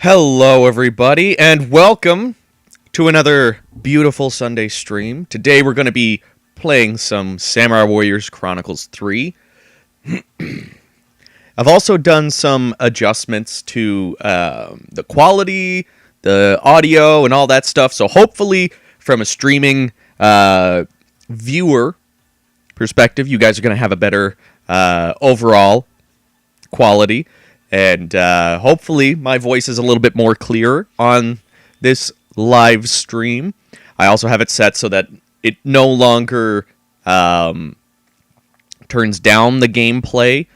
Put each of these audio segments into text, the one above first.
Hello, everybody, and welcome to another beautiful Sunday stream. Today we're going to be playing some Samurai Warriors Chronicles 3. I've also done some adjustments to the quality, the audio, and all that stuff, so hopefully from a streaming viewer perspective, you guys are going to have a better overall quality. And hopefully my voice is a little bit more clear on this live stream. I also have it set so that it no longer turns down the gameplay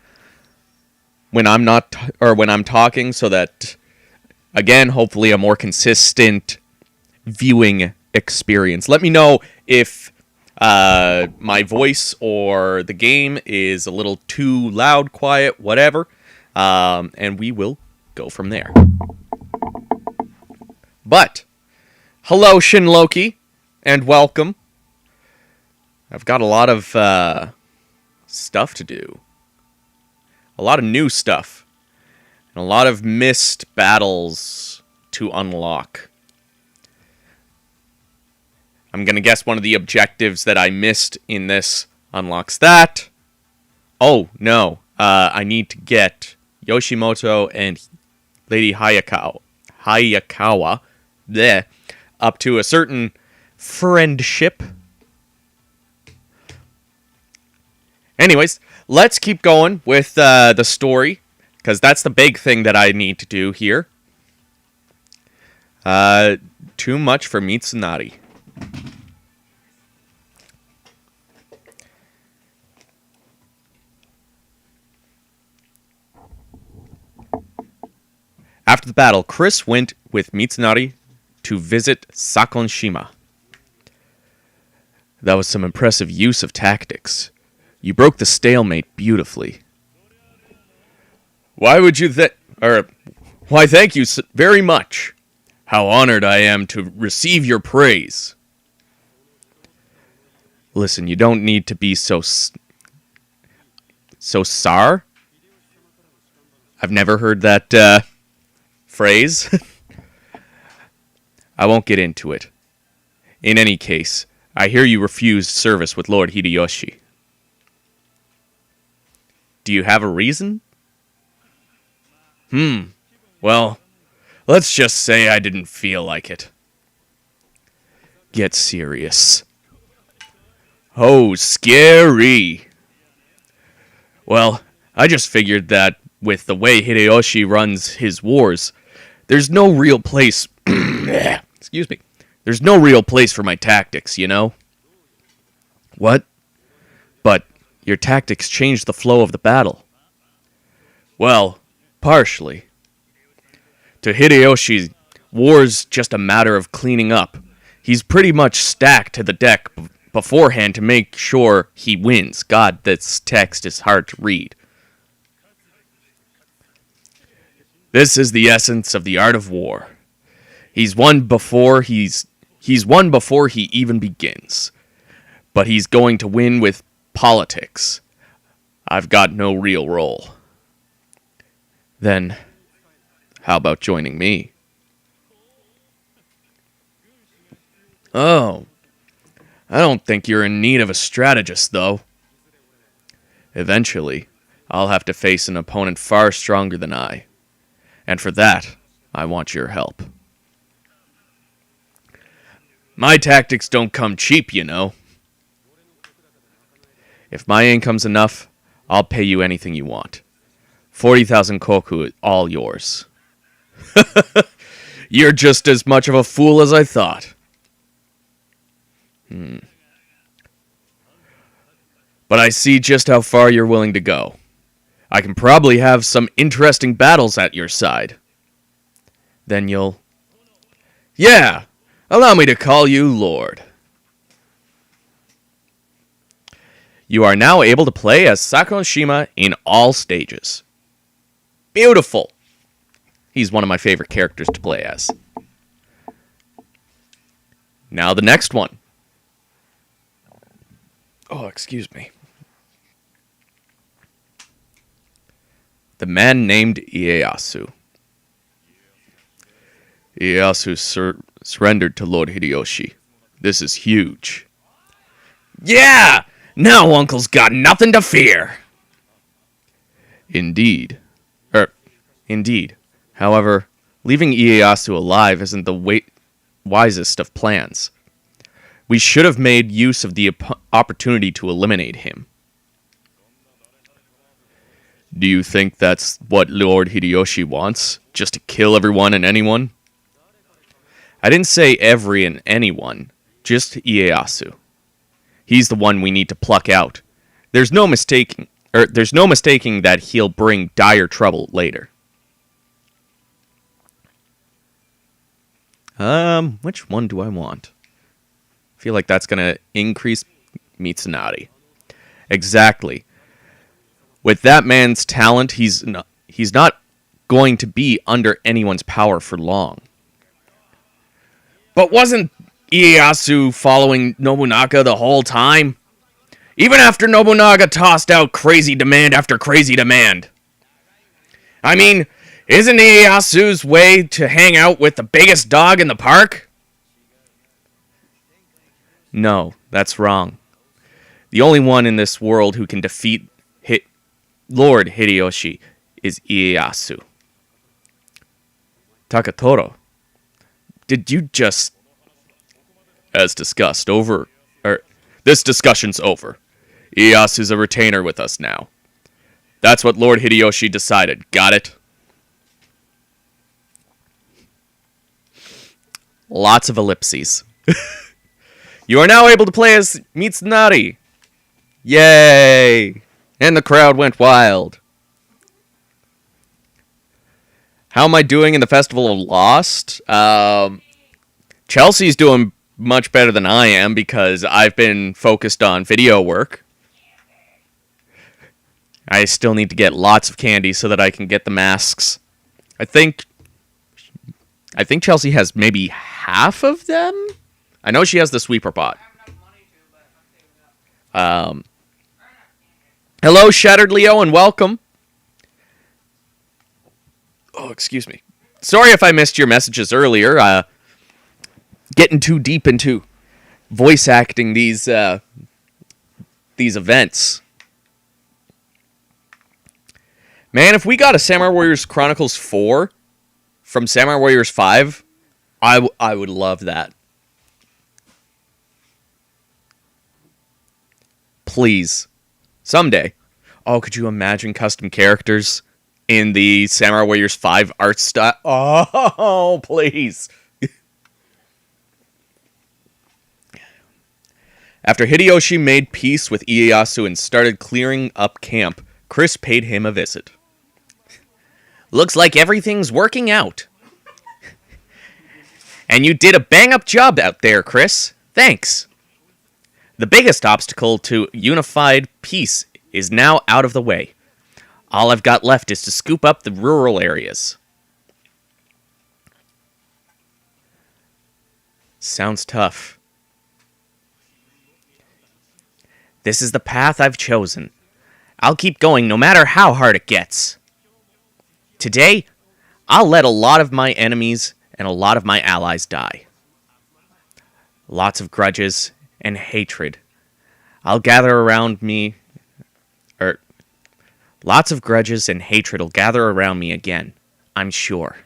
when I'm not when I'm talking, so that again, hopefully a more consistent viewing experience. Let me know if my voice or the game is a little too loud, quiet, whatever. And we will go from there. But, hello Shin Loki, and welcome. I've got a lot of stuff to do. A lot of new stuff. And a lot of missed battles to unlock. I'm going to guess one of the objectives that I missed in this unlocks that. Oh, no. I need to get Yoshimoto and Lady Hayakawa there up to a certain friendship. Anyways, let's keep going with the story, because that's the big thing that I need to do here. Too much for Mitsunari. After the battle, Chris went with Mitsunari to visit Sakonshima. That was some impressive use of tactics. You broke the stalemate beautifully. Why, thank you very much. How honored I am to receive your praise. Listen, you don't need to be so sour. I've never heard that, phrase. I won't get into it. In any case, I hear you refused service with Lord Hideyoshi. Do you have a reason? Well, let's just say I didn't feel like it. Get serious. Oh, scary. Well, I just figured that with the way Hideyoshi runs his wars, there's no real place... Excuse me. There's no real place for my tactics, you know? What? But your tactics changed the flow of the battle. Well, partially. To Hideyoshi, war's just a matter of cleaning up. He's pretty much stacked to the deck beforehand to make sure he wins. God, this text is hard to read. This is the essence of the art of war. He's won before he even begins. But he's going to win with politics. I've got no real role. Then, how about joining me? Oh, I don't think you're in need of a strategist, though. Eventually, I'll have to face an opponent far stronger than I. And for that, I want your help. My tactics don't come cheap, you know. If my income's enough, I'll pay you anything you want. 40,000 koku is all yours. You're just as much of a fool as I thought. But I see just how far you're willing to go. I can probably have some interesting battles at your side. Then you'll... Yeah! Allow me to call you Lord. You are now able to play as Sakonshima in all stages. Beautiful! He's one of my favorite characters to play as. Now the next one. Oh, excuse me. The man named Ieyasu. Ieyasu surrendered to Lord Hideyoshi. This is huge. Yeah! Now Uncle's got nothing to fear! Indeed. Indeed. However, leaving Ieyasu alive isn't the wisest of plans. We should have made use of the opportunity to eliminate him. Do you think that's what Lord Hideyoshi wants? Just to kill everyone and anyone? I didn't say every and anyone, just Ieyasu. He's the one we need to pluck out. There's no mistaking that he'll bring dire trouble later. Which one do I want? I feel like that's gonna increase Mitsunari. Exactly. With that man's talent, he's not going to be under anyone's power for long. But wasn't Ieyasu following Nobunaga the whole time? Even after Nobunaga tossed out crazy demand after crazy demand. I mean, isn't Ieyasu's way to hang out with the biggest dog in the park? No, that's wrong. The only one in this world who can defeat Lord Hideyoshi is Ieyasu. Takatoro, did you just... As discussed, this discussion's over. Ieyasu's a retainer with us now. That's what Lord Hideyoshi decided. Got it? Lots of ellipses. You are now able to play as Mitsunari. Yay! And the crowd went wild. How am I doing in the Festival of Lost? Chelsea's doing much better than I am because I've been focused on video work. I still need to get lots of candy so that I can get the masks. I think Chelsea has maybe half of them. I know she has the sweeper pot. Hello, Shattered Leo, and welcome. Oh, excuse me. Sorry if I missed your messages earlier. Getting too deep into voice acting these events. Man, if we got a Samurai Warriors Chronicles 4 from Samurai Warriors 5, I would love that. Please. Someday. Oh, could you imagine custom characters in the Samurai Warriors 5 art style? Oh, please. After Hideyoshi made peace with Ieyasu and started clearing up camp, Chris paid him a visit. Looks like everything's working out. And you did a bang-up job out there, Chris. Thanks. The biggest obstacle to unified peace is now out of the way. All I've got left is to scoop up the rural areas. Sounds tough. This is the path I've chosen. I'll keep going no matter how hard it gets. Today, I'll let a lot of my enemies and a lot of my allies die. Lots of grudges and hatred. Lots of grudges and hatred will gather around me again, I'm sure.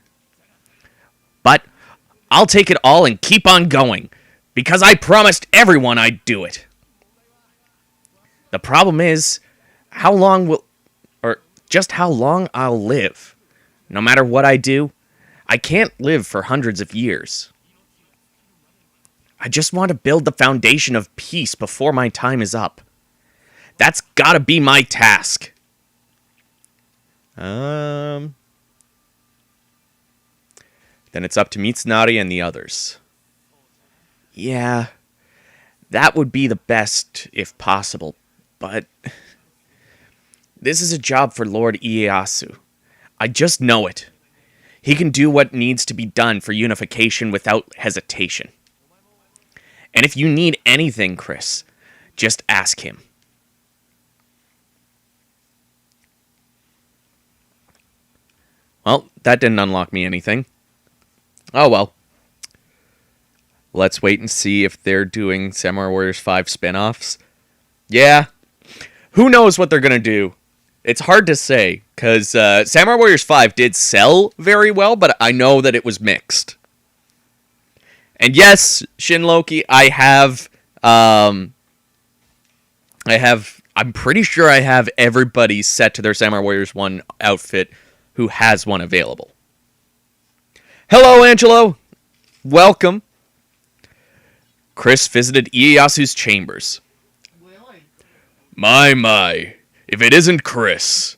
But I'll take it all and keep on going, because I promised everyone I'd do it. The problem is, how long I'll live. No matter what I do, I can't live for hundreds of years. I just want to build the foundation of peace before my time is up. That's gotta be my task. Then it's up to Mitsunari and the others. Yeah, that would be the best if possible, but this is a job for Lord Ieyasu. I just know it. He can do what needs to be done for unification without hesitation. And if you need anything, Chris, just ask him. Well, that didn't unlock me anything. Oh well. Let's wait and see if they're doing Samurai Warriors 5 spin-offs. Yeah. Who knows what they're going to do? It's hard to say, because Samurai Warriors 5 did sell very well, but I know that it was mixed. And yes, Shin Loki, I'm pretty sure I have everybody set to their Samurai Warriors 1 outfit who has one available. Hello, Angelo. Welcome. Chris visited Ieyasu's chambers. Really? My, if it isn't Chris.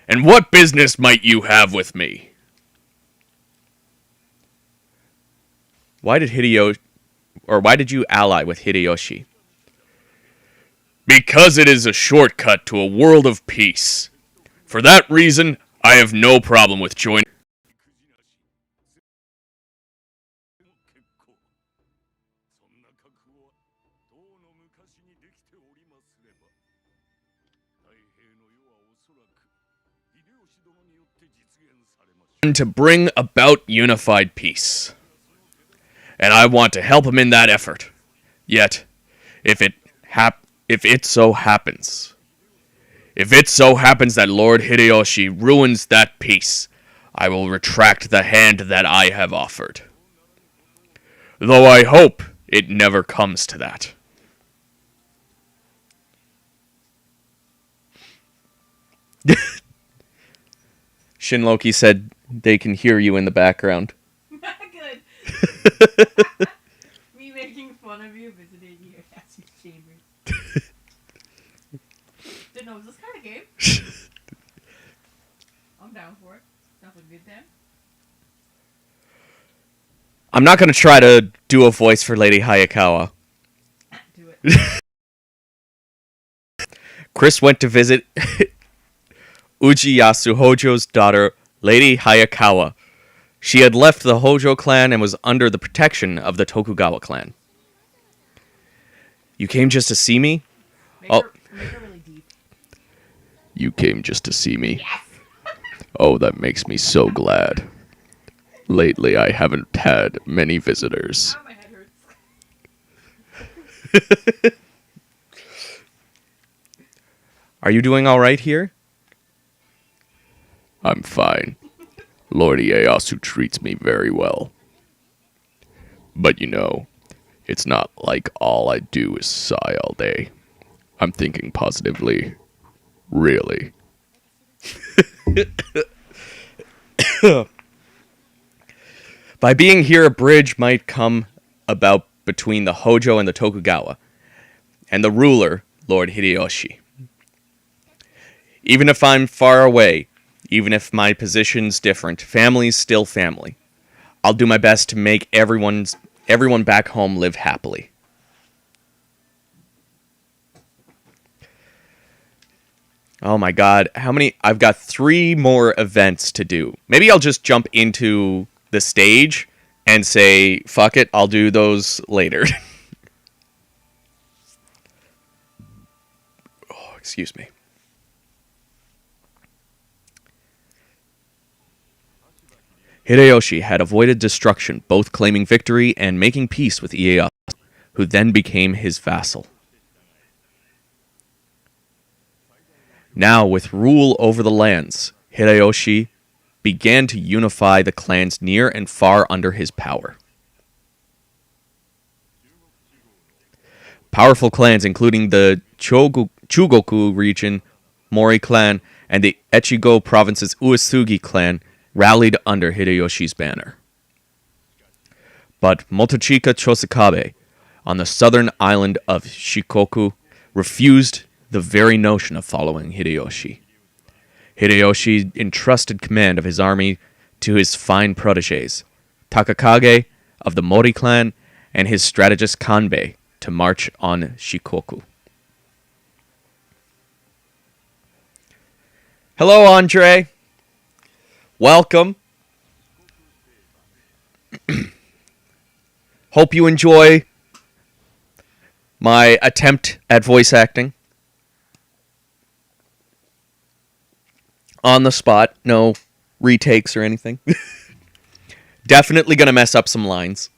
And what business might you have with me? Why did you ally with Hideyoshi? Because it is a shortcut to a world of peace. For that reason, I have no problem with joining. To bring about unified peace. And I want to help him in that effort. Yet, if it so happens that Lord Hideyoshi ruins that peace, I will retract the hand that I have offered. Though I hope it never comes to that. Shin Loki said they can hear you in the background. Good. Me making fun of you visiting your Yasu's chambers. Didn't know it was this kind of game. I'm down for it. Sounds like a good time. I'm not going to try to do a voice for Lady Hayakawa. Do it. Chris went to visit Uchiyasu Hojo's daughter, Lady Hayakawa. She had left the Hojo clan and was under the protection of the Tokugawa clan. You came just to see me? Make her really deep. You came just to see me? Yes! Oh, that makes me so glad. Lately, I haven't had many visitors. Now my head hurts. Are you doing all right here? I'm fine. Lord Ieyasu treats me very well. But you know, it's not like all I do is sigh all day. I'm thinking positively. Really. By being here, a bridge might come about between the Hojo and the Tokugawa, and the ruler, Lord Hideyoshi. Even if I'm far away, even if my position's different, family's still family. I'll do my best to make everyone back home live happily. Oh my god, how many? I've got 3 more events to do. Maybe I'll just jump into the stage and say, fuck it, I'll do those later. Oh, excuse me. Hideyoshi had avoided destruction, both claiming victory and making peace with Ieyasu, who then became his vassal. Now, with rule over the lands, Hideyoshi began to unify the clans near and far under his power. Powerful clans including the Chugoku region, Mori clan, and the Echigo province's Uesugi clan rallied under Hideyoshi's banner. But Motochika Chosekabe, on the southern island of Shikoku, refused the very notion of following Hideyoshi. Hideyoshi entrusted command of his army to his fine protégés, Takakage of the Mori clan and his strategist Kanbei, to march on Shikoku. Hello, Andre. Welcome. Hope you enjoy my attempt at voice acting. On the spot, no retakes or anything. Definitely going to mess up some lines.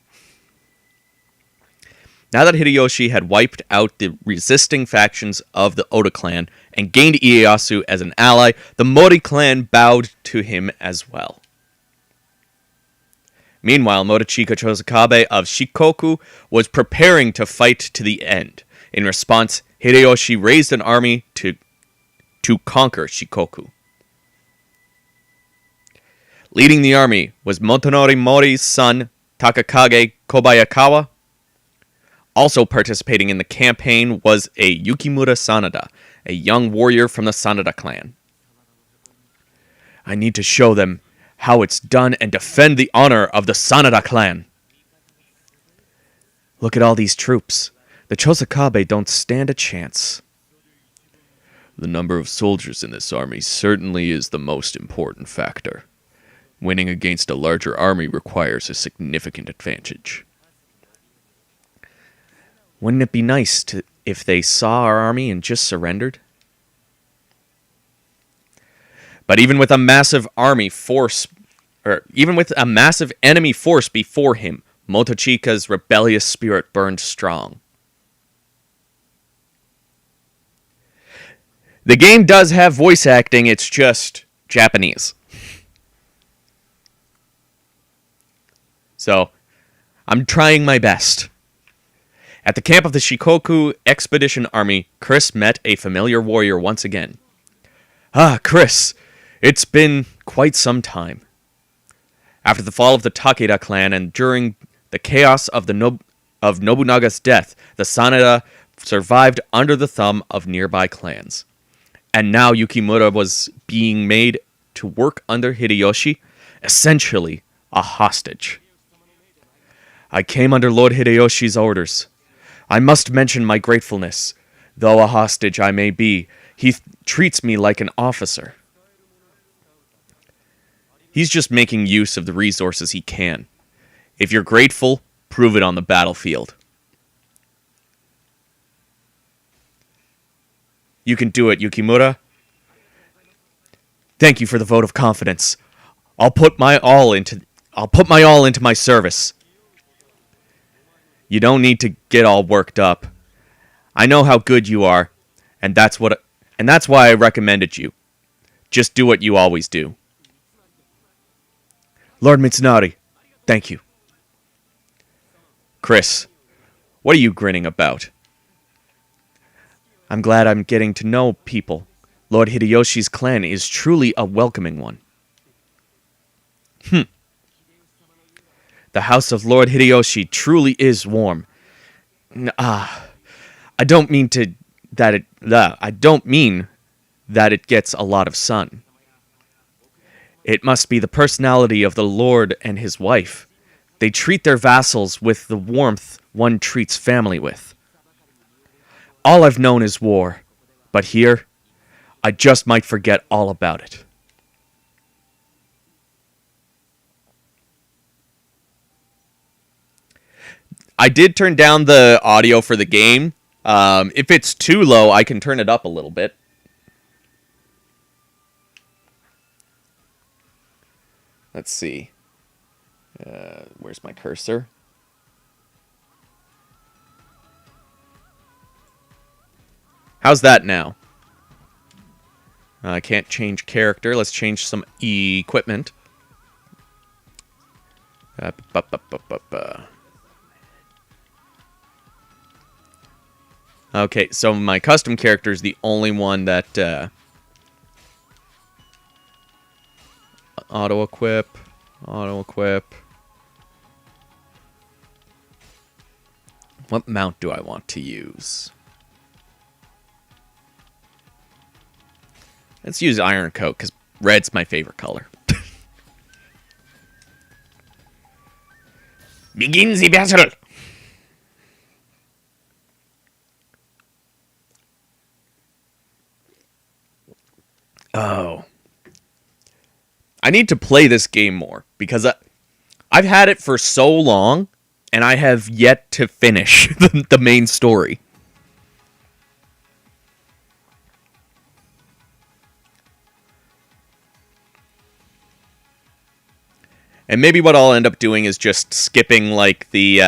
Now that Hideyoshi had wiped out the resisting factions of the Oda clan and gained Ieyasu as an ally, the Mori clan bowed to him as well. Meanwhile, Motochika Chosakabe of Shikoku was preparing to fight to the end. In response, Hideyoshi raised an army to conquer Shikoku. Leading the army was Motonori Mori's son, Takakage Kobayakawa. Also participating in the campaign was a Yukimura Sanada, a young warrior from the Sanada clan. I need to show them how it's done and defend the honor of the Sanada clan. Look at all these troops. The Chosakabe don't stand a chance. The number of soldiers in this army certainly is the most important factor. Winning against a larger army requires a significant advantage. Wouldn't it be nice if they saw our army and just surrendered? But even with a massive enemy force before him, Motochika's rebellious spirit burned strong. The game does have voice acting, it's just Japanese. So, I'm trying my best. At the camp of the Shikoku Expedition Army, Chris met a familiar warrior once again. Ah, Chris, it's been quite some time. After the fall of the Takeda clan and during the chaos of Nobunaga's death, the Sanada survived under the thumb of nearby clans. And now Yukimura was being made to work under Hideyoshi, essentially a hostage. I came under Lord Hideyoshi's orders. I must mention my gratefulness. Though a hostage I may be, he treats me like an officer. He's just making use of the resources he can. If you're grateful, prove it on the battlefield. You can do it, Yukimura. Thank you for the vote of confidence. I'll put my all into my service. You don't need to get all worked up. I know how good you are, and that's why I recommended you. Just do what you always do. Lord Mitsunari, thank you. Chris, what are you grinning about? I'm glad I'm getting to know people. Lord Hideyoshi's clan is truly a welcoming one. The house of Lord Hideyoshi truly is warm. I don't mean that it gets a lot of sun. It must be the personality of the Lord and his wife. They treat their vassals with the warmth one treats family with. All I've known is war, but here, I just might forget all about it. I did turn down the audio for the game. If it's too low, I can turn it up a little bit. Let's see. Where's my cursor? How's that now? I can't change character. Let's change some equipment. Okay, so my custom character is the only one that auto-equip. What mount do I want to use? Let's use Iron Coat, because red's my favorite color. Begin the battle! Oh. I need to play this game more, because I've had it for so long, and I have yet to finish the main story. And maybe what I'll end up doing is just skipping, like, the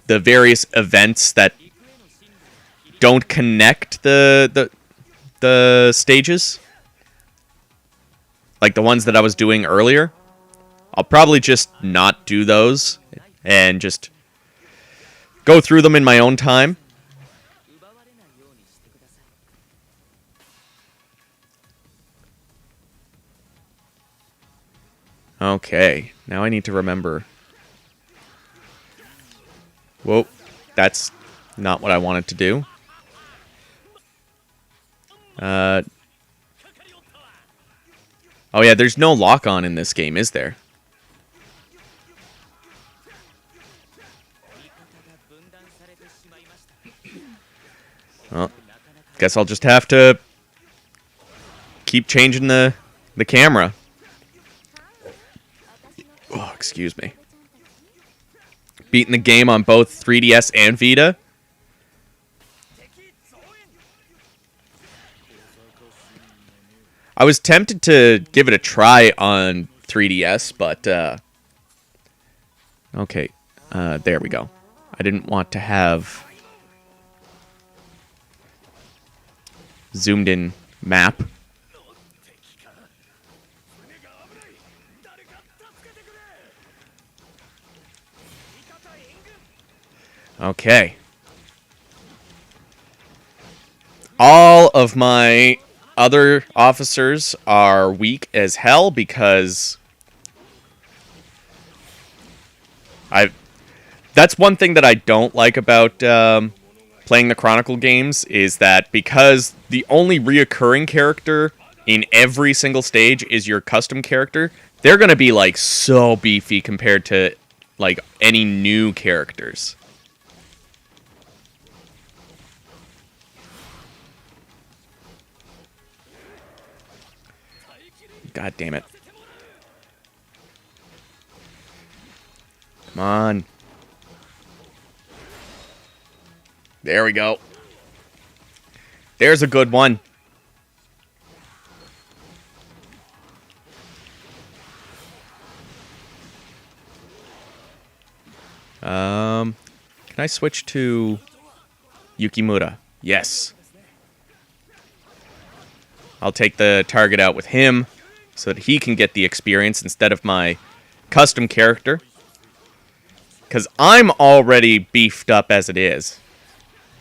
various events that don't connect the stages. Like the ones that I was doing earlier. I'll probably just not do those and just go through them in my own time. Okay, now I need to remember. Whoa, that's not what I wanted to do. Oh yeah, there's no lock-on in this game, is there? Well, guess I'll just have to keep changing the camera. Oh, excuse me. Beating the game on both 3DS and Vita. I was tempted to give it a try on 3DS, but okay, there we go. I didn't want to have zoomed in map. Okay. All of my other officers are weak as hell because that's one thing that I don't like about playing the Chronicle games, is that because the only reoccurring character in every single stage is your custom character, they're going to be like so beefy compared to like any new characters. God damn it. Come on. There we go. There's a good one. Can I switch to Yukimura? Yes. I'll take the target out with him so that he can get the experience instead of my custom character. Because I'm already beefed up as it is.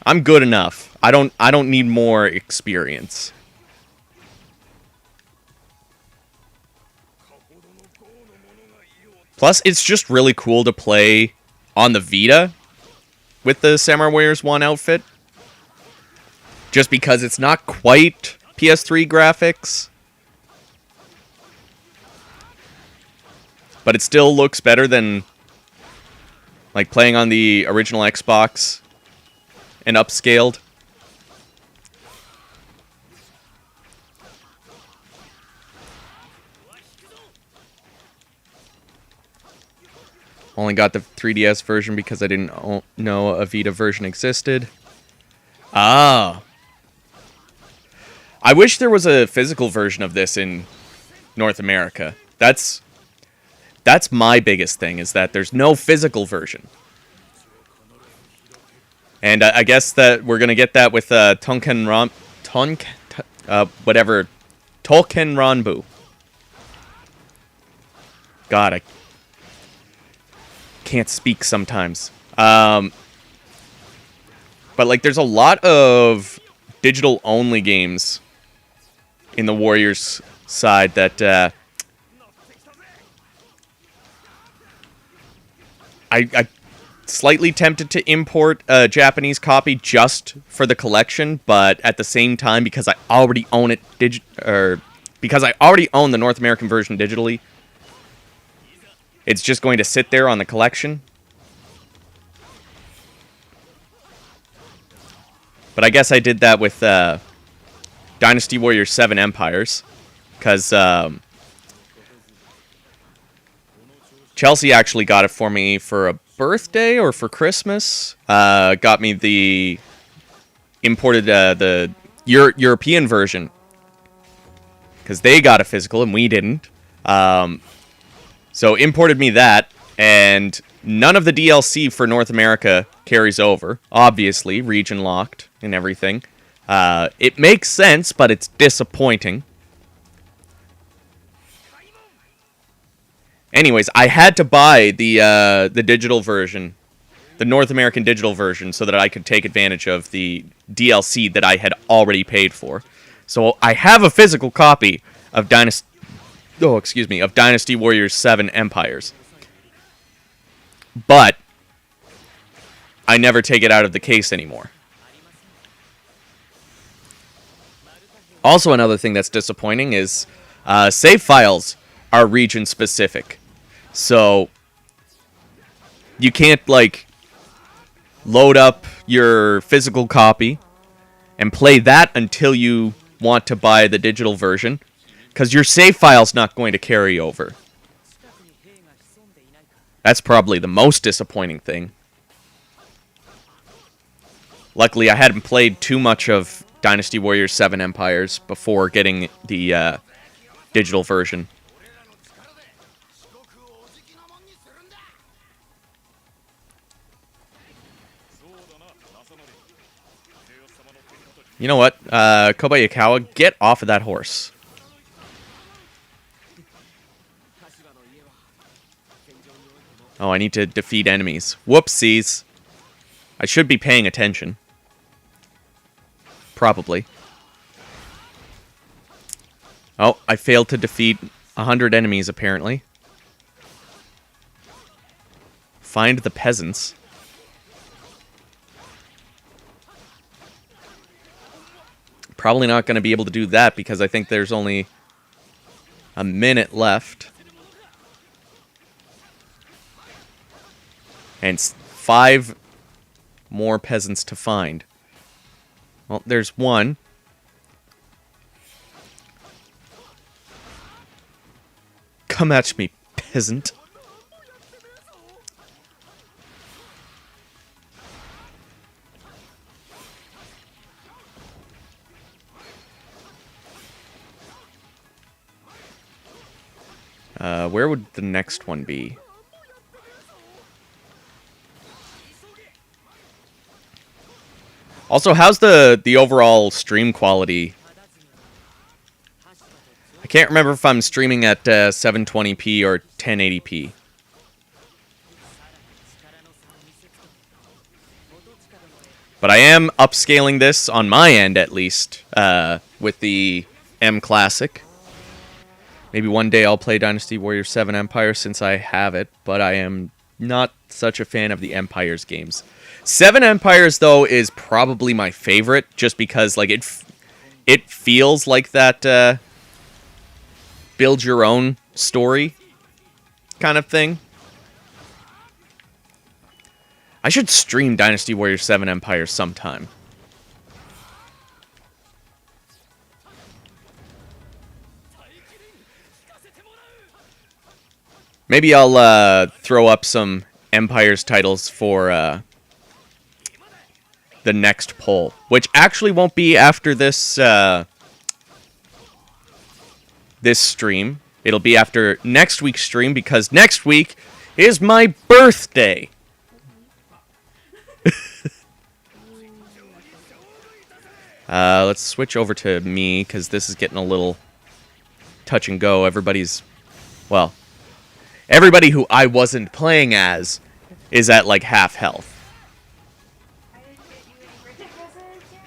I'm good enough. I don't need more experience. Plus, it's just really cool to play on the Vita with the Samurai Warriors 1 outfit. Just because it's not quite PS3 graphics. But it still looks better than like playing on the original Xbox and upscaled. Only got the 3DS version because I didn't know a Vita version existed. Ah. I wish there was a physical version of this in North America. That's my biggest thing, is that there's no physical version. And I guess that we're going to get that with Tolkien Ranbu. God, I can't speak sometimes. But like, there's a lot of digital-only games in the Warriors side that I slightly tempted to import a Japanese copy just for the collection, but at the same time, because I already own it because I already own the North American version digitally, it's just going to sit there on the collection. But I guess I did that with Dynasty Warriors 7 Empires, because Chelsea actually got it for me for a birthday or for Christmas. Got me the imported the European version because they got a physical and we didn't. So imported me that, and none of the DLC for North America carries over. Obviously, region locked and everything. It makes sense, but it's disappointing. Anyways, I had to buy the digital version, the North American digital version, so that I could take advantage of the DLC that I had already paid for. So I have a physical copy of Dynasty Warriors 7 Empires. But I never take it out of the case anymore. Also, another thing that's disappointing is save files are region specific. So you can't like load up your physical copy and play that until you want to buy the digital version, because your save file's not going to carry over. That's probably the most disappointing thing. Luckily, I hadn't played too much of Dynasty Warriors 7 Empires before getting the digital version. You know what? Kobayakawa, get off of that horse. Oh, I need to defeat enemies. Whoopsies. I should be paying attention. Probably. Oh, I failed to defeat 100 enemies, apparently. Find the peasants. Probably not going to be able to do that because I think there's only a minute left. And 5 more peasants to find. Well, there's one. Come at me, peasant. Where would the next one be? Also, how's the overall stream quality? I can't remember if I'm streaming at 720p or 1080p. But I am upscaling this on my end, at least, with the M Classic. Maybe one day I'll play Dynasty Warriors 7 Empire since I have it, but I am not such a fan of the Empires games. 7 Empires, though, is probably my favorite, just because like it feels like that build your own story kind of thing. I should stream Dynasty Warriors 7 Empires sometime. Maybe I'll throw up some Empires titles for the next poll, which actually won't be after this this stream. It'll be after next week's stream, because next week is my birthday. Let's switch over to me, because this is getting a little touch and go. Everybody who I wasn't playing as is at like half health. I didn't get you any birthday presents yet.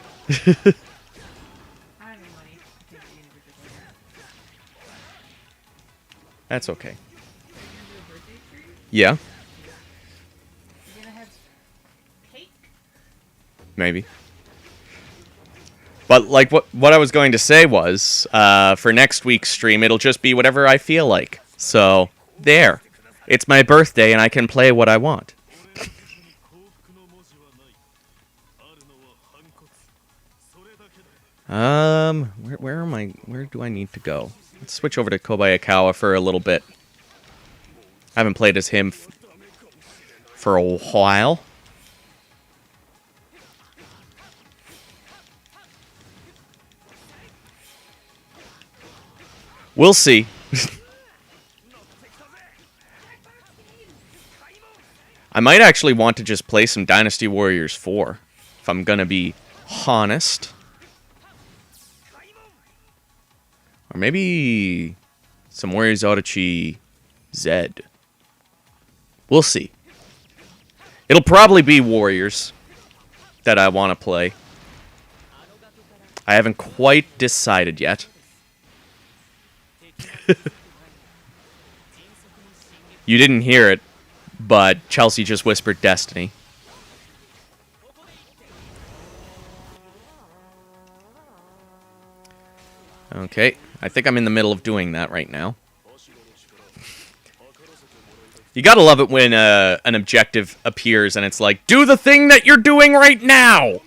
I don't have any money to get you any birthday presents. That's okay. Are you gonna do a birthday stream? Yeah, You're gonna have cake? maybe. But like what I was going to say was, for next week's stream, it'll just be whatever I feel like. So, there. It's my birthday and I can play what I want. Where am I? Where do I need to go? Let's switch over to Kobayakawa for a little bit. I haven't played as him for a while. We'll see. I might actually want to just play some Dynasty Warriors 4, if I'm gonna be honest. Or maybe some Warriors Orochi Z. We'll see. It'll probably be Warriors that I want to play. I haven't quite decided yet. You didn't hear it, but Chelsea just whispered Destiny. Okay, I think I'm in the middle of doing that right now. You gotta love it when an objective appears and it's like, do the thing that you're doing right now!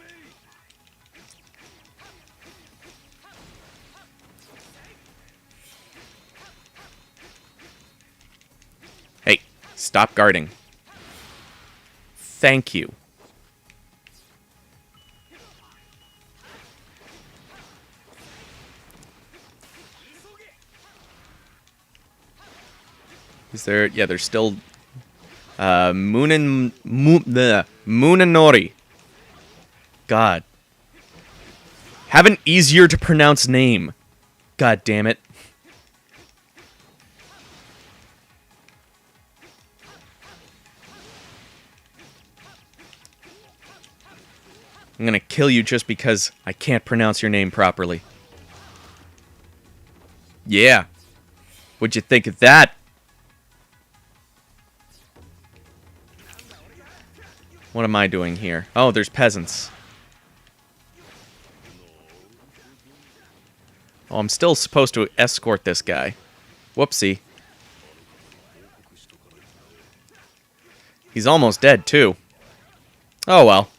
Hey, stop guarding. Thank you. Is there... Yeah, there's still... Munanori. God. Have an easier to pronounce name. God damn it. I'm gonna kill you just because I can't pronounce your name properly. Yeah. What'd you think of that? What am I doing here? Oh, there's peasants. Oh, I'm still supposed to escort this guy. Whoopsie. He's almost dead, too. Oh, well.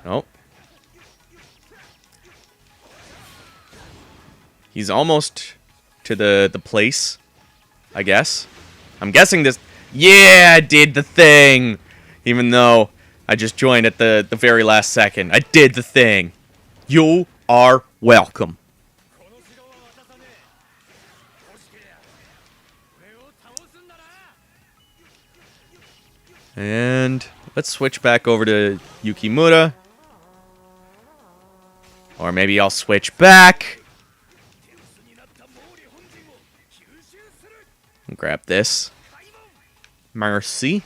Oh. He's almost to the place, I guess. I'm guessing this... Yeah, I did the thing! Even though I just joined at the very last second. I did the thing. You are welcome. And let's switch back over to Yukimura. Or maybe I'll switch back. Grab this. Mercy.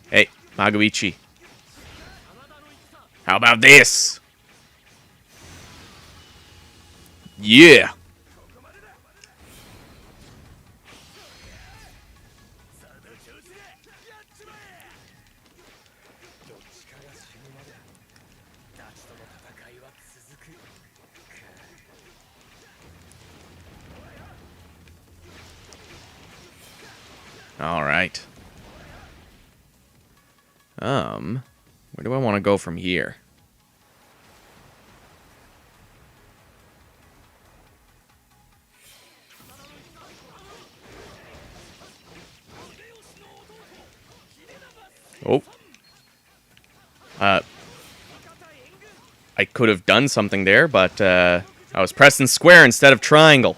Hey, Magoichi. How about this? Yeah. All right. Where do I want to go from here? Oh. I could have done something there, but I was pressing square instead of triangle.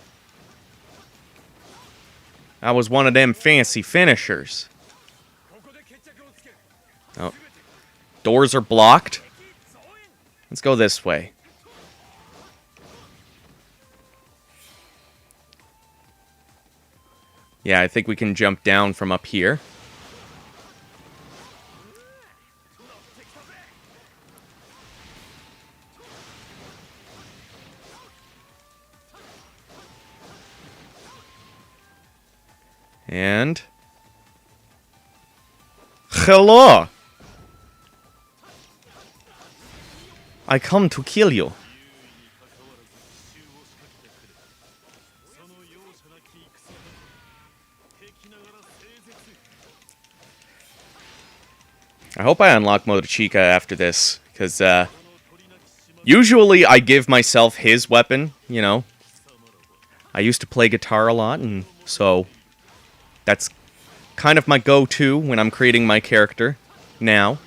I was one of them fancy finishers. Oh. Doors are blocked. Let's go this way. Yeah, I think we can jump down from up here. And... Hello! I come to kill you. I hope I unlock Motochika after this, because usually I give myself his weapon, you know. I used to play guitar a lot, and so that's kind of my go-to when I'm creating my character now.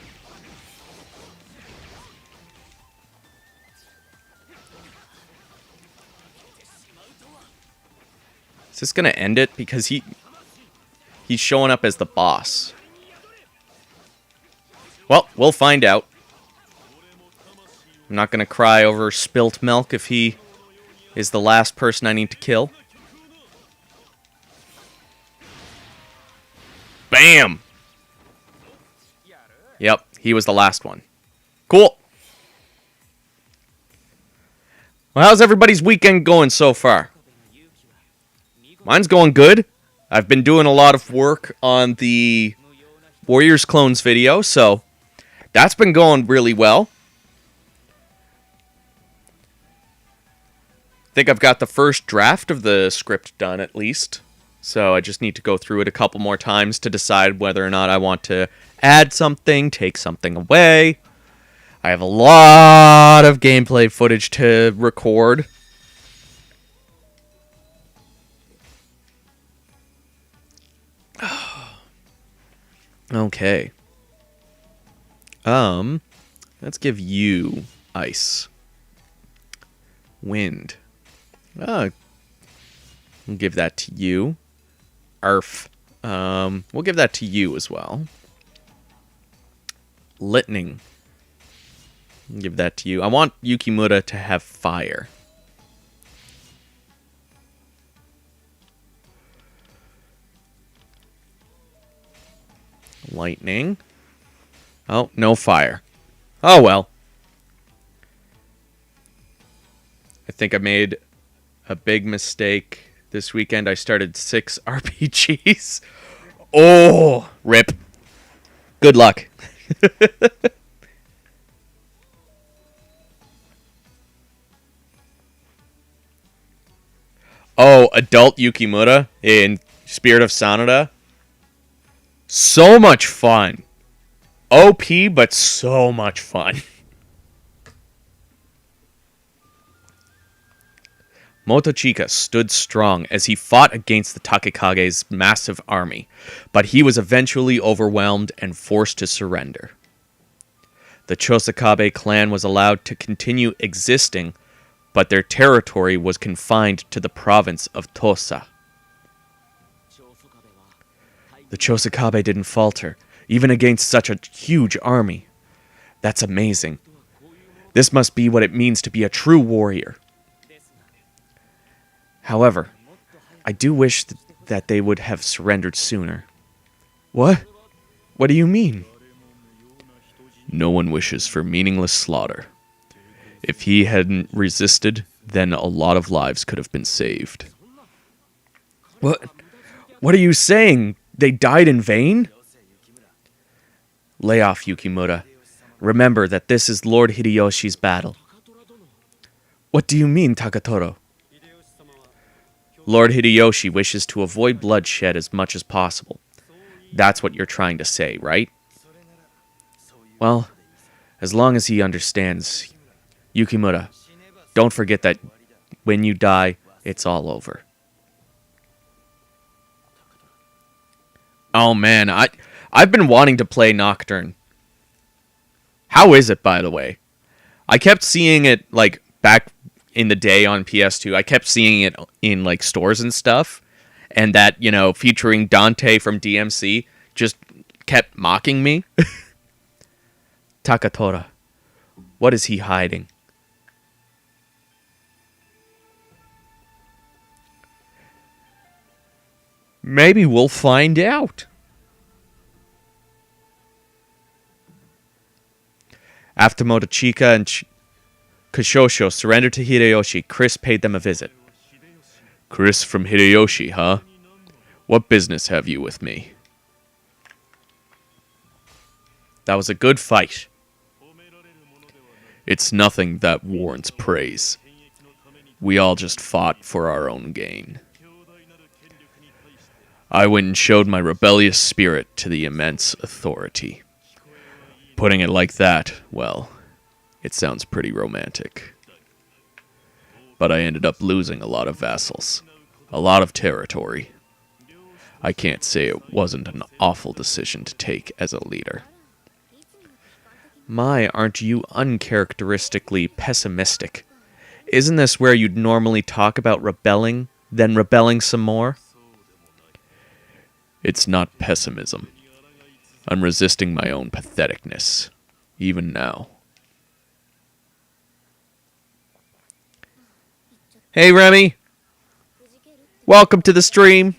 Is this going to end it? Because he's showing up as the boss. Well, we'll find out. I'm not going to cry over spilt milk if he is the last person I need to kill. Bam! Yep, he was the last one. Cool. Well, how's everybody's weekend going so far? Mine's going good. I've been doing a lot of work on the Warriors Clones video, so that's been going really well. I think I've got the first draft of the script done, at least. So I just need to go through it a couple more times to decide whether or not I want to add something, take something away. I have a lot of gameplay footage to record. Okay. Let's give you ice. Wind. We'll give that to you. Arf. We'll give that to you as well. Lightning. I'll give that to you. I want Yukimura to have fire. Lightning. Oh, no fire. Oh well. I think I made a big mistake this weekend. I started 6 RPGs. Oh, rip. Good luck. Oh, adult Yukimura in Spirit of Sanada. So much fun. OP, but so much fun. Motochika stood strong as he fought against the Takekage's massive army, but he was eventually overwhelmed and forced to surrender. The Chosakabe clan was allowed to continue existing, but their territory was confined to the province of Tosa. The Chosakabe didn't falter, even against such a huge army. That's amazing. This must be what it means to be a true warrior. However, I do wish that they would have surrendered sooner. What? What do you mean? No one wishes for meaningless slaughter. If he hadn't resisted, then a lot of lives could have been saved. What? What are you saying? They died in vain? Lay off, Yukimura. Remember that this is Lord Hideyoshi's battle. What do you mean, Takatoro? Lord Hideyoshi wishes to avoid bloodshed as much as possible. That's what you're trying to say, right? Well, as long as he understands. Yukimura, don't forget that when you die, it's all over. Oh man, I've been wanting to play Nocturne. How is it, by the way? I kept seeing it, like, back in the day on PS2. I kept seeing it in, like, stores and stuff. And that, you know, featuring Dante from DMC just kept mocking me. Takatora, what is he hiding? Maybe we'll find out. After Motochika and Kashosho surrendered to Hideyoshi, Chris paid them a visit. Chris from Hideyoshi, huh? What business have you with me? That was a good fight. It's nothing that warrants praise. We all just fought for our own gain. I went and showed my rebellious spirit to the immense authority. Putting it like that, well, it sounds pretty romantic. But I ended up losing a lot of vassals, a lot of territory. I can't say it wasn't an awful decision to take as a leader. My, aren't you uncharacteristically pessimistic? Isn't this where you'd normally talk about rebelling, then rebelling some more? It's not pessimism. I'm resisting my own patheticness, even now. Hey, Remy! Welcome to the stream!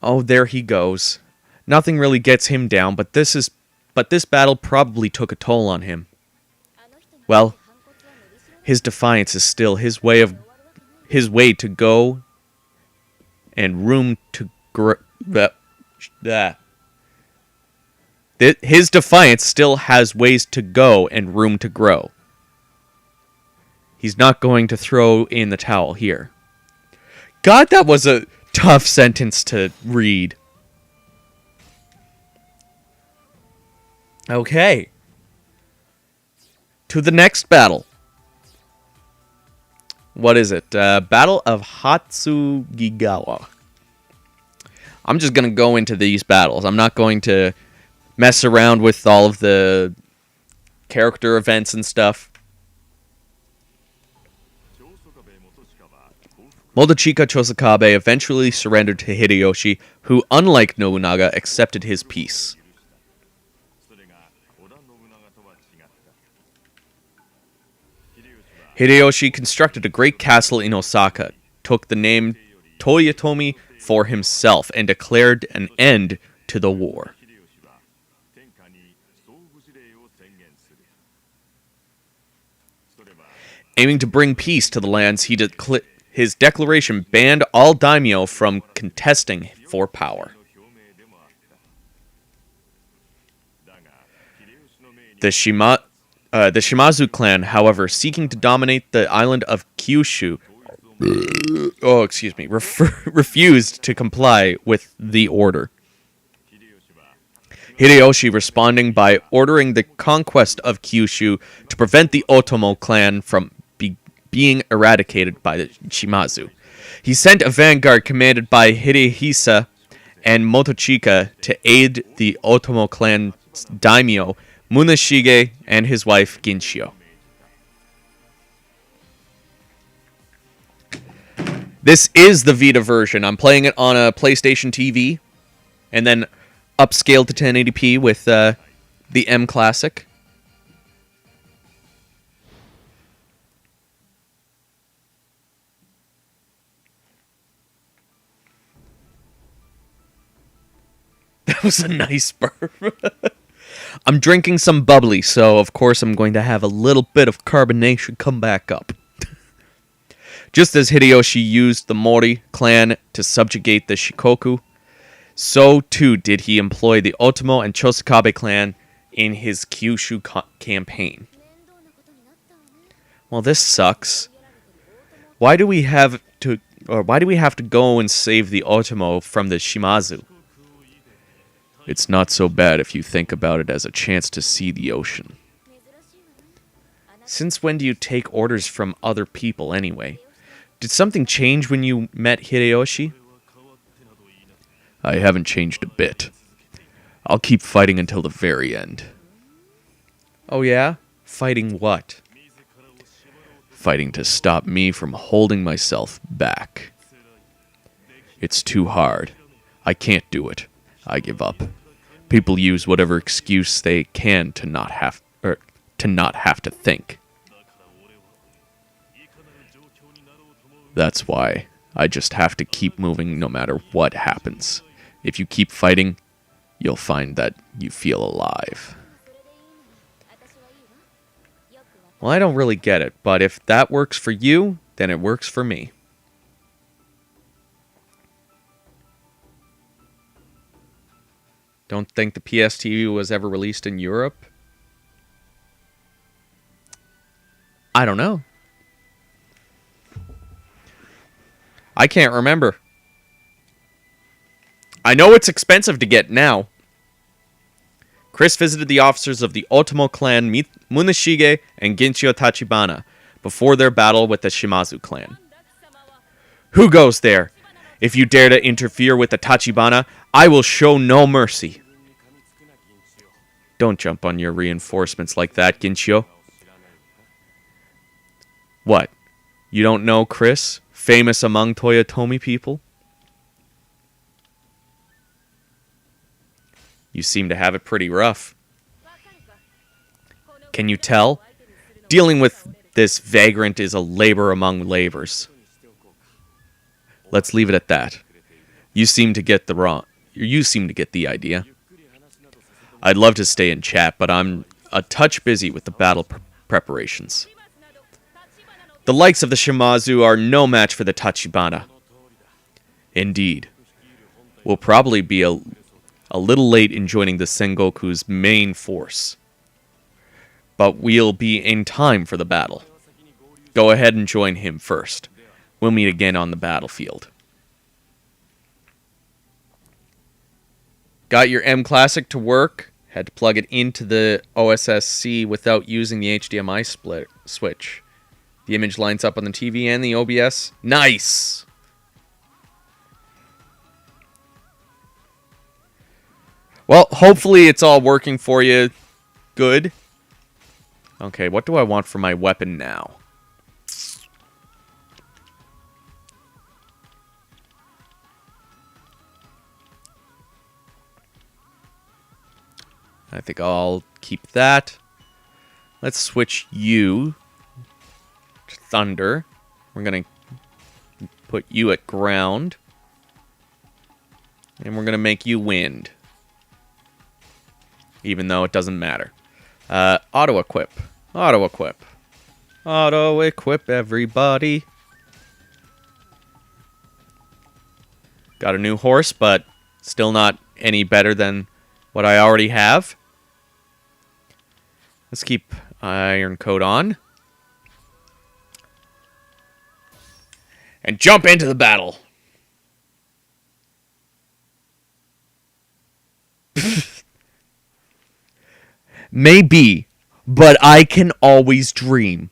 Oh, there he goes. Nothing really gets him down, but this battle probably took a toll on him. Well, his defiance is still his way to go and room to grow. His defiance still has ways to go and room to grow. He's not going to throw in the towel here. God, that was a tough sentence to read. Okay. To the next battle. What is it? Battle of Hatsugigawa. I'm just going to go into these battles. I'm not going to mess around with all of the character events and stuff. Motochika Chosakabe eventually surrendered to Hideyoshi, who, unlike Nobunaga, accepted his peace. Hideyoshi constructed a great castle in Osaka, took the name Toyotomi for himself, and declared an end to the war. Aiming to bring peace to the lands, his declaration banned all daimyo from contesting for power. The Shimazu clan, however, seeking to dominate the island of Kyushu, refused to comply with the order. Hideyoshi responding by ordering the conquest of Kyushu to prevent the Otomo clan from being eradicated by the Shimazu. He sent a vanguard commanded by Hidehisa and Motochika to aid the Otomo clan's daimyo, Muneshige, and his wife Ginshio. This is the Vita version. I'm playing it on a PlayStation TV, and then upscaled to 1080p with the M Classic. That was a nice burp. I'm drinking some bubbly, so of course I'm going to have a little bit of carbonation come back up. Just as Hideyoshi used the Mori clan to subjugate the Shikoku, so too did he employ the Otomo and Chosakabe clan in his Kyushu campaign. Well, this sucks. Why do we have to go and save the Otomo from the Shimazu? It's not so bad if you think about it as a chance to see the ocean. Since when do you take orders from other people anyway? Did something change when you met Hideyoshi? I haven't changed a bit. I'll keep fighting until the very end. Oh yeah? Fighting what? Fighting to stop me from holding myself back. It's too hard. I can't do it. I give up. People use whatever excuse they can to not have to think. That's why I just have to keep moving no matter what happens. If you keep fighting, you'll find that you feel alive. Well, I don't really get it, but if that works for you, then it works for me. Don't think the PSTV was ever released in Europe? I don't know. I can't remember. I know it's expensive to get now. Chris visited the officers of the Otomo clan Muneshige and Ginchio Tachibana before their battle with the Shimazu clan. Who goes there? If you dare to interfere with the Tachibana, I will show no mercy. Don't jump on your reinforcements like that, Ginchio. What? You don't know Chris? Famous among Toyotomi people? You seem to have it pretty rough. Can you tell? Dealing with this vagrant is a labor among labors. Let's leave it at that. You seem to get the idea. I'd love to stay and chat, but I'm a touch busy with the battle preparations. The likes of the Shimazu are no match for the Tachibana. Indeed. We'll probably be a little late in joining the Sengoku's main force. But we'll be in time for the battle. Go ahead and join him first. We'll meet again on the battlefield. Got your M Classic to work. Had to plug it into the OSSC without using the HDMI switch. The image lines up on the TV and the OBS. Nice! Well, hopefully it's all working for you. Good. Okay, what do I want for my weapon now? I think I'll keep that. Let's switch you to Thunder. We're going to put you at Ground. And we're going to make you Wind. Even though it doesn't matter. Auto-equip. Auto-equip. Auto-equip, everybody. Got a new horse, but still not any better than what I already have. Let's keep Iron Coat on. And jump into the battle. Maybe, but I can always dream.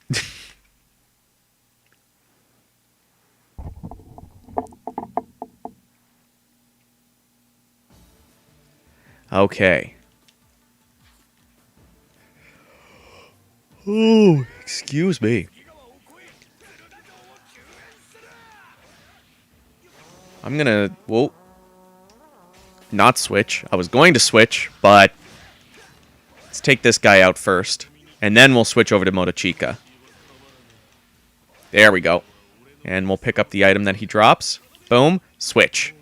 Okay. Oh, excuse me. I'm gonna, whoa. Not switch. I was going to switch, but let's take this guy out first. And then we'll switch over to Motochika. There we go. And we'll pick up the item that he drops. Boom. Switch.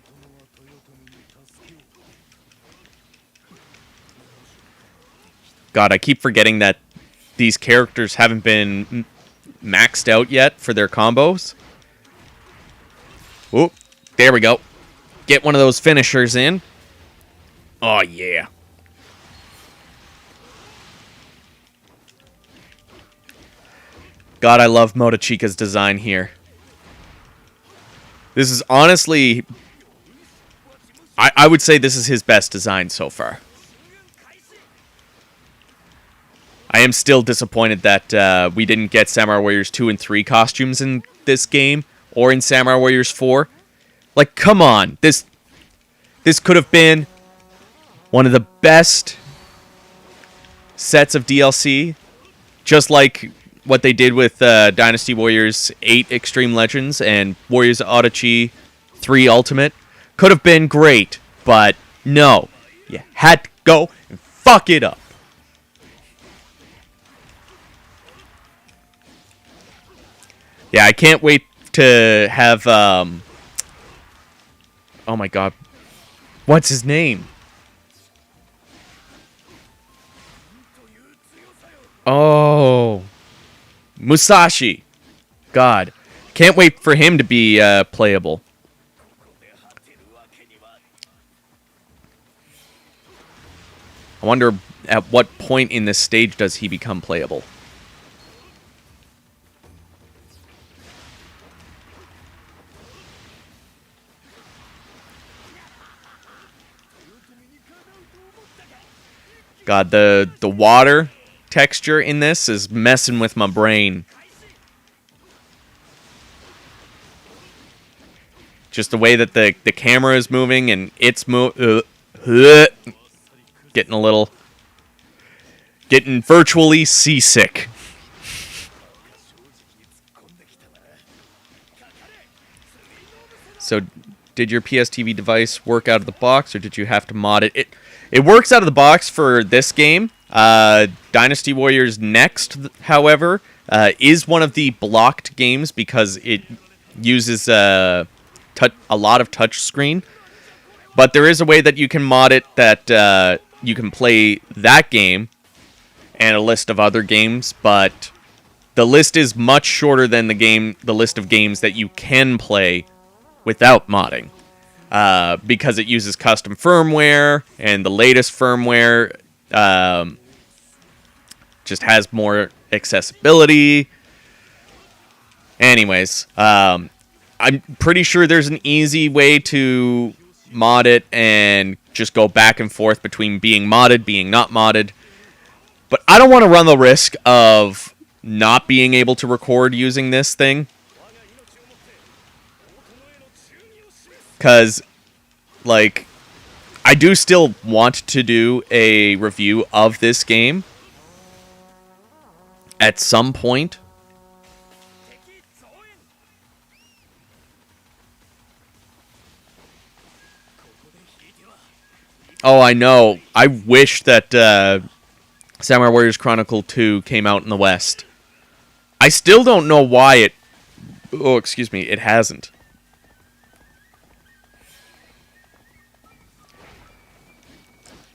God, I keep forgetting that these characters haven't been maxed out yet for their combos. Whoop. There we go. Get one of those finishers in. Oh, yeah. God, I love Motochika's design here. This is honestly... I would say this is his best design so far. I am still disappointed that we didn't get Samurai Warriors 2 and 3 costumes in this game, or in Samurai Warriors 4. Like, come on. This could have been one of the best sets of DLC, just like what they did with Dynasty Warriors 8 Extreme Legends and Warriors Odachi 3 Ultimate. Could have been great, but no. You had to go and fuck it up. Yeah, I can't wait to have, oh my god. What's his name? Oh. Musashi. God. Can't wait for him to be playable. I wonder at what point in this stage does he become playable. God, the water texture in this is messing with my brain. Just the way that the camera is moving and it's getting virtually seasick. So, did your PSTV device work out of the box, or did you have to mod it? It works out of the box for this game. Dynasty Warriors Next, however, is one of the blocked games because it uses a lot of touchscreen. But there is a way that you can mod it that you can play that game and a list of other games, but the list is much shorter than the list of games that you can play without modding, because it uses custom firmware, and the latest firmware just has more accessibility. Anyways, I'm pretty sure there's an easy way to mod it and just go back and forth between being modded, being not modded. But I don't want to run the risk of not being able to record using this thing. Because, like, I do still want to do a review of this game at some point. Oh, I know. I wish that Samurai Warriors Chronicle 2 came out in the West. I still don't know why it... Oh, excuse me. It hasn't.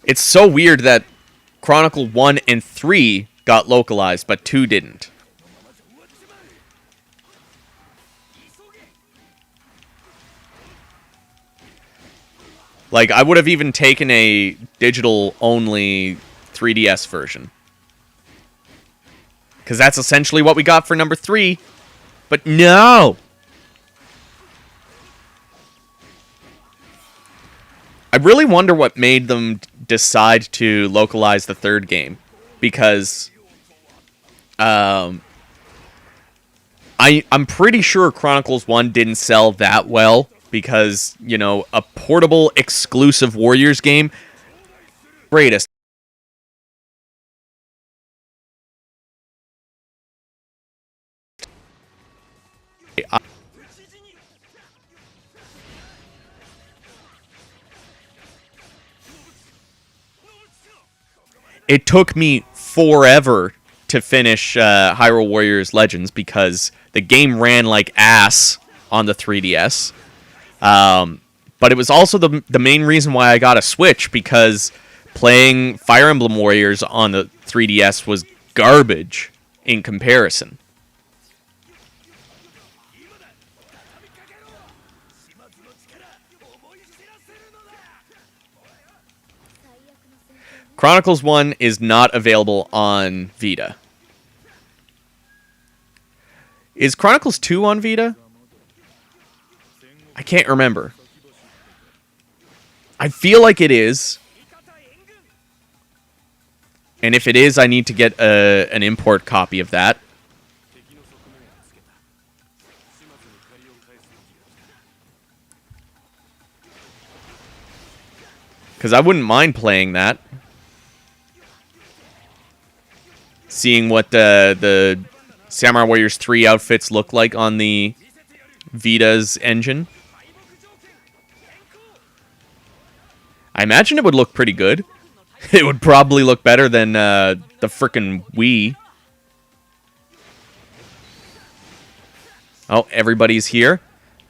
It's so weird that Chronicle 1 and 3 got localized, but 2 didn't. Like, I would have even taken a digital-only 3DS version. Because that's essentially what we got for number 3. But no! I really wonder what made them decide to localize the third game. Because I'm pretty sure Chronicles 1 didn't sell that well. Because, you know, a portable exclusive Warriors game, greatest. It took me forever to finish Hyrule Warriors Legends because the game ran like ass on the 3DS. But it was also the main reason why I got a Switch, because playing Fire Emblem Warriors on the 3DS was garbage in comparison. Chronicles 1 is not available on Vita. Is Chronicles 2 on Vita? I can't remember. I feel like it is. And if it is, I need to get an import copy of that. Because I wouldn't mind playing that. Seeing what the Samurai Warriors 3 outfits look like on the Vita's engine. I imagine it would look pretty good. It would probably look better than the frickin' Wii. Oh, everybody's here.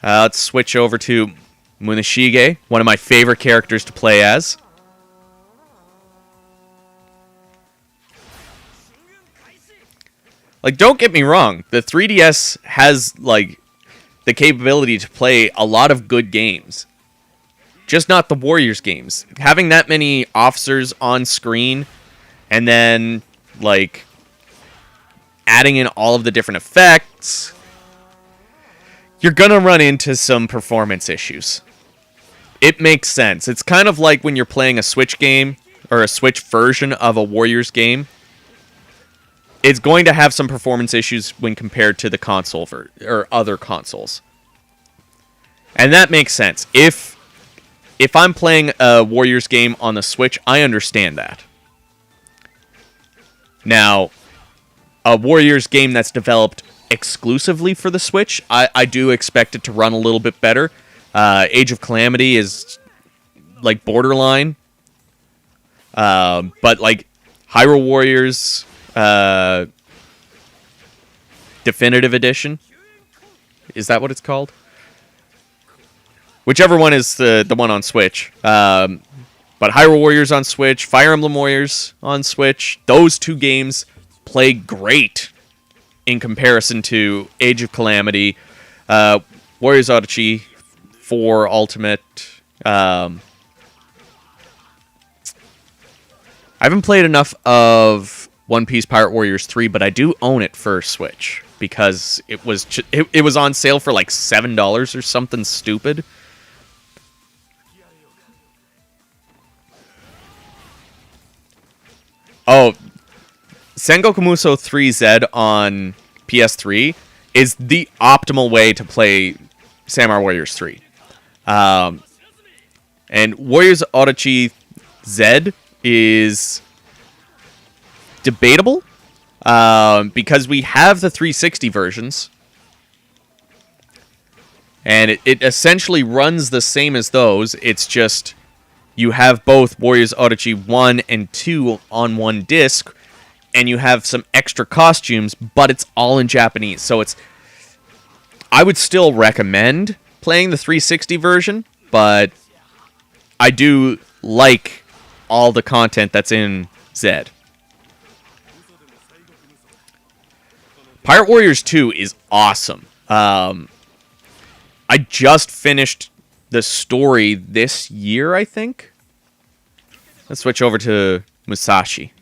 Let's switch over to Muneshige, one of my favorite characters to play as. Like, don't get me wrong. The 3DS has, like, the capability to play a lot of good games. Just not the Warriors games. Having that many officers on screen and then, like, adding in all of the different effects, you're gonna run into some performance issues. It makes sense. It's kind of like when you're playing a Switch game, or a Switch version of a Warriors game, it's going to have some performance issues when compared to the console or other consoles. And that makes sense. If I'm playing a Warriors game on the Switch, I understand that. Now, a Warriors game that's developed exclusively for the Switch, I do expect it to run a little bit better. Age of Calamity is like borderline. But like Hyrule Warriors Definitive Edition, is that what it's called? Whichever one is the one on Switch. But Hyrule Warriors on Switch, Fire Emblem Warriors on Switch, those two games play great in comparison to Age of Calamity, Warriors Odyssey 4 Ultimate. I haven't played enough of One Piece Pirate Warriors 3, but I do own it for Switch because it was on sale for like $7 or something stupid. Oh, Sengoku Musou 3Z on PS3 is the optimal way to play Samurai Warriors 3. And Warriors Odyssey Z is debatable because we have the 360 versions. And it essentially runs the same as those. It's just you have both Warriors Odyssey 1 and 2 on one disc, and you have some extra costumes, but it's all in Japanese. So I would still recommend playing the 360 version, but I do like all the content that's in Z. Pirate Warriors 2 is awesome. I just finished the story this year, I think. Let's switch over to Musashi.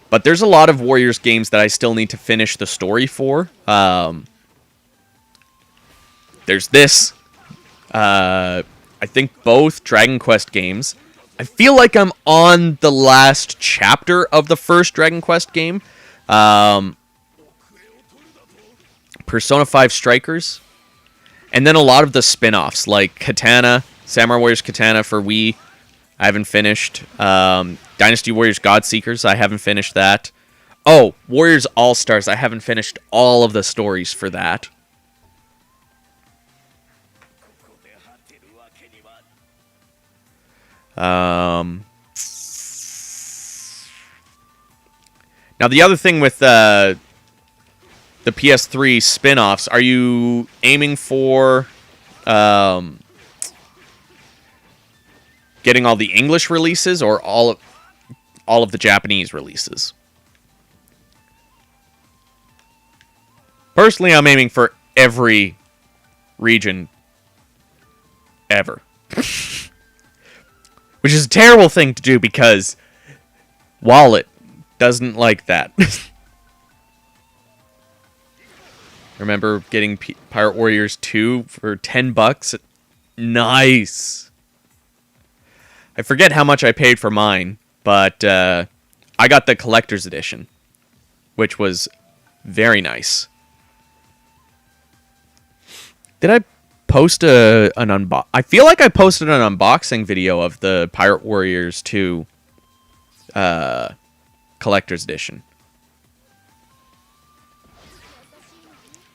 But there's a lot of Warriors games that I still need to finish the story for. There's this. I think both Dragon Quest games. I feel like I'm on the last chapter of the first Dragon Quest game. Persona 5 Strikers. And then a lot of the spin-offs, like Katana, Samurai Warriors Katana for Wii. I haven't finished. Dynasty Warriors Godseekers, I haven't finished that. Oh, Warriors All-Stars, I haven't finished all of the stories for that. Now, the other thing with the PS3 spin-offs, are you aiming for getting all the English releases or all of the Japanese releases? Personally, I'm aiming for every region ever. Which is a terrible thing to do because Wallet doesn't like that. Remember getting Pirate Warriors 2 for $10? Nice. I forget how much I paid for mine, but I got the collector's edition, which was very nice. Did I post an unbox? I feel like I posted an unboxing video of the Pirate Warriors 2 collector's edition.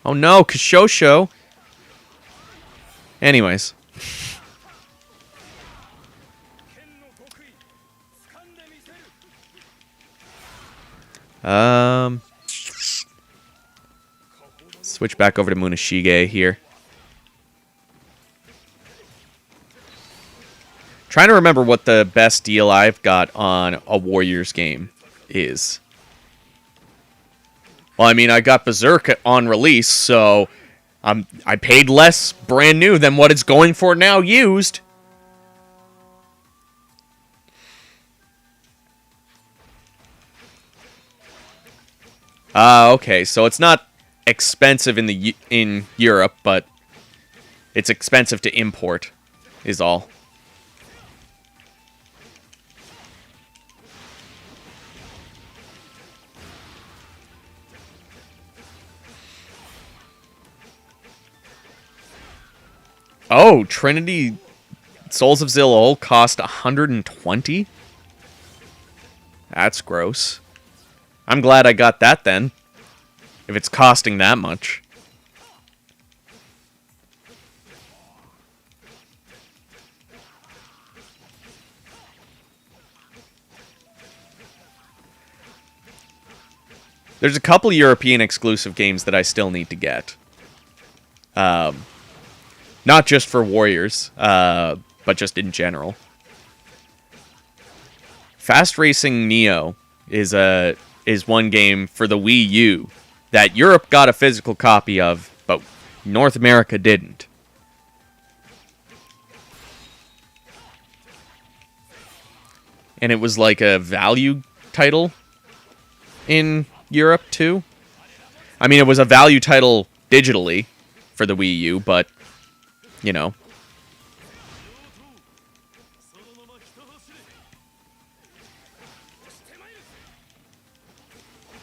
Oh no, Kashosho. Anyways. Switch back over to Munashige here. Trying to remember what the best deal I've got on a Warriors game is. Well, I mean, I got Berserk on release, so I paid less brand new than what it's going for now used. Okay, so it's not expensive in Europe, but it's expensive to import, is all. Oh, Trinity Souls of Zilol cost 120? That's gross. I'm glad I got that then, if it's costing that much. There's a couple European exclusive games that I still need to get. Not just for Warriors, but just in general. Fast Racing Neo is one game for the Wii U that Europe got a physical copy of, but North America didn't. And it was like a value title in Europe too. I mean, it was a value title digitally for the Wii U, but, you know.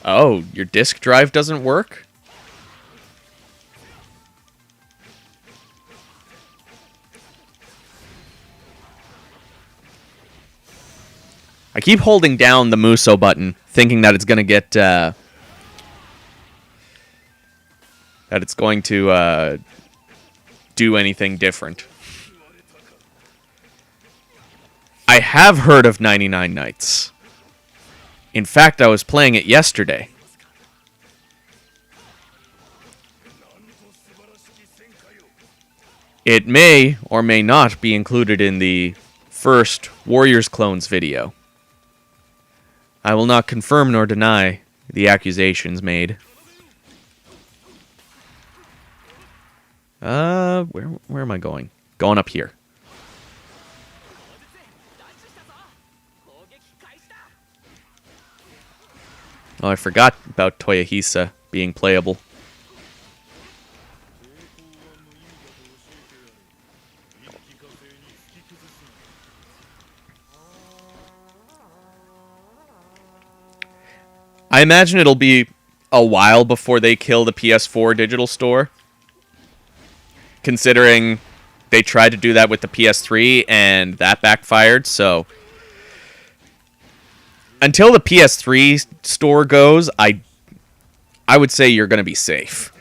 Oh, your disk drive doesn't work? I keep holding down the Muso button, thinking that it's going to get... that it's going to do anything different. I have heard of 99 Nights. In fact, I was playing it yesterday. It may or may not be included in the first Warriors Clones video. I will not confirm nor deny the accusations made. Where am I going? Going up here. Oh, I forgot about Toyohisa being playable. I imagine it'll be a while before they kill the PS4 digital store. Considering they tried to do that with the PS3 and that backfired, so... Until the PS3 store goes, I would say you're going to be safe.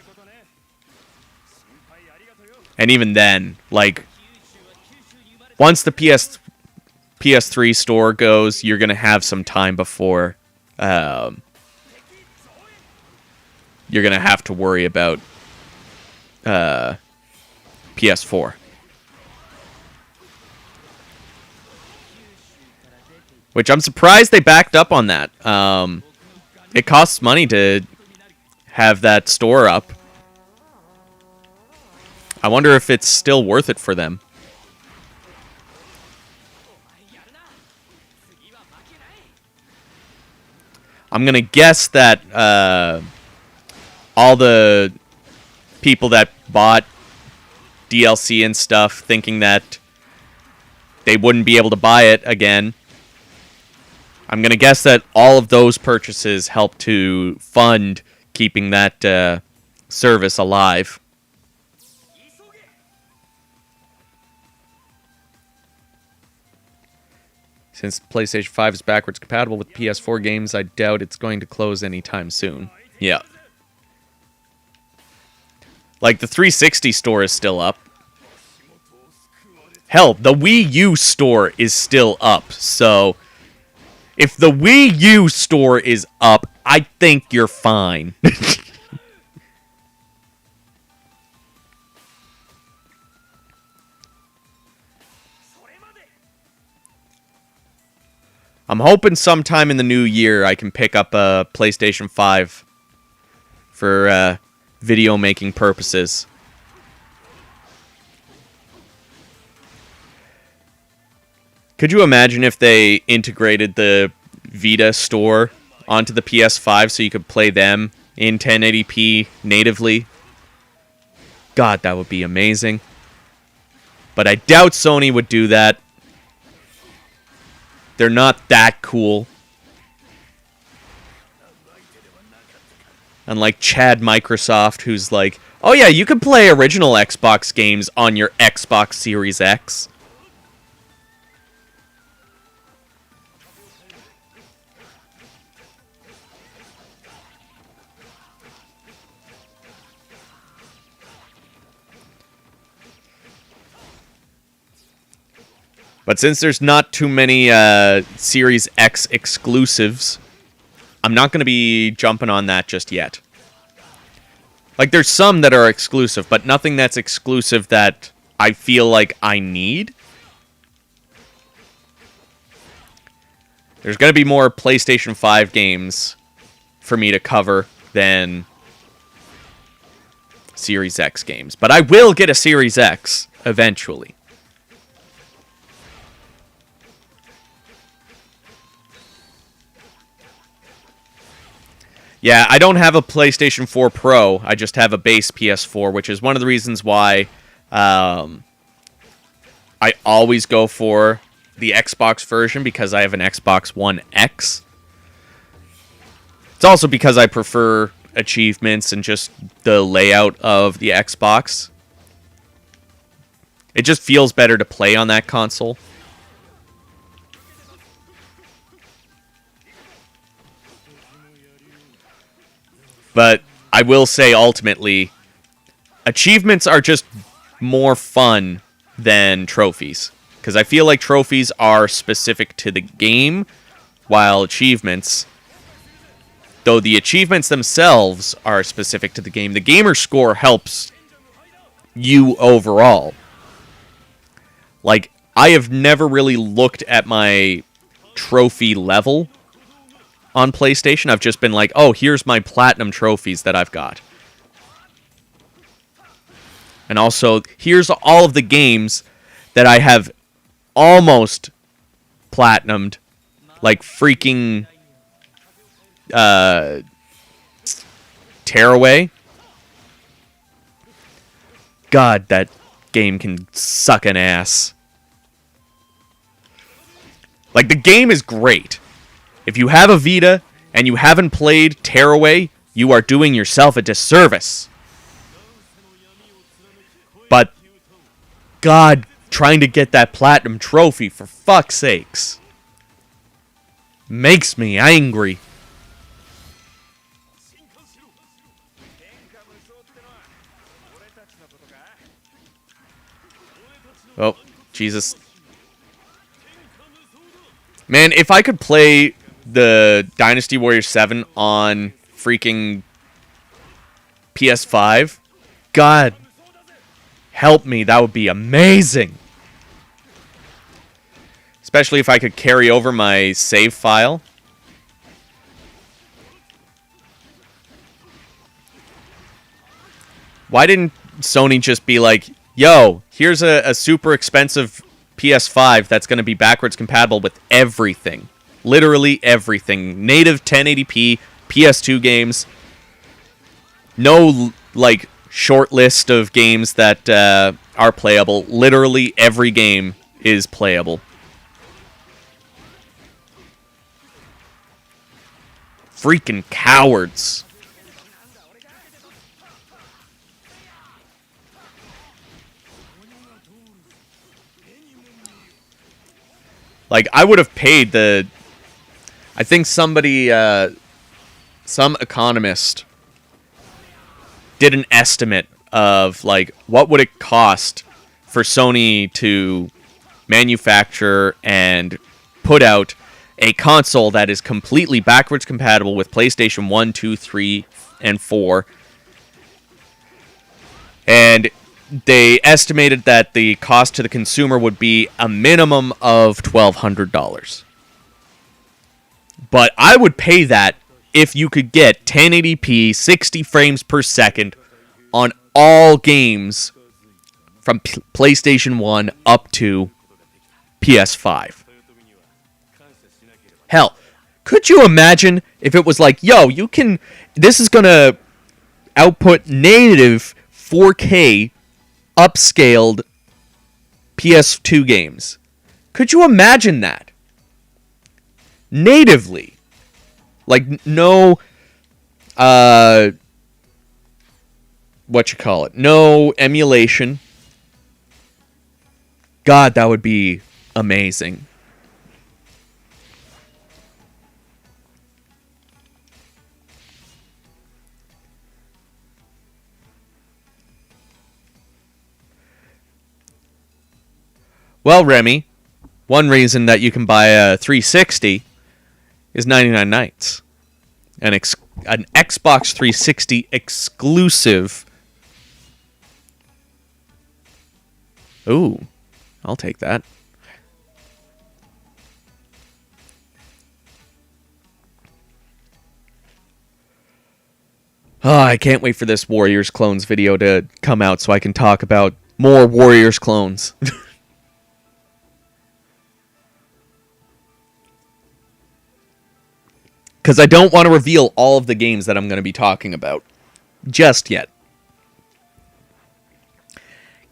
And even then, like, once the PS3 store goes, you're going to have some time before you're going to have to worry about PS4. Which I'm surprised they backed up on that. It costs money to have that store up. I wonder if it's still worth it for them. I'm going to guess that all the people that bought DLC and stuff thinking that they wouldn't be able to buy it again, I'm going to guess that all of those purchases help to fund keeping that service alive. Since PlayStation 5 is backwards compatible with PS4 games, I doubt it's going to close anytime soon. Yeah. Like, the 360 store is still up. Hell, the Wii U store is still up, so... If the Wii U store is up, I think you're fine. I'm hoping sometime in the new year I can pick up a PlayStation 5 for video making purposes. Could you imagine if they integrated the Vita store onto the PS5 so you could play them in 1080p natively. God, that would be amazing. But I doubt Sony would do that. They're not that cool. Unlike Chad Microsoft, who's like, oh yeah, you can play original Xbox games on your Xbox Series X. But since there's not too many Series X exclusives, I'm not going to be jumping on that just yet. Like, there's some that are exclusive, but nothing that's exclusive that I feel like I need. There's going to be more PlayStation 5 games for me to cover than Series X games. But I will get a Series X eventually. Yeah, I don't have a PlayStation 4 Pro. I just have a base PS4, which is one of the reasons why I always go for the Xbox version, because I have an Xbox One X. It's also because I prefer achievements and just the layout of the Xbox. It just feels better to play on that console. But I will say, ultimately, achievements are just more fun than trophies. Because I feel like trophies are specific to the game, while achievements, though the achievements themselves are specific to the game, the gamer score helps you overall. Like, I have never really looked at my trophy level on PlayStation. I've just been like, oh, here's my platinum trophies that I've got. And also, here's all of the games that I have almost platinumed. Like freaking Tearaway. God, that game can suck an ass. Like, the game is great. If you have a Vita and you haven't played Tearaway, you are doing yourself a disservice. But, God, trying to get that platinum trophy, for fuck's sakes, makes me angry. Oh, Jesus. Man, if I could play the Dynasty Warriors 7 on freaking PS5, God help me, that would be amazing. Especially if I could carry over my save file. Why didn't Sony just be like, yo, here's a super expensive PS5 that's going to be backwards compatible with everything. Literally everything. Native 1080p, PS2 games. No, like, short list of games that are playable. Literally every game is playable. Freaking cowards. Like, I would have paid the... I think somebody, some economist did an estimate of, like, what would it cost for Sony to manufacture and put out a console that is completely backwards compatible with PlayStation 1, 2, 3, and 4. And they estimated that the cost to the consumer would be a minimum of $1,200. But I would pay that if you could get 1080p, 60 frames per second on all games from PlayStation 1 up to PS5. Hell, Could you imagine if it was like, yo, this is going to output native 4K upscaled PS2 games. Could you imagine that? Natively. Like, no, no emulation. God, that would be amazing. Well, Remy, one reason that you can buy a 360 is 99 nights. An Xbox 360 exclusive. Ooh, I'll take that. Oh, I can't wait for this Warriors Clones video to come out so I can talk about more Warriors Clones. Because I don't want to reveal all of the games that I'm going to be talking about just yet.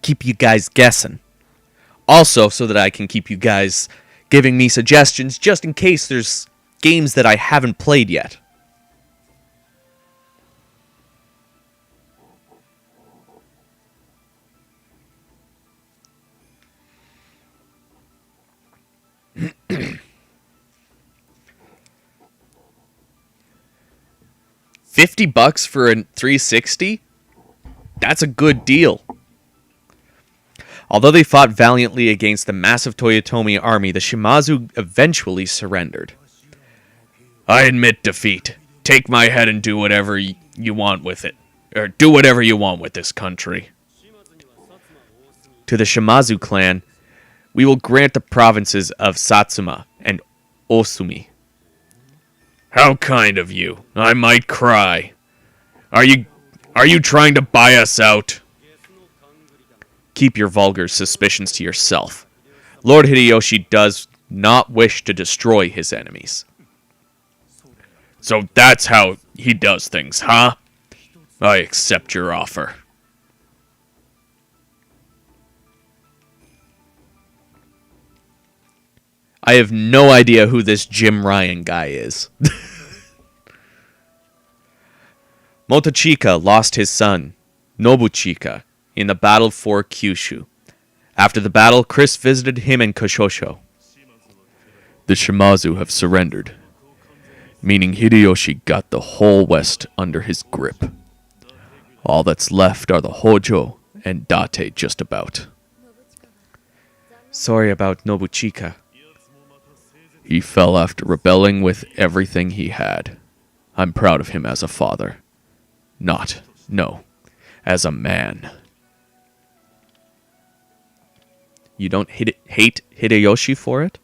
Keep you guys guessing. Also, so that I can keep you guys giving me suggestions just in case there's games that I haven't played yet. $50 for a 360? That's a good deal. Although they fought valiantly against the massive Toyotomi army, the Shimazu eventually surrendered. I admit defeat. Take my head and do whatever you want with it. Or do whatever you want with this country. To the Shimazu clan, we will grant the provinces of Satsuma and Osumi. How kind of you. I might cry. Are you trying to buy us out? Keep your vulgar suspicions to yourself. Lord Hideyoshi does not wish to destroy his enemies. So that's how he does things, huh? I accept your offer. I have no idea who this Jim Ryan guy is. Motochika lost his son, Nobuchika, in the battle for Kyushu. After the battle, Chris visited him in Koshosho. The Shimazu have surrendered, meaning Hideyoshi got the whole West under his grip. All that's left are the Hojo and Date just about. Sorry about Nobuchika. He fell after rebelling with everything he had. I'm proud of him as a father. As a man. You don't hate Hideyoshi for it?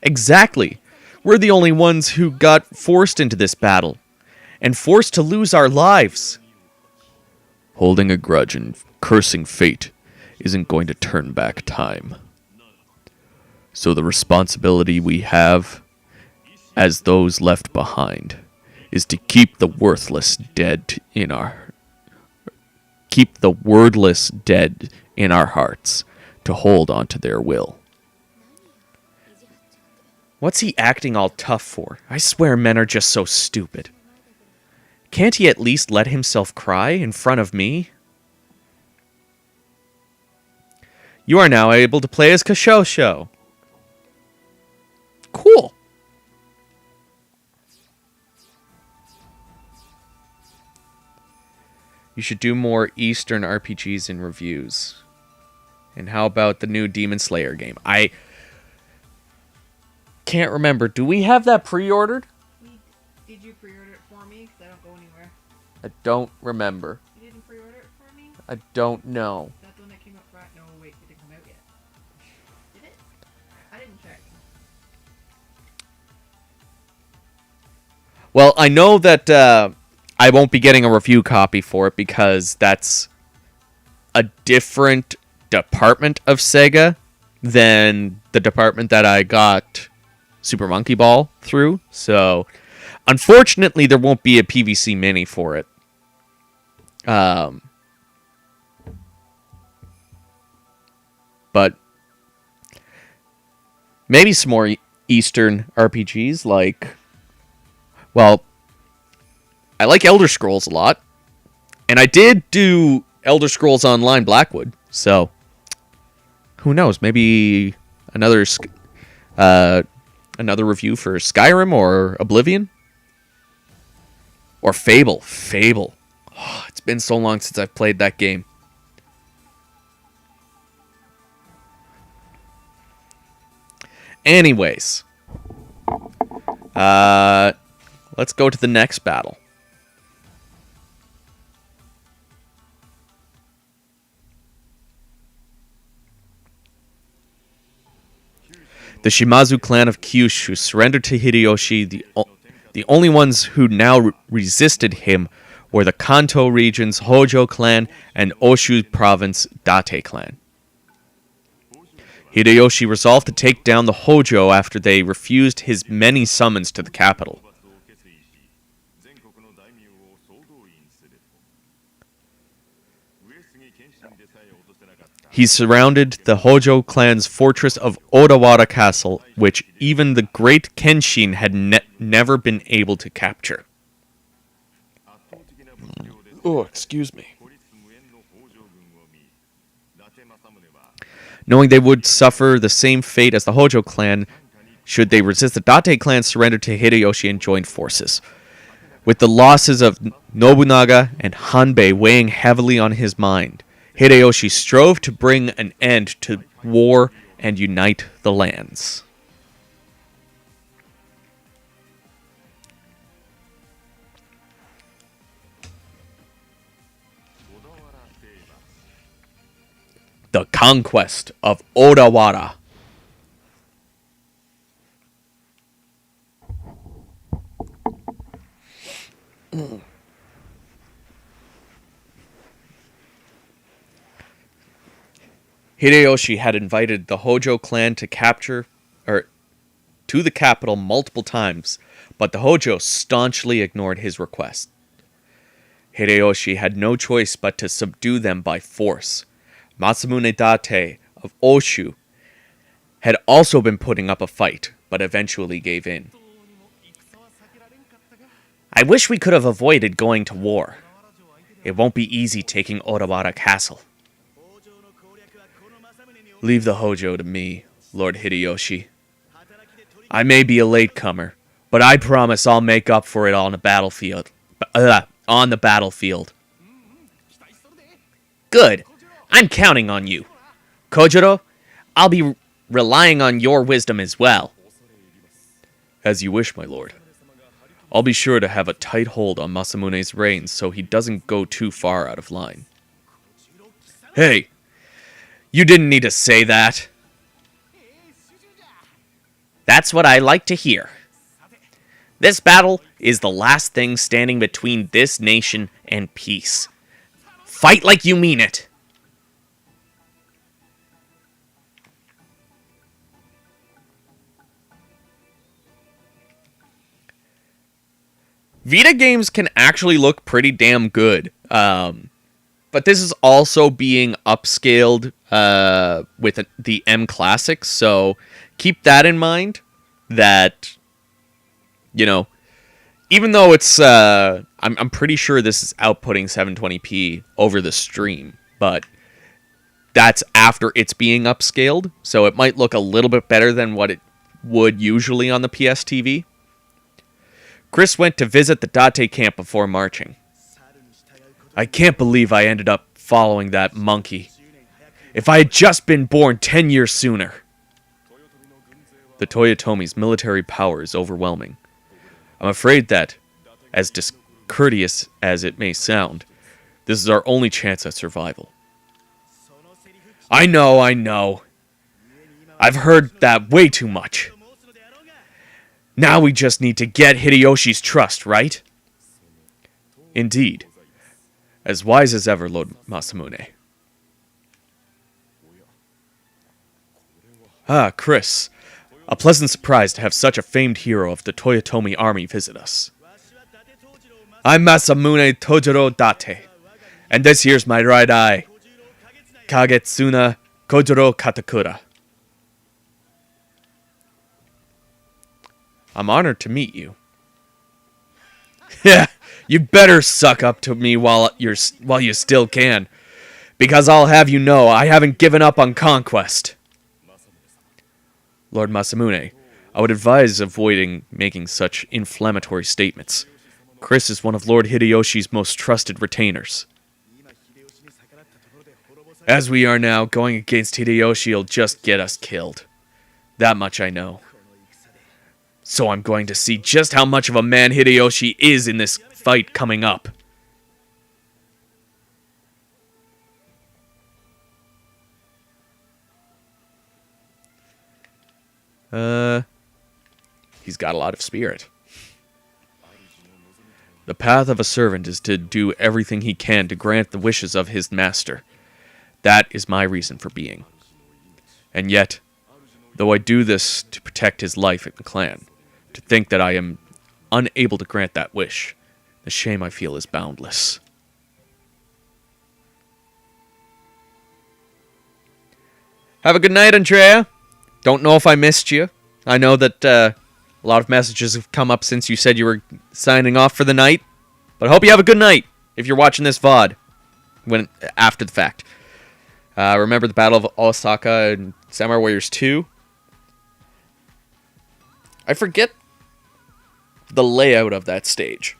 Exactly. We're the only ones who got forced into this battle. And forced to lose our lives. Holding a grudge and cursing fate isn't going to turn back time. So the responsibility we have, as those left behind, is to keep the wordless dead in our hearts, to hold on to their will. What's he acting all tough for? I swear men are just so stupid. Can't he at least let himself cry in front of me? You are now able to play as Koshosho. Cool. You should do more Eastern RPGs in reviews. And how about the new Demon Slayer game? I can't remember. Do we have that pre-ordered? Did you pre-order it for me? Because I don't go anywhere. I don't remember. You didn't pre-order it for me? I don't know. That's the one that came up right? No, wait, it didn't come out yet. Did it? I didn't check. Well, I know that I won't be getting a review copy for it because that's a different department of Sega than the department that I got Super Monkey Ball through. So, unfortunately, there won't be a PVC mini for it. But maybe some more Eastern RPGs like, well, I like Elder Scrolls a lot. And I did do Elder Scrolls Online Blackwood, so who knows? Maybe another review for Skyrim or Oblivion or Fable. Fable. Oh, it's been so long since I've played that game. Anyways, let's go to the next battle. The Shimazu clan of Kyushu surrendered to Hideyoshi. The only ones who now resisted him were the Kanto region's Hojo clan and Oshu province Date clan. Hideyoshi resolved to take down the Hojo after they refused his many summons to the capital. He surrounded the Hojo clan's fortress of Odawara Castle, which even the great Kenshin had never been able to capture. Oh, excuse me. Knowing they would suffer the same fate as the Hojo clan, should they resist, the Date clan surrendered to Hideyoshi and joined forces. With the losses of Nobunaga and Hanbei weighing heavily on his mind, Hideyoshi strove to bring an end to war and unite the lands. The Conquest of Odawara. Hideyoshi had invited the Hojo clan to the capital multiple times, but the Hojo staunchly ignored his request. Hideyoshi had no choice but to subdue them by force. Masamune Date of Oshu had also been putting up a fight, but eventually gave in. I wish we could have avoided going to war. It won't be easy taking Odawara Castle. Leave the Hojo to me, Lord Hideyoshi. I may be a latecomer, but I promise I'll make up for it on the battlefield. Good. I'm counting on you. Kojiro, I'll be relying on your wisdom as well. As you wish, my lord. I'll be sure to have a tight hold on Masamune's reins so he doesn't go too far out of line. Hey, you didn't need to say that. That's what I like to hear. This battle is the last thing standing between this nation and peace. Fight like you mean it. Vita games can actually look pretty damn good. But this is also being upscaled with the M Classics, so keep that in mind. That, you know, even though it's, I'm pretty sure this is outputting 720p over the stream, but that's after it's being upscaled, so it might look a little bit better than what it would usually on the PSTV. Chris went to visit the Date camp before marching. I can't believe I ended up following that monkey. If I had just been born 10 years sooner. The Toyotomi's military power is overwhelming. I'm afraid that, as discourteous as it may sound, this is our only chance at survival. I know. I've heard that way too much. Now we just need to get Hideyoshi's trust, right? Indeed. As wise as ever, Lord Masamune. Ah, Chris. A pleasant surprise to have such a famed hero of the Toyotomi army visit us. I'm Masamune Tojiro Date, and this here's my right eye, Kagetsuna Kojiro Katakura. I'm honored to meet you. Yeah, you better suck up to me while you still can, because I'll have you know I haven't given up on conquest. Lord Masamune, I would advise avoiding making such inflammatory statements. Chris is one of Lord Hideyoshi's most trusted retainers. As we are now, going against Hideyoshi will just get us killed. That much I know. So I'm going to see just how much of a man Hideyoshi is in this fight coming up. He's got a lot of spirit. The path of a servant is to do everything he can to grant the wishes of his master. That is my reason for being. And yet, though I do this to protect his life and the clan, to think that I am unable to grant that wish, the shame I feel is boundless. Have a good night, Andrea. Don't know if I missed you. I know that a lot of messages have come up since you said you were signing off for the night. But I hope you have a good night if you're watching this VOD after the fact. Remember the Battle of Osaka and Samurai Warriors 2? I forget the layout of that stage.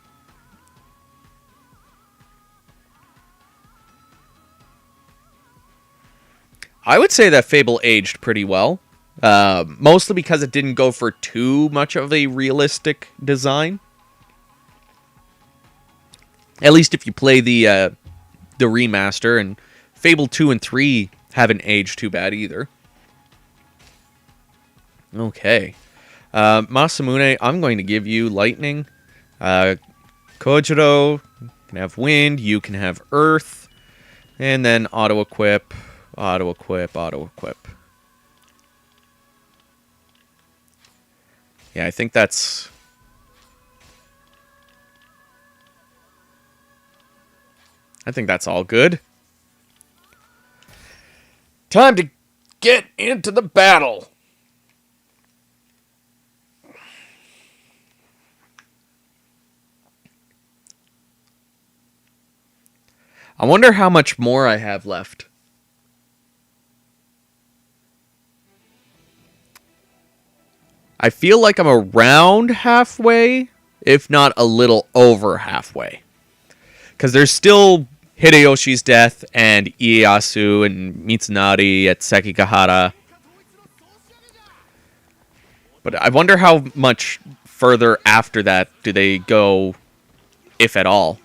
I would say that Fable aged pretty well. Mostly because it didn't go for too much of a realistic design. At least if you play the remaster, and Fable 2 and 3 haven't aged too bad either. Okay. Masamune, I'm going to give you lightning. Kojiro can have wind, you can have earth, and then auto-equip, auto-equip, auto-equip. Yeah, I think that's... all good. Time to get into the battle. I wonder how much more I have left. I feel like I'm around halfway, if not a little over halfway. Because there's still Hideyoshi's death and Ieyasu and Mitsunari at Sekigahara. But I wonder how much further after that do they go, if at all.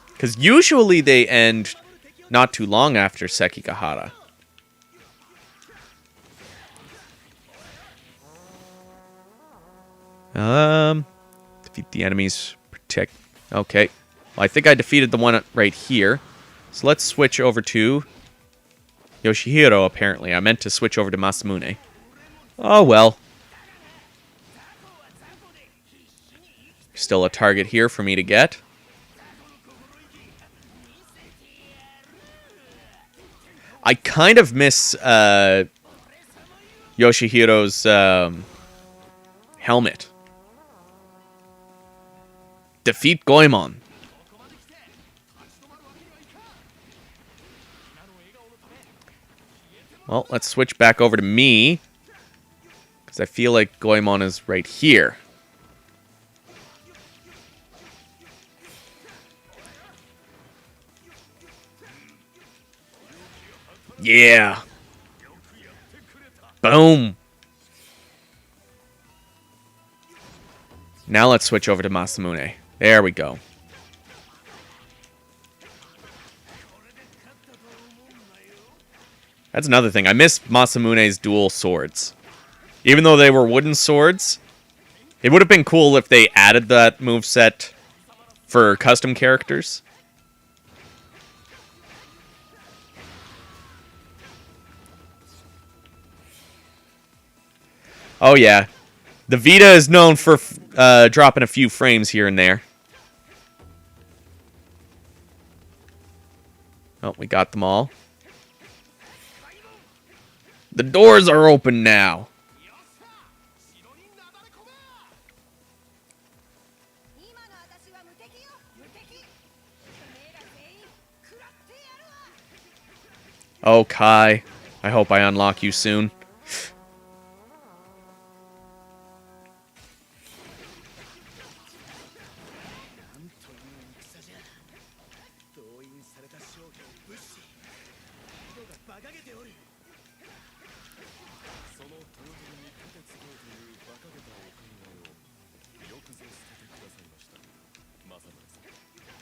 Because usually they end not too long after Sekigahara. Defeat the enemies. Protect. Okay. Well, I think I defeated the one right here. So let's switch over to Yoshihiro, apparently. I meant to switch over to Masamune. Oh, well. Still a target here for me to get. I kind of miss Yoshihiro's helmet. Defeat Goemon. Well, let's switch back over to me. Because I feel like Goemon is right here. Yeah. Boom. Now let's switch over to Masamune. There we go. That's another thing. I miss Masamune's dual swords. Even though they were wooden swords, it would have been cool if they added that moveset for custom characters. Oh, yeah. The Vita is known for dropping a few frames here and there. Oh, we got them all. The doors are open now. Oh, Kai. I hope I unlock you soon.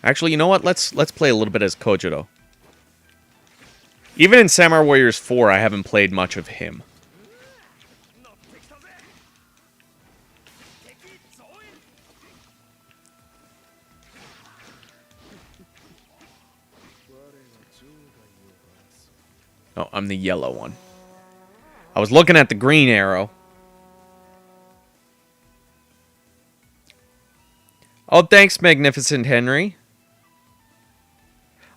Actually, you know what? Let's play a little bit as Kojiro. Even in Samurai Warriors 4, I haven't played much of him. Oh, I'm the yellow one. I was looking at the green arrow. Oh, thanks, Magnificent Henry.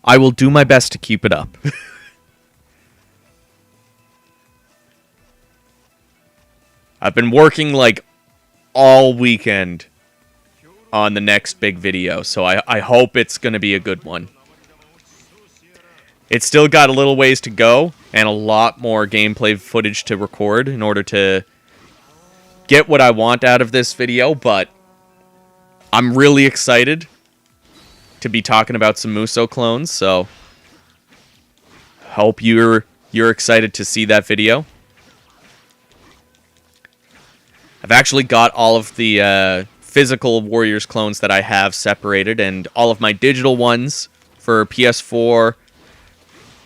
I will do my best to keep it up. I've been working, like, all weekend on the next big video, so I hope it's going to be a good one. It's still got a little ways to go, and a lot more gameplay footage to record in order to get what I want out of this video, but I'm really excited to be talking about some Musou clones, so hope you're excited to see that video. I've actually got all of the physical Warriors clones that I have separated, and all of my digital ones for PS4.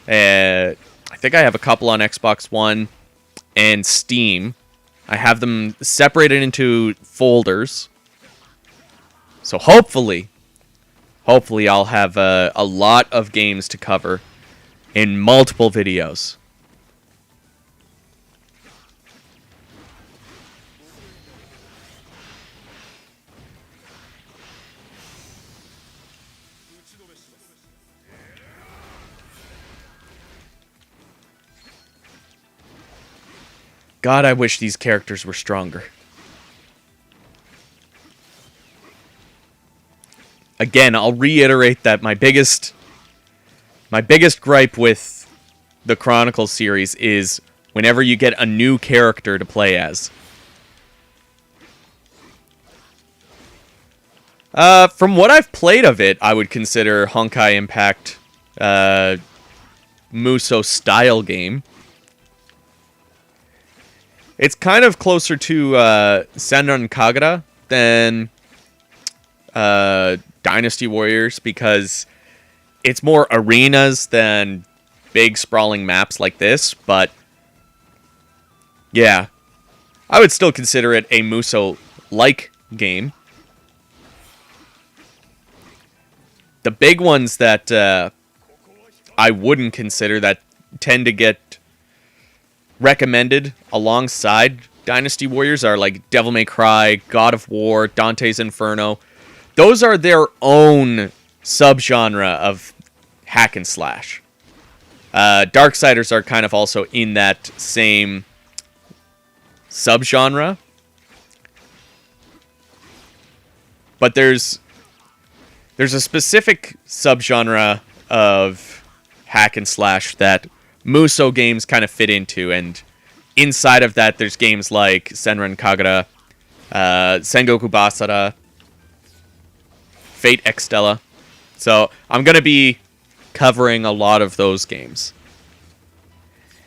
I think I have a couple on Xbox One and Steam. I have them separated into folders. So hopefully I'll have a lot of games to cover in multiple videos. God, I wish these characters were stronger. Again, I'll reiterate that my biggest gripe with the Chronicles series is whenever you get a new character to play as. From what I've played of it, I would consider Honkai Impact Musou style game. It's kind of closer to Senran Kagura than Dynasty Warriors because it's more arenas than big sprawling maps like this, but yeah, I would still consider it a Musou-like game. The big ones that I wouldn't consider that tend to get recommended alongside Dynasty Warriors are like Devil May Cry, God of War, Dante's Inferno. Those are their own subgenre of hack and slash. Darksiders are kind of also in that same subgenre. But there's a specific subgenre of hack and slash that Musou games kind of fit into, and inside of that there's games like Senran Kagura, Sengoku Basara, Fate Extella. So I'm going to be covering a lot of those games.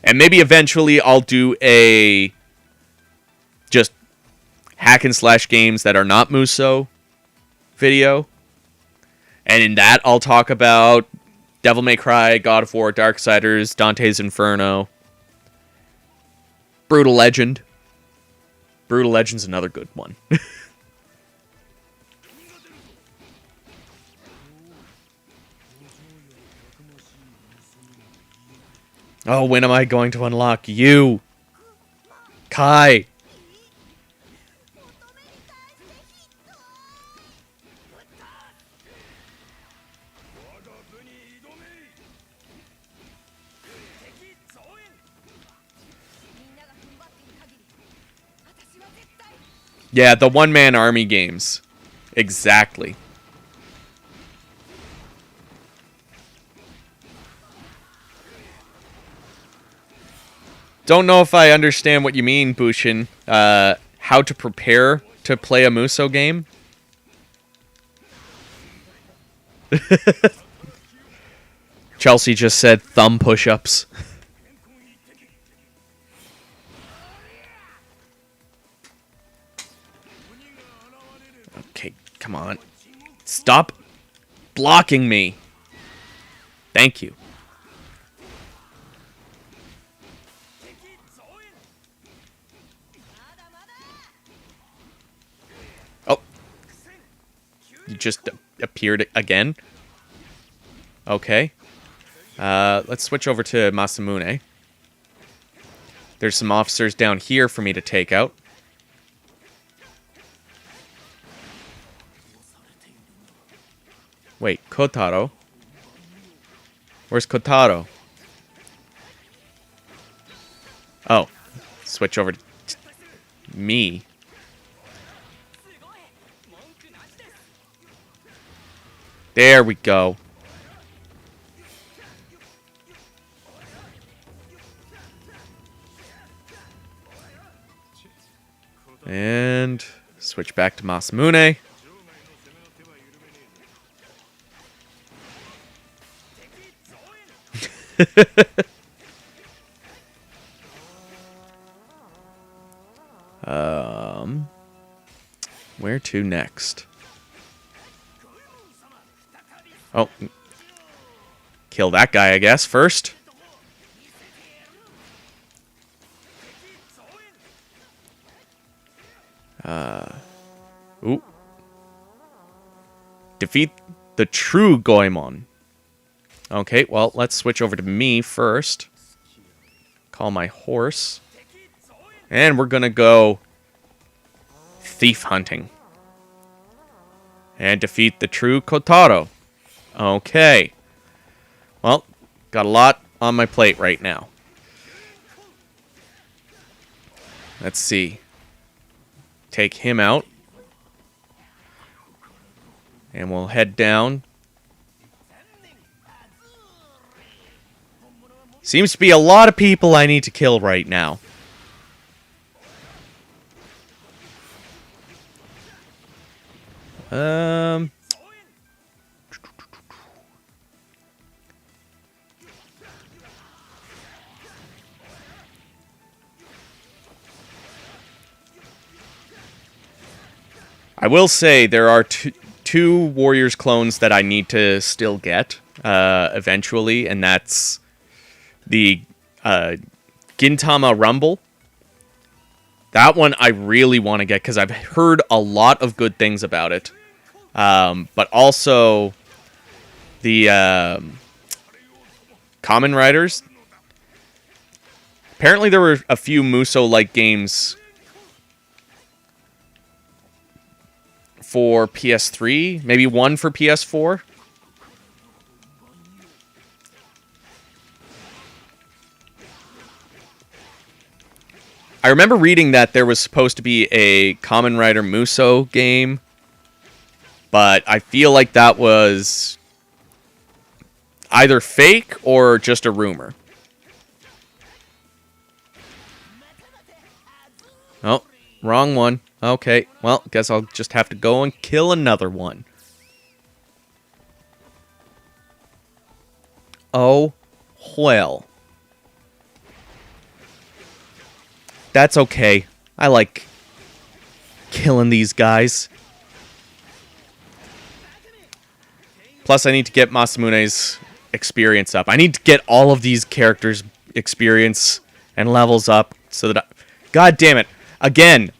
And maybe eventually I'll do a just hack and slash games that are not Musou video. And in that I'll talk about Devil May Cry, God of War, Darksiders, Dante's Inferno, Brutal Legend. Brutal Legend's another good one. Oh, when am I going to unlock you? Kai! Yeah, the one-man army games. Exactly. Don't know if I understand what you mean, Bushin. How to prepare to play a Musou game? Chelsea just said thumb push-ups. Okay, come on. Stop blocking me. Thank you. Oh. You just appeared again? Okay. Let's switch over to Masamune. There's some officers down here for me to take out. Wait, Kotaro? Where's Kotaro? Oh. Switch over to me. There we go. And switch back to Masamune. Where to next? Oh. Kill that guy, I guess, first. Ooh. Defeat the true Goemon. Okay, well, let's switch over to me first. Call my horse. And we're gonna go thief hunting. And defeat the true Kotaro. Okay. Well, got a lot on my plate right now. Let's see. Take him out. And we'll head down. Seems to be a lot of people I need to kill right now. I will say there are two Warriors clones that I need to still get eventually, and that's the Gintama Rumble. That one I really want to get because I've heard a lot of good things about it. But also the Kamen Riders. Apparently there were a few Musou-like games for PS3, maybe one for PS4. I remember reading that there was supposed to be a Kamen Rider Musou game, but I feel like that was either fake or just a rumor. Oh, wrong one. Okay, well, guess I'll just have to go and kill another one. Oh, well. That's okay. I like killing these guys. Plus, I need to get Masamune's experience up. I need to get all of these characters' experience and levels up so that God damn it. Again,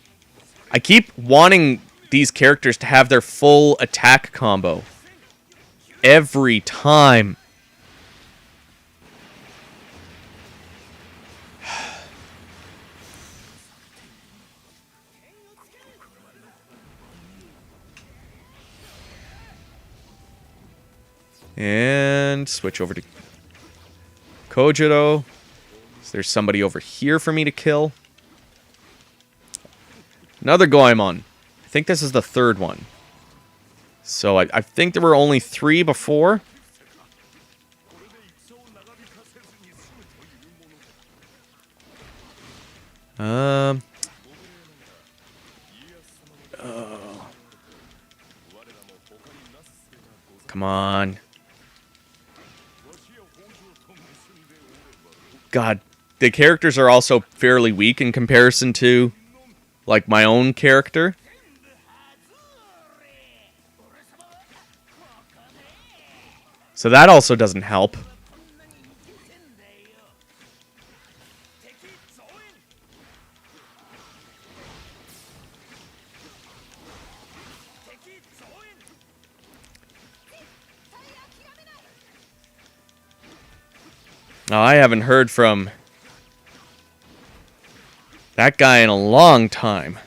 I keep wanting these characters to have their full attack combo. Every time. And switch over to Kojiro. Is there somebody over here for me to kill? Another Goemon. I think this is the third one. So I think there were only 3 before. Oh. Come on. God, the characters are also fairly weak in comparison to, like, my own character. So that also doesn't help. Now, I haven't heard from that guy in a long time.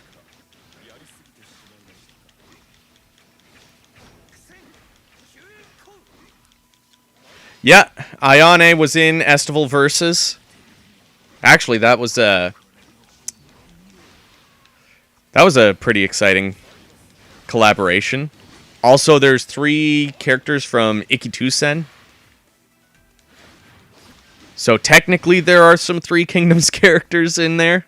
Yeah, Ayane was in Estival Versus. Actually, that was a pretty exciting collaboration. Also, there's 3 characters from Ikitusen. So technically, there are some 3 Kingdoms characters in there.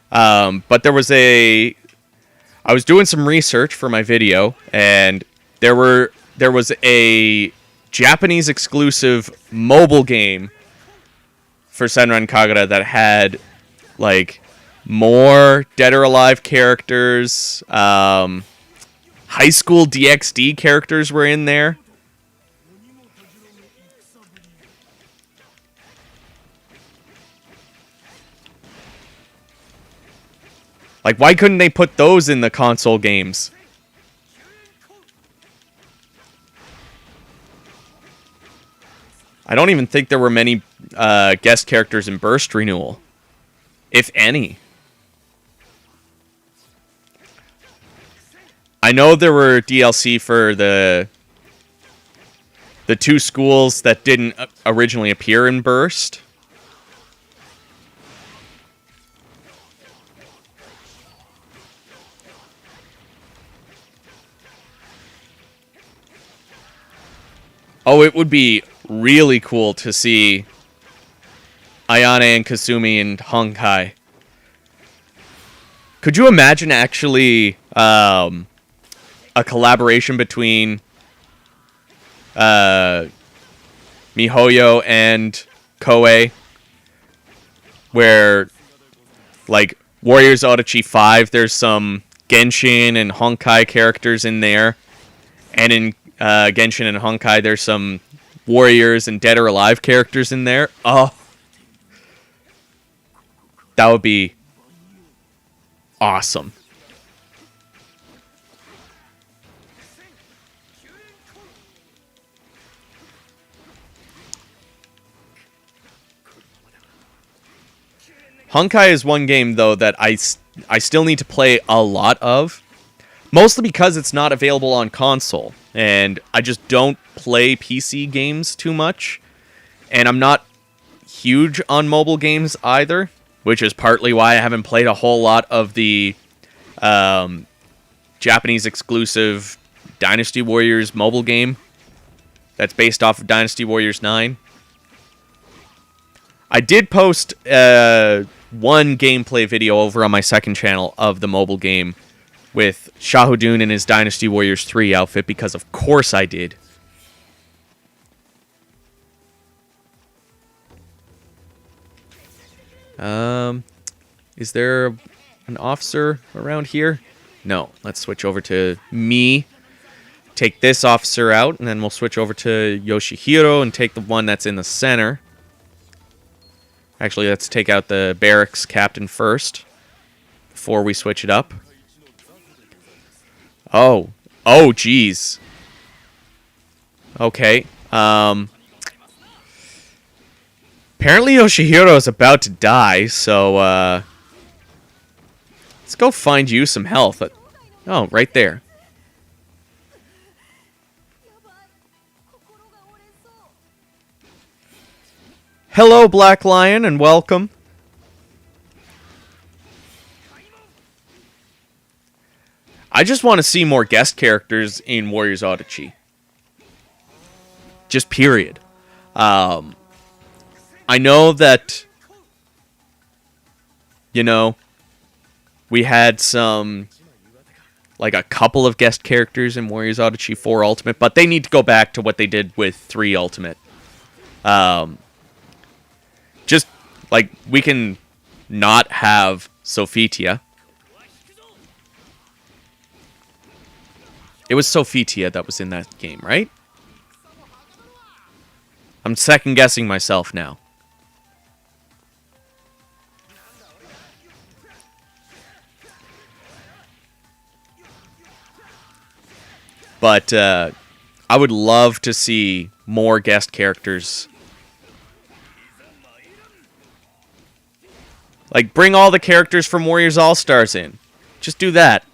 But there was I was doing some research for my video, and there was a Japanese exclusive mobile game for Senran Kagura that had, like, more Dead or Alive characters. High School DxD characters were in there. Like, why couldn't they put those in the console games? I don't even think there were many guest characters in Burst Renewal, if any. I know there were DLC for the 2 schools that didn't originally appear in Burst. Oh, it would be really cool to see Ayane and Kasumi and Honkai. Could you imagine actually a collaboration between MiHoYo and Koei, where, like, Warriors Odachi 5, there's some Genshin and Honkai characters in there, and in Genshin and Honkai, there's some Warriors and Dead or Alive characters in there. Oh, that would be awesome. Honkai is one game, though, that I still need to play a lot of. Mostly because it's not available on console. And I just don't play PC games too much. And I'm not huge on mobile games either. Which is partly why I haven't played a whole lot of the Japanese exclusive Dynasty Warriors mobile game. That's based off of Dynasty Warriors 9. I did post one gameplay video over on my second channel of the mobile game with Shahudun in his Dynasty Warriors 3 outfit, because of course I did. Is there an officer around here? No. Let's switch over to me. Take this officer out, and then we'll switch over to Yoshihiro and take the one that's in the center. Actually, let's take out the barracks captain first before we switch it up. Oh, geez. Okay. Apparently Yoshihiro is about to die, so let's go find you some health. Oh, right there. Hello, Black Lion, and welcome. I just want to see more guest characters in Warriors Odyssey. Just period. I know that, you know, we had some, like a couple of guest characters in Warriors Odyssey 4 Ultimate, but they need to go back to what they did with 3 Ultimate. Just, like, we can not have Sophitia. It was Sophitia that was in that game, right? I'm second guessing myself now. But I would love to see more guest characters. Like, bring all the characters from Warriors All-Stars in. Just do that.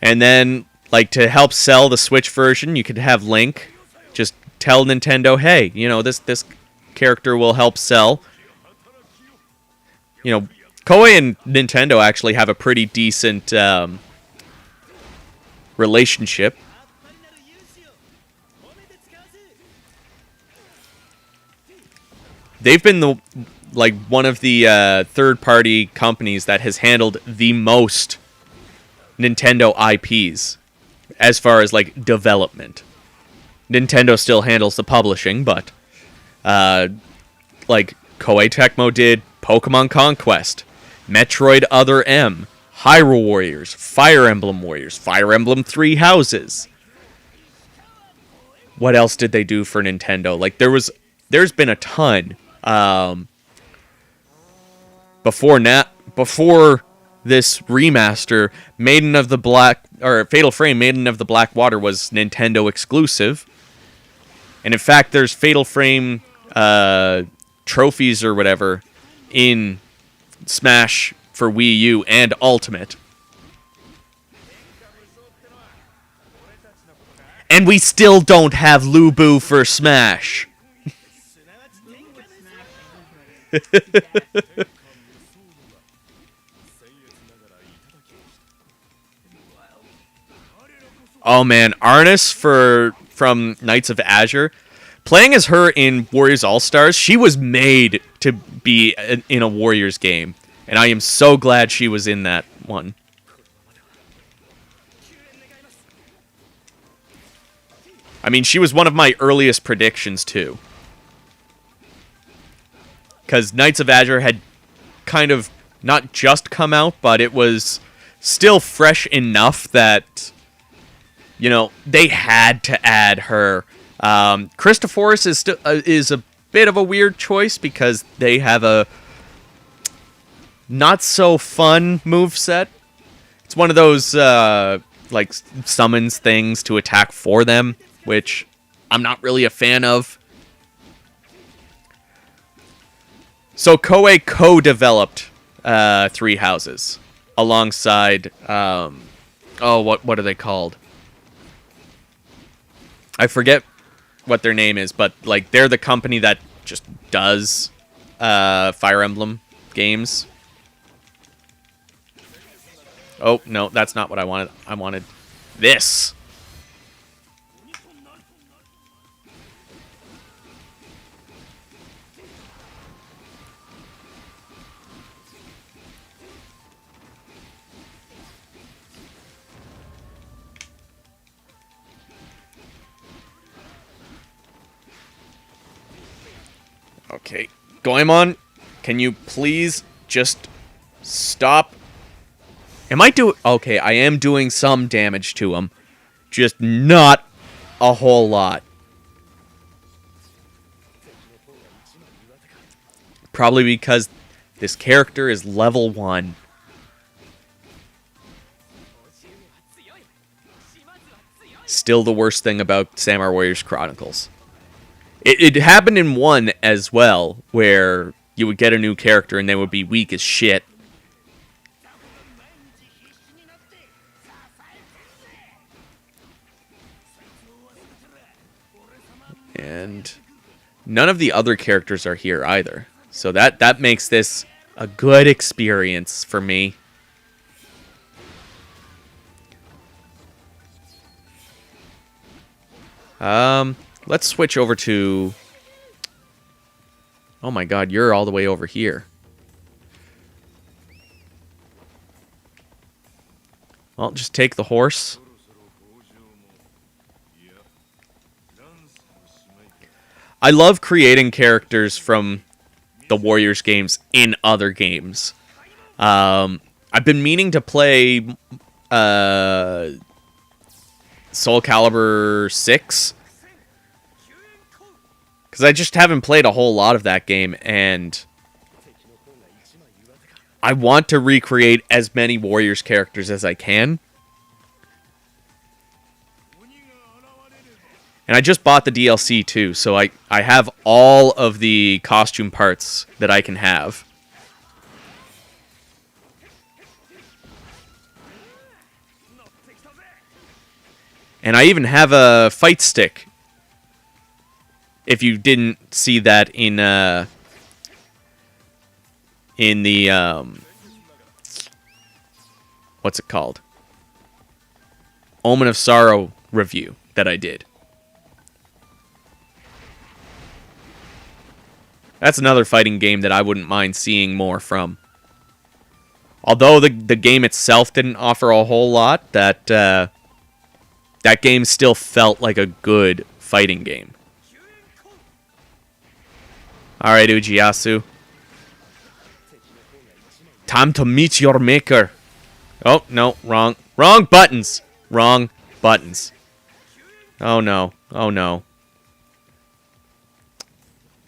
And then, like, to help sell the Switch version, you could have Link just tell Nintendo, hey, you know, this character will help sell. You know, Koei and Nintendo actually have a pretty decent relationship. They've been one of the third-party companies that has handled the most Nintendo IPs as far as, like, development. Nintendo still handles the publishing, but like Koei Tecmo did Pokemon Conquest, Metroid Other M, Hyrule Warriors, Fire Emblem 3 Houses. What else did they do for Nintendo? Like, there's been a ton. Before this remaster, Fatal Frame Maiden of the Black Water was Nintendo exclusive. And in fact, there's Fatal Frame trophies or whatever in Smash for Wii U and Ultimate. And we still don't have Lubu for Smash. Oh man, Arnis from Knights of Azure. Playing as her in Warriors All-Stars, she was made to be in a Warriors game. And I am so glad she was in that one. I mean, she was one of my earliest predictions, too. Because Knights of Azure had kind of not just come out, but it was still fresh enough that, you know, they had to add her. Christophorus is a bit of a weird choice because they have a not so fun moveset. It's one of those like summons things to attack for them, which I'm not really a fan of. So Koei co-developed 3 Houses alongside what are they called? I forget what their name is, but like they're the company that just does Fire Emblem games. Oh, no, that's not what I wanted. I wanted this. Okay, Goemon, can you please just stop? Okay, I am doing some damage to him. Just not a whole lot. Probably because this character is level 1. Still the worst thing about Samurai Warriors Chronicles. It happened in 1 as well, where you would get a new character and they would be weak as shit. And none of the other characters are here either. So that makes this a good experience for me. Let's switch over to... Oh my god, you're all the way over here. Well, just take the horse. I love creating characters from the Warriors games in other games. I've been meaning to play Soul Calibur 6. Because I just haven't played a whole lot of that game, and I want to recreate as many Warriors characters as I can. And I just bought the DLC too, so I have all of the costume parts that I can have. And I even have a fight stick. If you didn't see that in the what's it called? Omen of Sorrow review that I did. That's another fighting game that I wouldn't mind seeing more from. Although the game itself didn't offer a whole lot, that game still felt like a good fighting game. Alright, Ujiyasu. Time to meet your maker. Oh, no, wrong. Wrong buttons. Wrong buttons. Oh, no. Oh, no.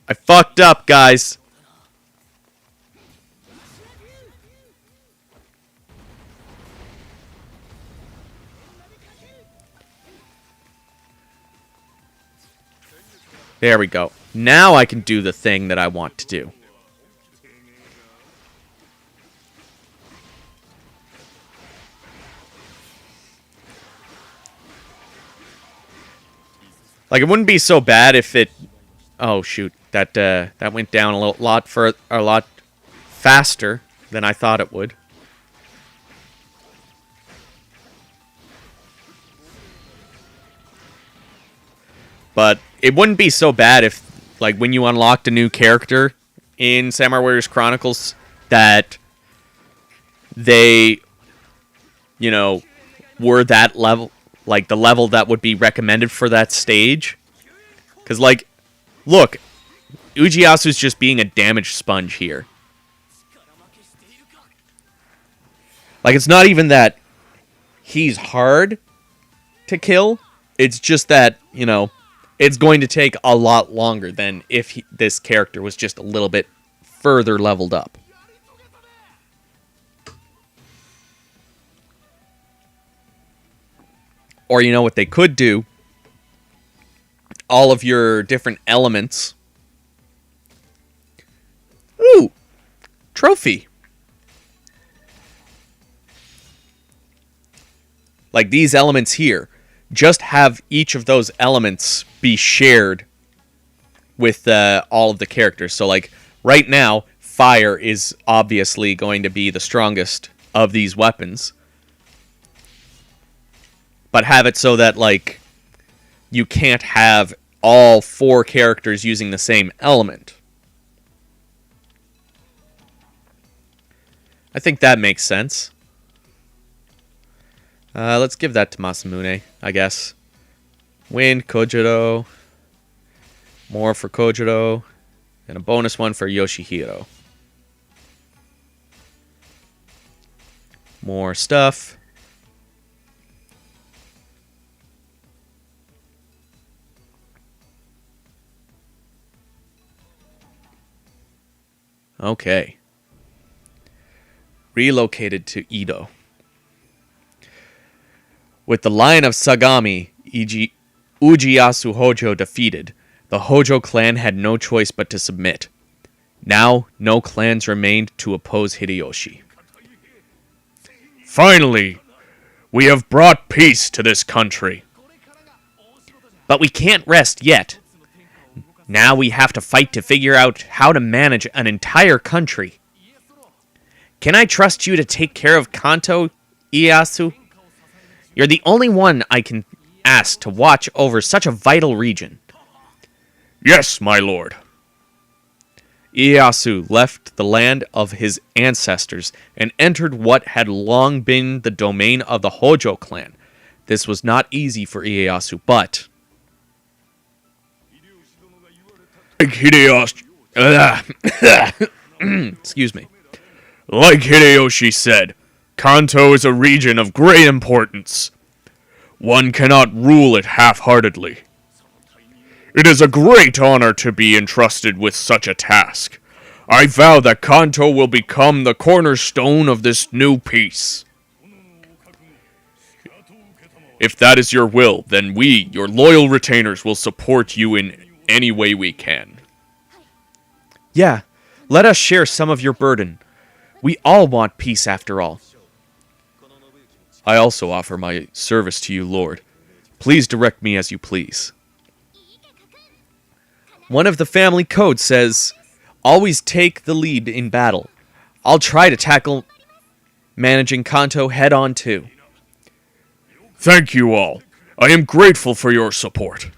I fucked up, guys. There we go. Now I can do the thing that I want to do. Like, it wouldn't be so bad if it... Oh, shoot. That went down a lot faster than I thought it would. But it wouldn't be so bad if, like, when you unlocked a new character in Samurai Warriors Chronicles, that they, you know, were that level, like, the level that would be recommended for that stage. Because, like, look, Ujiyasu's just being a damage sponge here. Like, it's not even that he's hard to kill. It's just that, you know, it's going to take a lot longer than if this character was just a little bit further leveled up. Or, you know what they could do? All of your different elements. Ooh! Trophy. Like these elements here. Just have each of those elements be shared with all of the characters. So, like, right now, fire is obviously going to be the strongest of these weapons. But have it so that, like, you can't have all 4 characters using the same element. I think that makes sense. Let's give that to Masamune, I guess. Wind, Kojiro. More for Kojiro. And a bonus one for Yoshihiro. More stuff. Okay. Relocated to Edo. With the line of Sagami, Ujiyasu Hojo defeated, the Hojo clan had no choice but to submit. Now, no clans remained to oppose Hideyoshi. Finally, we have brought peace to this country. But we can't rest yet. Now we have to fight to figure out how to manage an entire country. Can I trust you to take care of Kanto, Ieyasu? You're the only one I can asked to watch over such a vital region. Yes, my lord. Ieyasu left the land of his ancestors and entered what had long been the domain of the Hojo clan. This was not easy for Ieyasu, but... Excuse me. Like Hideyoshi said, Kanto is a region of great importance. One cannot rule it half-heartedly. It is a great honor to be entrusted with such a task. I vow that Kanto will become the cornerstone of this new peace. If that is your will, then we, your loyal retainers, will support you in any way we can. Yeah, let us share some of your burden. We all want peace after all. I also offer my service to you, Lord. Please direct me as you please. One of the family codes says, always take the lead in battle. I'll try to tackle managing Kanto head on too. Thank you all. I am grateful for your support.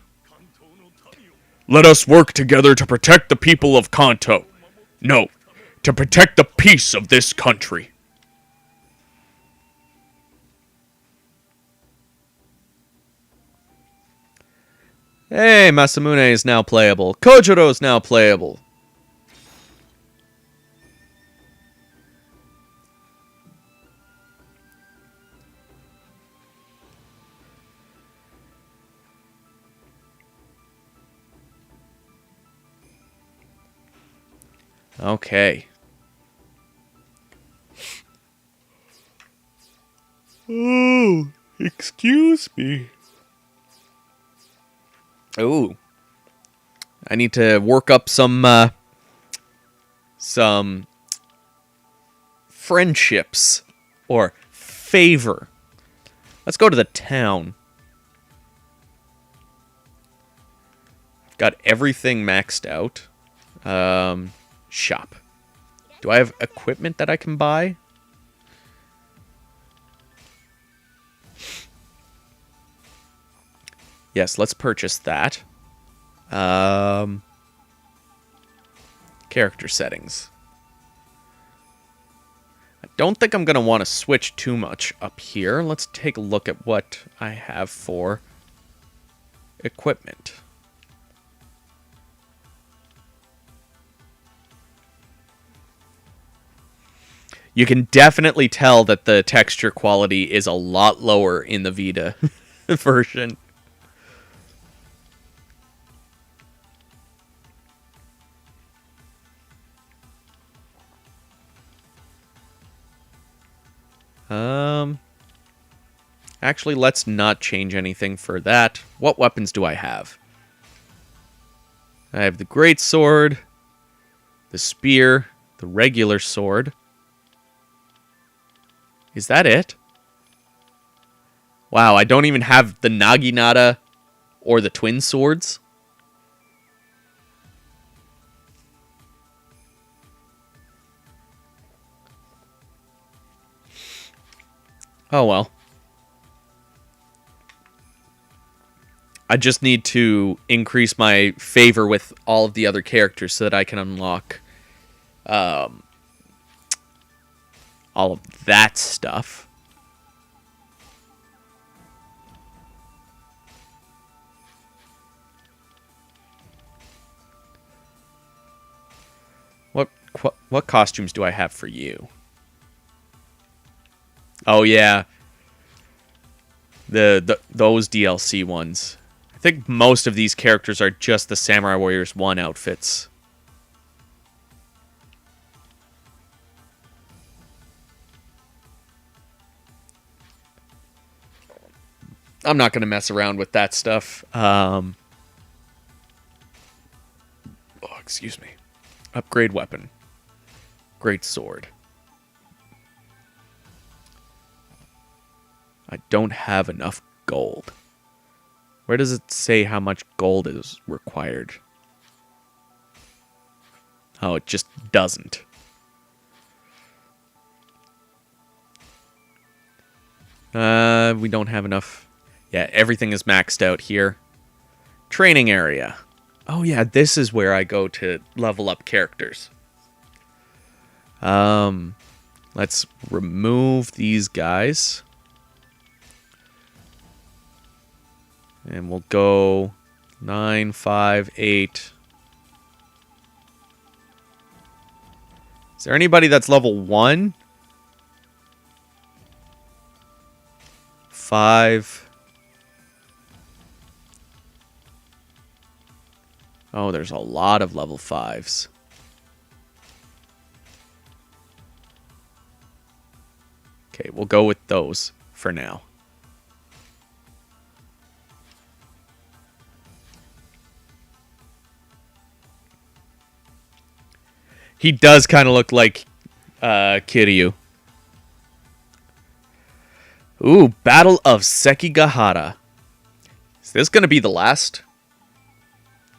Let us work together to protect the people of Kanto. No, to protect the peace of this country. Hey, Masamune is now playable. Kojiro is now playable. Okay. Oh, excuse me. Ooh. I need to work up some friendships or favor. Let's go to the town. Got everything maxed out. Shop. Do I have equipment that I can buy? Yes, let's purchase that. Character settings. I don't think I'm going to want to switch too much up here. Let's take a look at what I have for equipment. You can definitely tell that the texture quality is a lot lower in the Vita version. Actually, let's not change anything for that. What weapons do I have? I have the great sword, the spear, the regular sword. Is that it? Wow, I don't even have the Naginata or the twin swords. Oh well. I just need to increase my favor with all of the other characters so that I can unlock all of that stuff. What costumes do I have for you? Oh yeah, those DLC ones. I think most of these characters are just the Samurai Warriors 1 outfits. I'm not going to mess around with that stuff. Oh, excuse me. Upgrade weapon. Great sword. I don't have enough gold. Where does it say how much gold is required? Oh, it just doesn't. We don't have enough. Yeah, everything is maxed out here. Training area. Oh yeah, this is where I go to level up characters. Let's remove these guys. And we'll go 9, 5, 8. Is there anybody that's level 1? 5. Oh, there's a lot of level 5s. Okay, we'll go with those for now. He does kind of look like Kiryu. Ooh, Battle of Sekigahara. Is this going to be the last?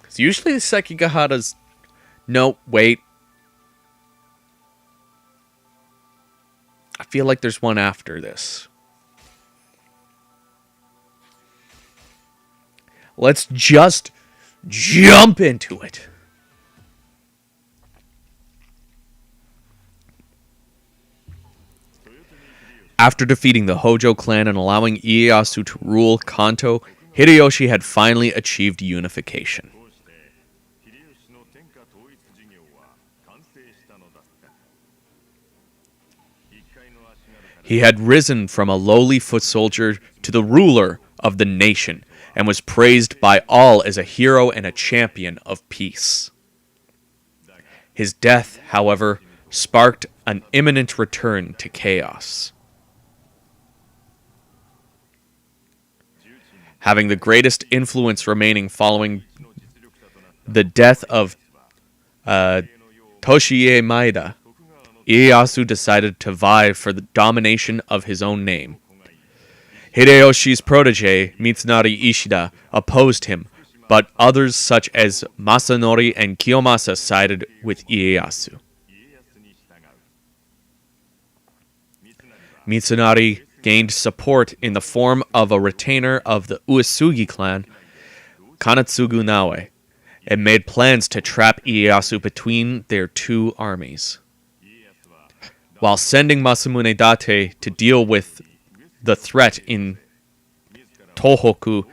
Because usually the Sekigahara's... No, wait. I feel like there's one after this. Let's just jump into it. After defeating the Hojo clan and allowing Ieyasu to rule Kanto, Hideyoshi had finally achieved unification. He had risen from a lowly foot soldier to the ruler of the nation and was praised by all as a hero and a champion of peace. His death, however, sparked an imminent return to chaos. Having the greatest influence remaining following the death of Toshie Maeda, Ieyasu decided to vie for the domination of his own name. Hideyoshi's protege, Mitsunari Ishida, opposed him, but others such as Masanori and Kiyomasa sided with Ieyasu. Mitsunari gained support in the form of a retainer of the Uesugi clan, Kanetsugu Naoe, and made plans to trap Ieyasu between their two armies. While sending Masamune Date to deal with the threat in Tohoku,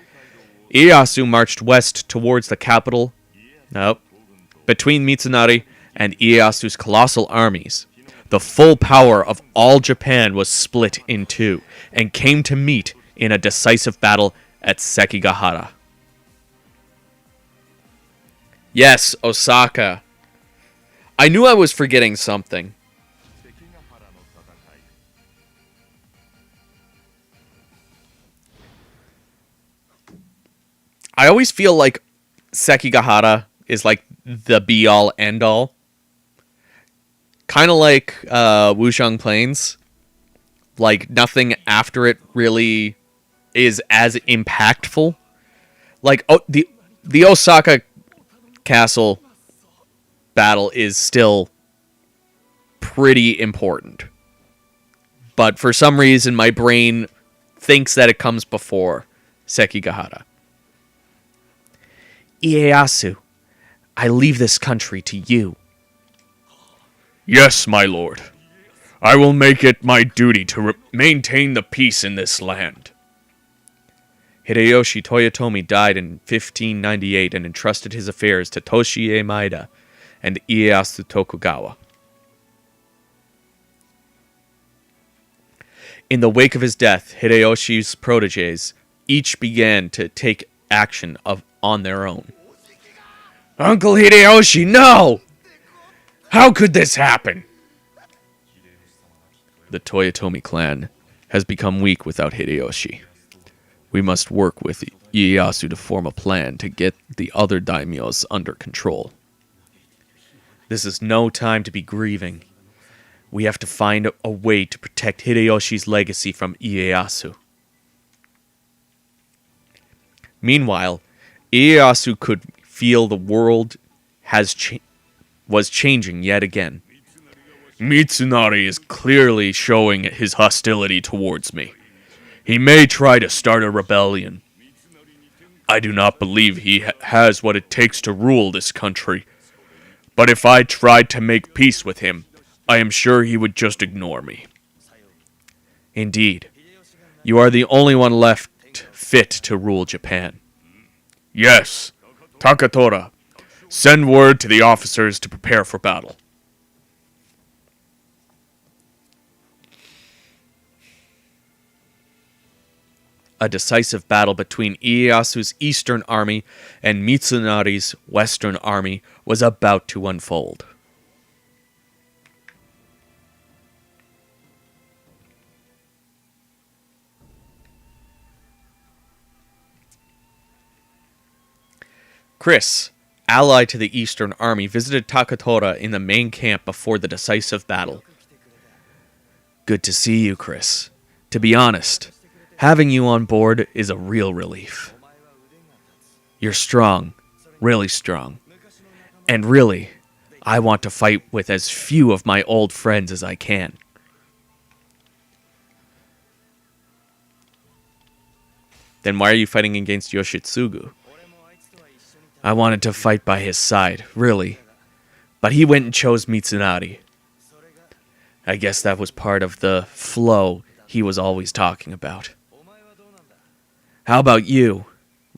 Ieyasu marched west towards the capital. Between Mitsunari and Ieyasu's colossal armies, the full power of all Japan was split in two and came to meet in a decisive battle at Sekigahara. Yes, Osaka. I knew I was forgetting something. I always feel like Sekigahara is like the be-all, end-all. Kind of like Wushang Plains. Like, nothing after it really is as impactful. Like, the Osaka Castle battle is still pretty important. But for some reason, my brain thinks that it comes before Sekigahara. Ieyasu, I leave this country to you. Yes, my lord. I will make it my duty to maintain the peace in this land. Hideyoshi Toyotomi died in 1598 and entrusted his affairs to Toshie Maeda and Ieyasu Tokugawa. In the wake of his death, Hideyoshi's proteges each began to take action on their own. Uncle Hideyoshi, no! How could this happen? The Toyotomi clan has become weak without Hideyoshi. We must work with Ieyasu to form a plan to get the other daimyos under control. This is no time to be grieving. We have to find a way to protect Hideyoshi's legacy from Ieyasu. Meanwhile, Ieyasu could feel the world was changing yet again. Mitsunari is clearly showing his hostility towards me. He may try to start a rebellion. I do not believe he has what it takes to rule this country. But if I tried to make peace with him, I am sure he would just ignore me. Indeed, you are the only one left fit to rule Japan. Yes, Takatora. Send word to the officers to prepare for battle. A decisive battle between Ieyasu's eastern army and Mitsunari's western army was about to unfold. Chris, allied to the eastern army, visited Takatora in the main camp before the decisive battle. Good to see you, Chris. To be honest, having you on board is a real relief. You're strong, really strong. And really, I want to fight with as few of my old friends as I can. Then why are you fighting against Yoshitsugu? I wanted to fight by his side, really. But he went and chose Mitsunari. I guess that was part of the flow he was always talking about. How about you?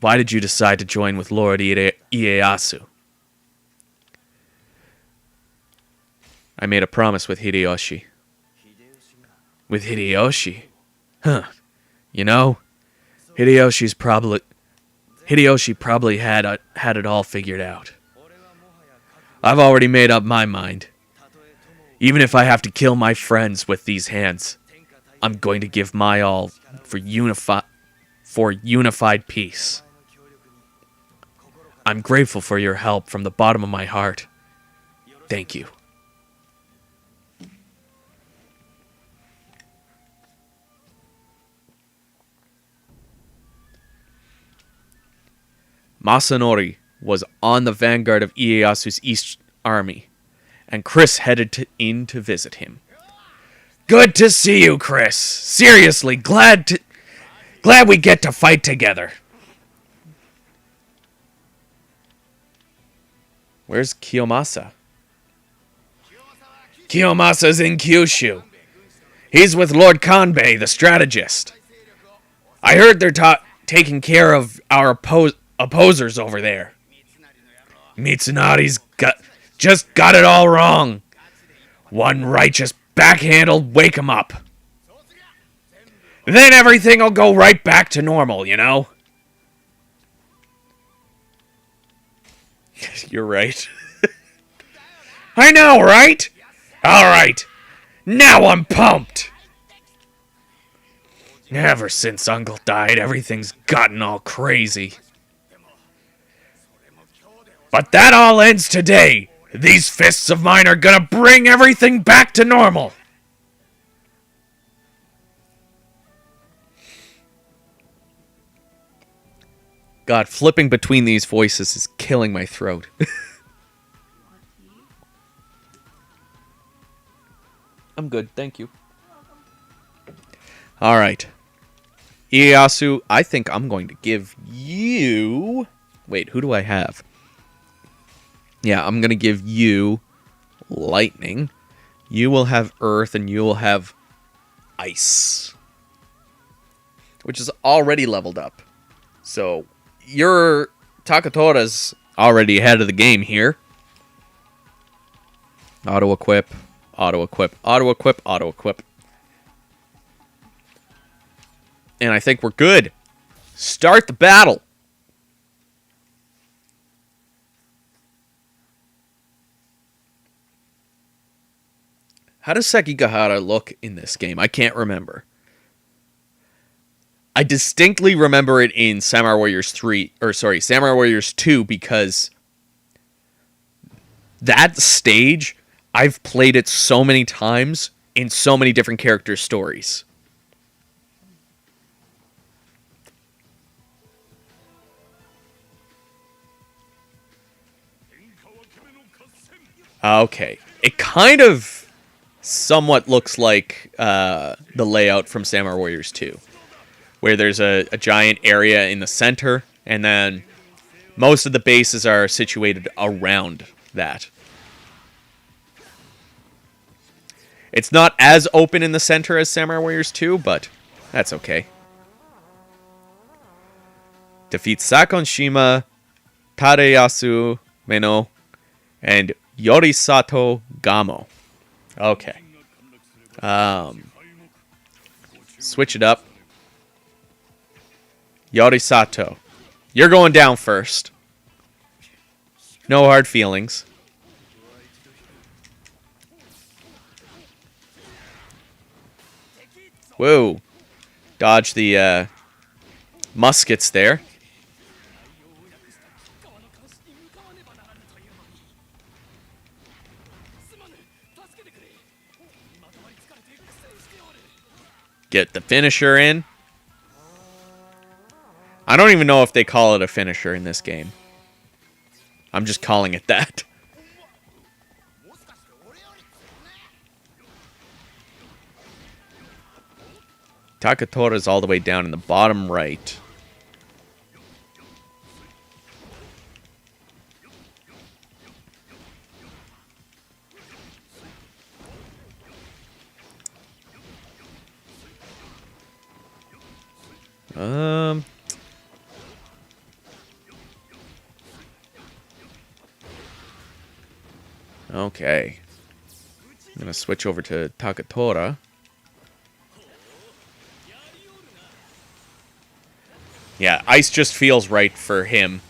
Why did you decide to join with Lord Ieyasu? I made a promise with Hideyoshi. With Hideyoshi? Huh. You know, Hideyoshi probably had it all figured out. I've already made up my mind. Even if I have to kill my friends with these hands, I'm going to give my all for unified peace. I'm grateful for your help from the bottom of my heart. Thank you. Masanori was on the vanguard of Ieyasu's East Army, and Chris headed in to visit him. Good to see you, Chris. Seriously, glad we get to fight together. Where's Kiyomasa? Kiyomasa's in Kyushu. He's with Lord Kanbei, the strategist. I heard they're taking care of our opposers over there. Mitsunari's just got it all wrong. One righteous backhand'll wake him up. Then everything'll go right back to normal, you know? You're right. I know, right? Alright. Now I'm pumped. Ever since Uncle died, everything's gotten all crazy. But that all ends today. These fists of mine are gonna bring everything back to normal. God, flipping between these voices is killing my throat. I'm good, thank you. Alright. Ieyasu, I think I'm going to give you... Wait, who do I have? Yeah, I'm going to give you lightning. You will have earth and you will have ice. Which is already leveled up. So, your Takatora's already ahead of the game here. Auto-equip, auto-equip, auto-equip, auto-equip. And I think we're good. Start the battle. How does Sekigahara look in this game? I can't remember. I distinctly remember it in Samurai Warriors 2 because that stage, I've played it so many times in so many different character stories. Okay. It kind of somewhat looks like the layout from Samurai Warriors 2. where there's a giant area in the center, and then most of the bases are situated around that. It's not as open in the center as Samurai Warriors 2, but that's okay. Defeat Sakon Shima, Tareyasu Meno, and Yorisato Gamo. Okay. Switch it up. Yorisato. You're going down first. No hard feelings. Whoa. Dodge the muskets there. Get the finisher in. I don't even know if they call it a finisher in this game. I'm just calling it that. Takatora's all the way down in the bottom right. Okay. I'm gonna switch over to Takatora. Yeah, ice just feels right for him.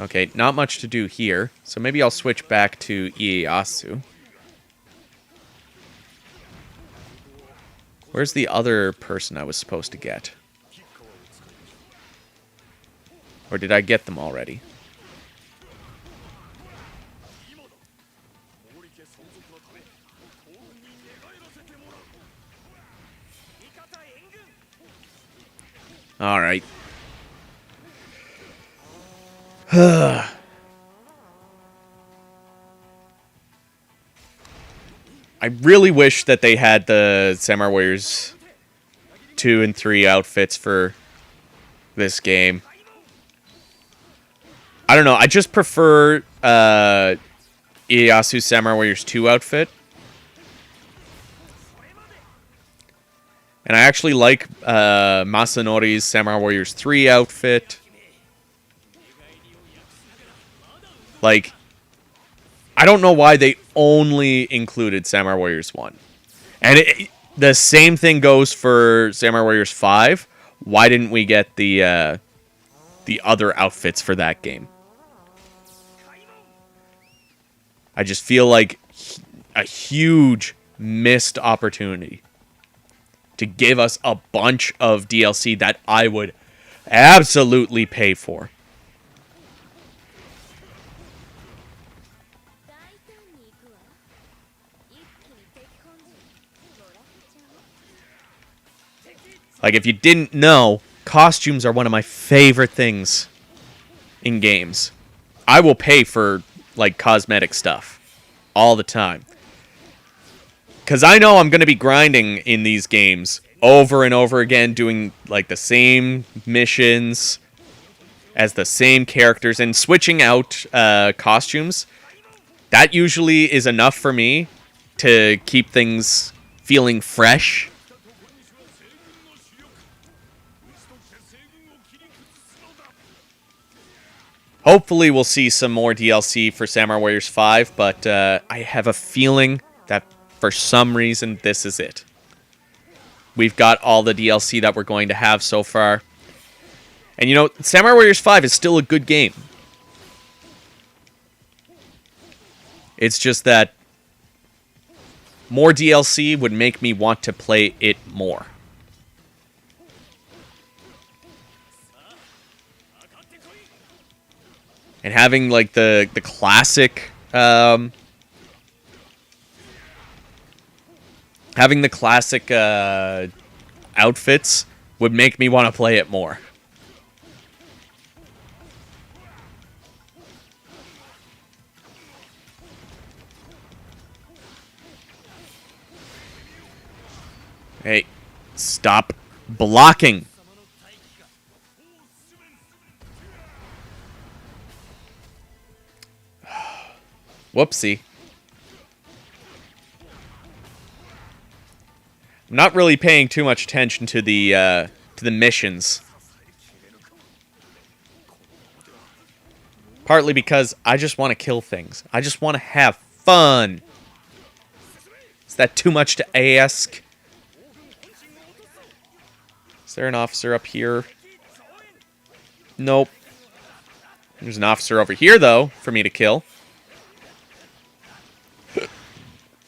Okay, not much to do here, so maybe I'll switch back to Ieyasu. Where's the other person I was supposed to get? Or did I get them already? Alright. I really wish that they had the Samurai Warriors 2 and 3 outfits for this game. I don't know. I just prefer Ieyasu's Samurai Warriors 2 outfit. And I actually like Masanori's Samurai Warriors 3 outfit. Like, I don't know why they only included Samurai Warriors 1. And the same thing goes for Samurai Warriors 5. Why didn't we get the other outfits for that game? I just feel like a huge missed opportunity to give us a bunch of DLC that I would absolutely pay for. Like, if you didn't know, costumes are one of my favorite things in games. I will pay for, like, cosmetic stuff all the time. Because I know I'm going to be grinding in these games over and over again, doing, like, the same missions as the same characters and switching out costumes. That usually is enough for me to keep things feeling fresh. Hopefully we'll see some more DLC for Samurai Warriors 5, but I have a feeling that for some reason this is it. We've got all the DLC that we're going to have so far. And you know, Samurai Warriors 5 is still a good game. It's just that more DLC would make me want to play it more. And having, like, the classic... having the classic outfits would make me want to play it more. Hey, Stop blocking. Whoopsie. I'm not really paying too much attention to the missions. Partly because I just want to kill things. I just want to have fun. Is that too much to ask? Is there an officer up here? Nope. There's an officer over here, though, for me to kill.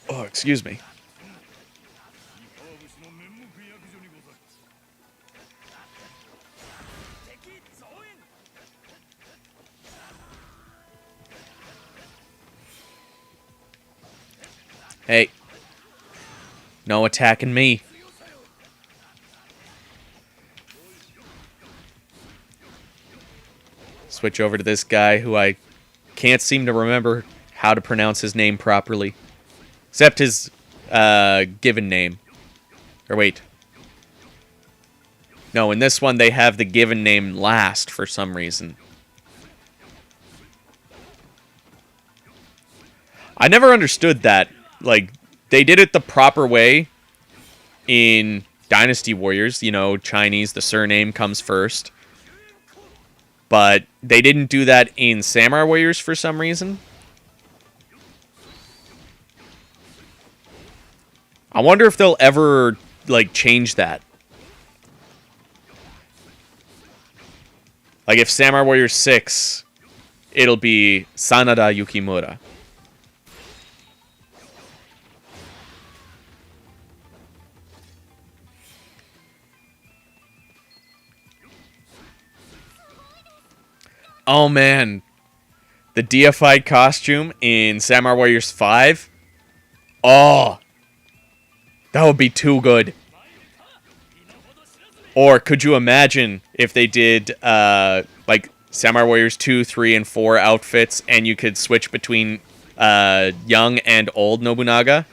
Oh, excuse me. Hey. No attacking me. Switch over to this guy who I can't seem to remember how to pronounce his name properly. Except his given name. Or wait. No, in this one they have the given name last for some reason. I never understood that. Like, they did it the proper way in Dynasty Warriors. You know, Chinese, the surname comes first. But they didn't do that in Samurai Warriors for some reason. I wonder if they'll ever, like, change that. Like, if Samurai Warriors 6, it'll be Sanada Yukimura. Oh, man. The deified costume in Samurai Warriors 5. Oh. That would be too good. Or could you imagine if they did, like, Samurai Warriors 2, 3, and 4 outfits, and you could switch between young and old Nobunaga?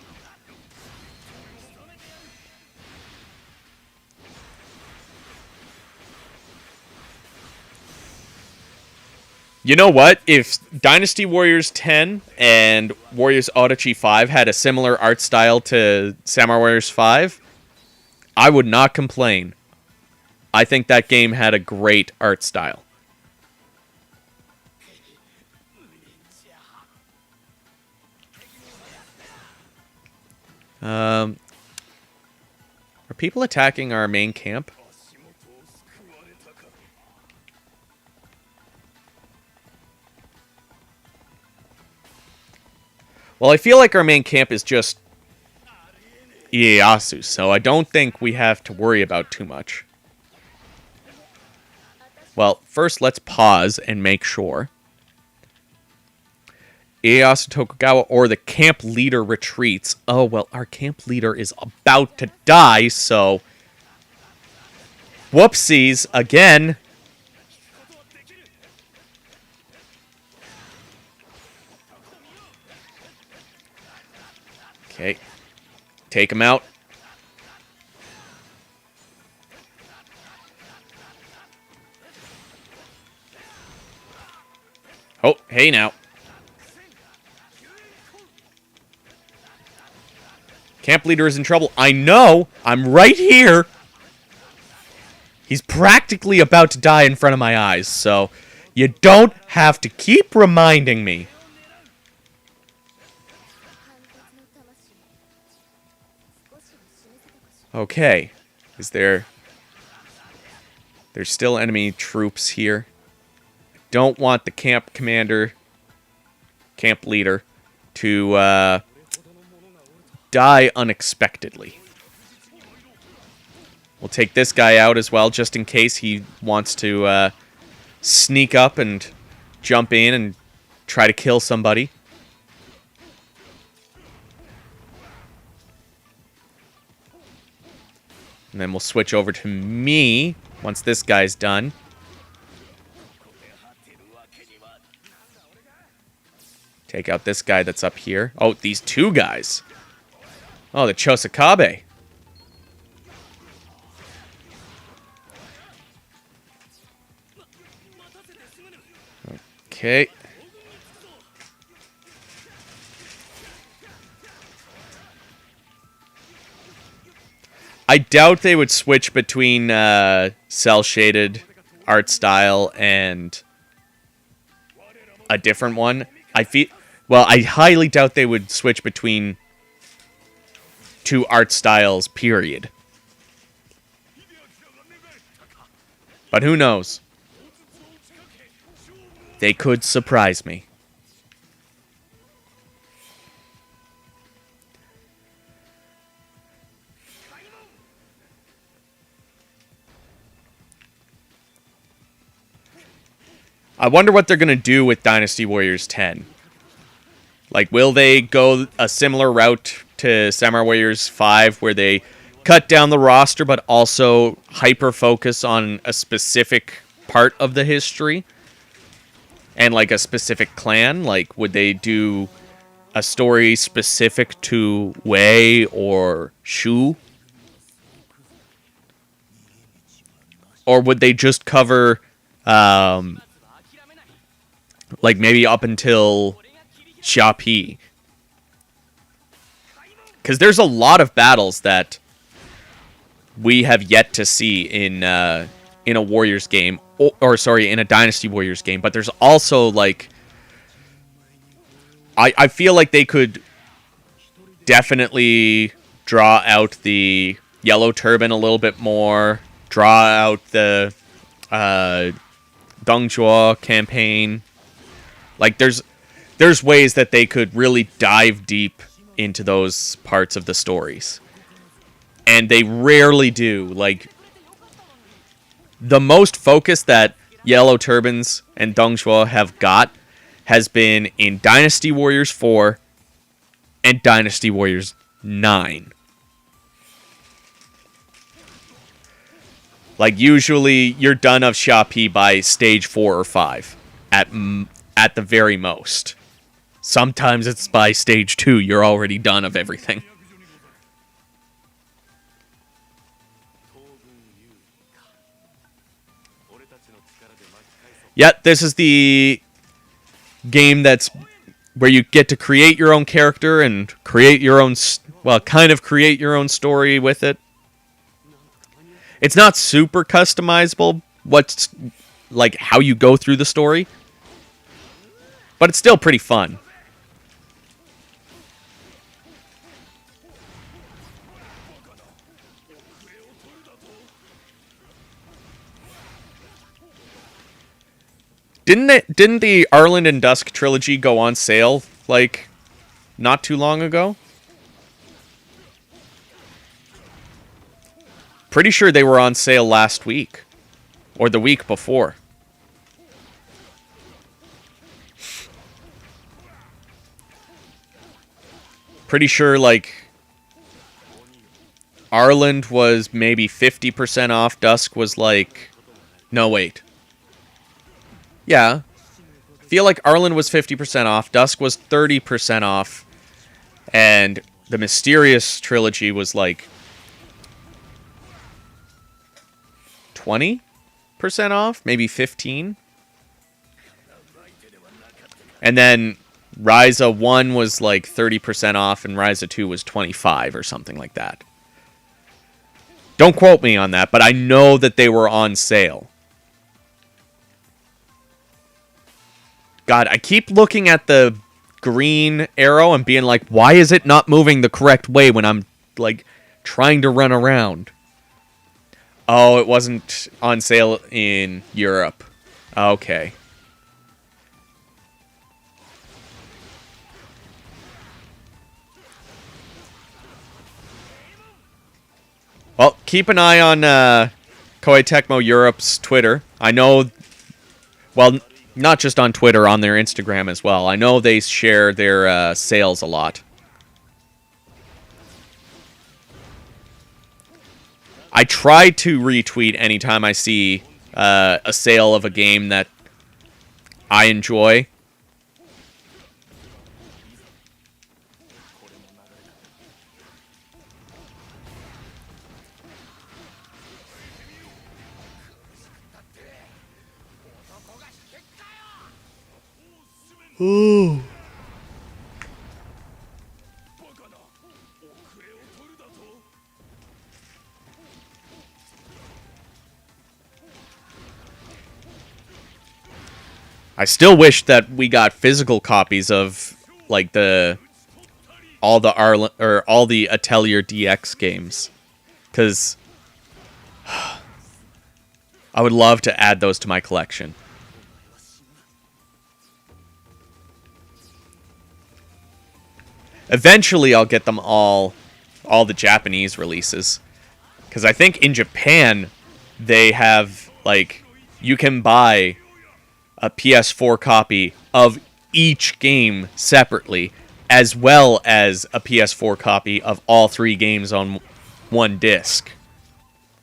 You know what? If Dynasty Warriors 10 and Warriors Orochi 5 had a similar art style to Samurai Warriors 5, I would not complain. I think that game had a great art style. Are people attacking our main camp? Well, I feel like our main camp is just Ieyasu, so I don't think we have to worry about too much. Well, first let's pause and make sure. Ieyasu Tokugawa or the camp leader retreats. Oh, well, our camp leader is about to die, so... Whoopsies, again. Okay. Take him out. Oh, hey now. Camp leader is in trouble. I know. I'm right here. He's practically about to die in front of my eyes, so you don't have to keep reminding me. Okay. Is there... There's still enemy troops here. I don't want the camp commander, camp leader, to die unexpectedly. We'll take this guy out as well, just in case he wants to sneak up and jump in and try to kill somebody. And then we'll switch over to me once this guy's done. Take out this guy that's up here. Oh, these two guys. Oh, the Chosakabe. Okay. I doubt they would switch between cel-shaded art style and a different one. I highly doubt they would switch between two art styles, period. But who knows? They could surprise me. I wonder what they're going to do with Dynasty Warriors 10. Like, will they go a similar route to Samurai Warriors 5 where they cut down the roster but also hyper-focus on a specific part of the history? And, like, a specific clan? Like, would they do a story specific to Wei or Shu? Or would they just cover... like maybe up until Xia. Because there's a lot of battles that we have yet to see in a Warriors game, in a Dynasty Warriors game. But there's also like, I feel like they could definitely draw out the Yellow Turban a little bit more, draw out the Dongzhuo campaign. Like, there's ways that they could really dive deep into those parts of the stories. And they rarely do. Like, the most focus that Yellow Turbans and Dongzhuo have got has been in Dynasty Warriors 4 and Dynasty Warriors 9. Like, usually you're done of Xia by stage 4 or 5 at the very most. Sometimes it's by stage 2, you're already done of everything. Yeah, this is the game that's where you get to create your own character and create your own, kind of create your own story with it. It's not super customizable, like how you go through the story. But it's still pretty fun. Didn't the Arland and Dusk trilogy go on sale like not too long ago? Pretty sure they were on sale last week or the week before. Pretty sure, like, Arland was maybe 50% off. Dusk was like... No, wait. Yeah. I feel like Arland was 50% off. Dusk was 30% off. And the Mysterious trilogy was like... 20% off? Maybe 15%? And then... Ryza 1 was like 30% off and Ryza 2 was 25 or something like that. Don't quote me on that, but I know that they were on sale. God, I keep looking at the green arrow and being like, why is it not moving the correct way when I'm like trying to run around? Oh, it wasn't on sale in Europe. Okay. Well, keep an eye on Koei Tecmo Europe's Twitter. I know, well, not just on Twitter, on their Instagram as well. I know they share their sales a lot. I try to retweet anytime I see a sale of a game that I enjoy. Ooh. I still wish that we got physical copies of like all the Atelier DX games, because I would love to add those to my collection. Eventually, I'll get them all the Japanese releases, because I think in Japan they have like you can buy a PS4 copy of each game separately, as well as a PS4 copy of all 3 games on one disc.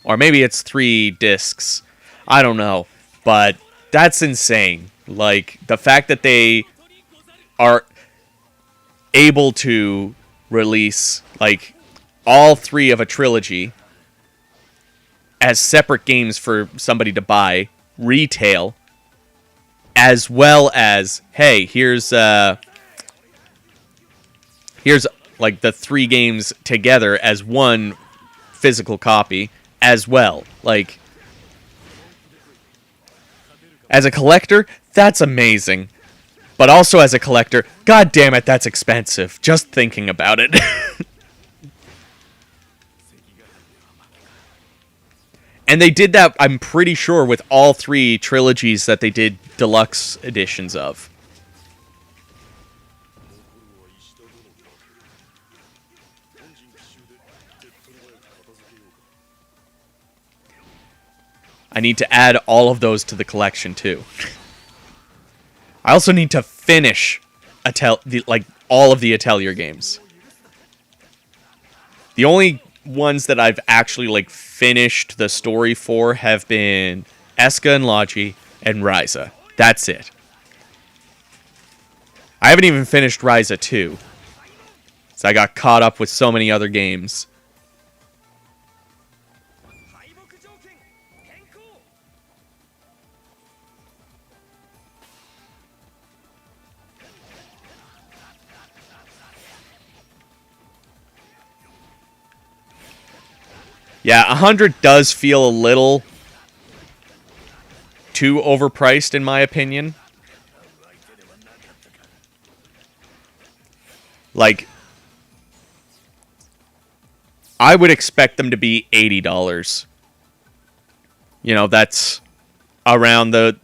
Or maybe it's 3 discs. I don't know. But that's insane. Like, the fact that they are able to release, like, all 3 of a trilogy as separate games for somebody to buy, retail, as well as, hey, here's like the 3 games together as one physical copy as well. Like, as a collector, that's amazing. But also as a collector, god damn it, that's expensive. Just thinking about it. And they did that, I'm pretty sure, with all 3 trilogies that they did deluxe editions of. I need to add all of those to the collection, too. I also need to finish all of the Atelier games. The only ones that I've actually finished the story for have been Eska and Logi and Ryza. That's it. I haven't even finished Ryza 2. So I got caught up with so many other games. Yeah, 100 does feel a little too overpriced, in my opinion. Like, I would expect them to be $80. You know, that's around the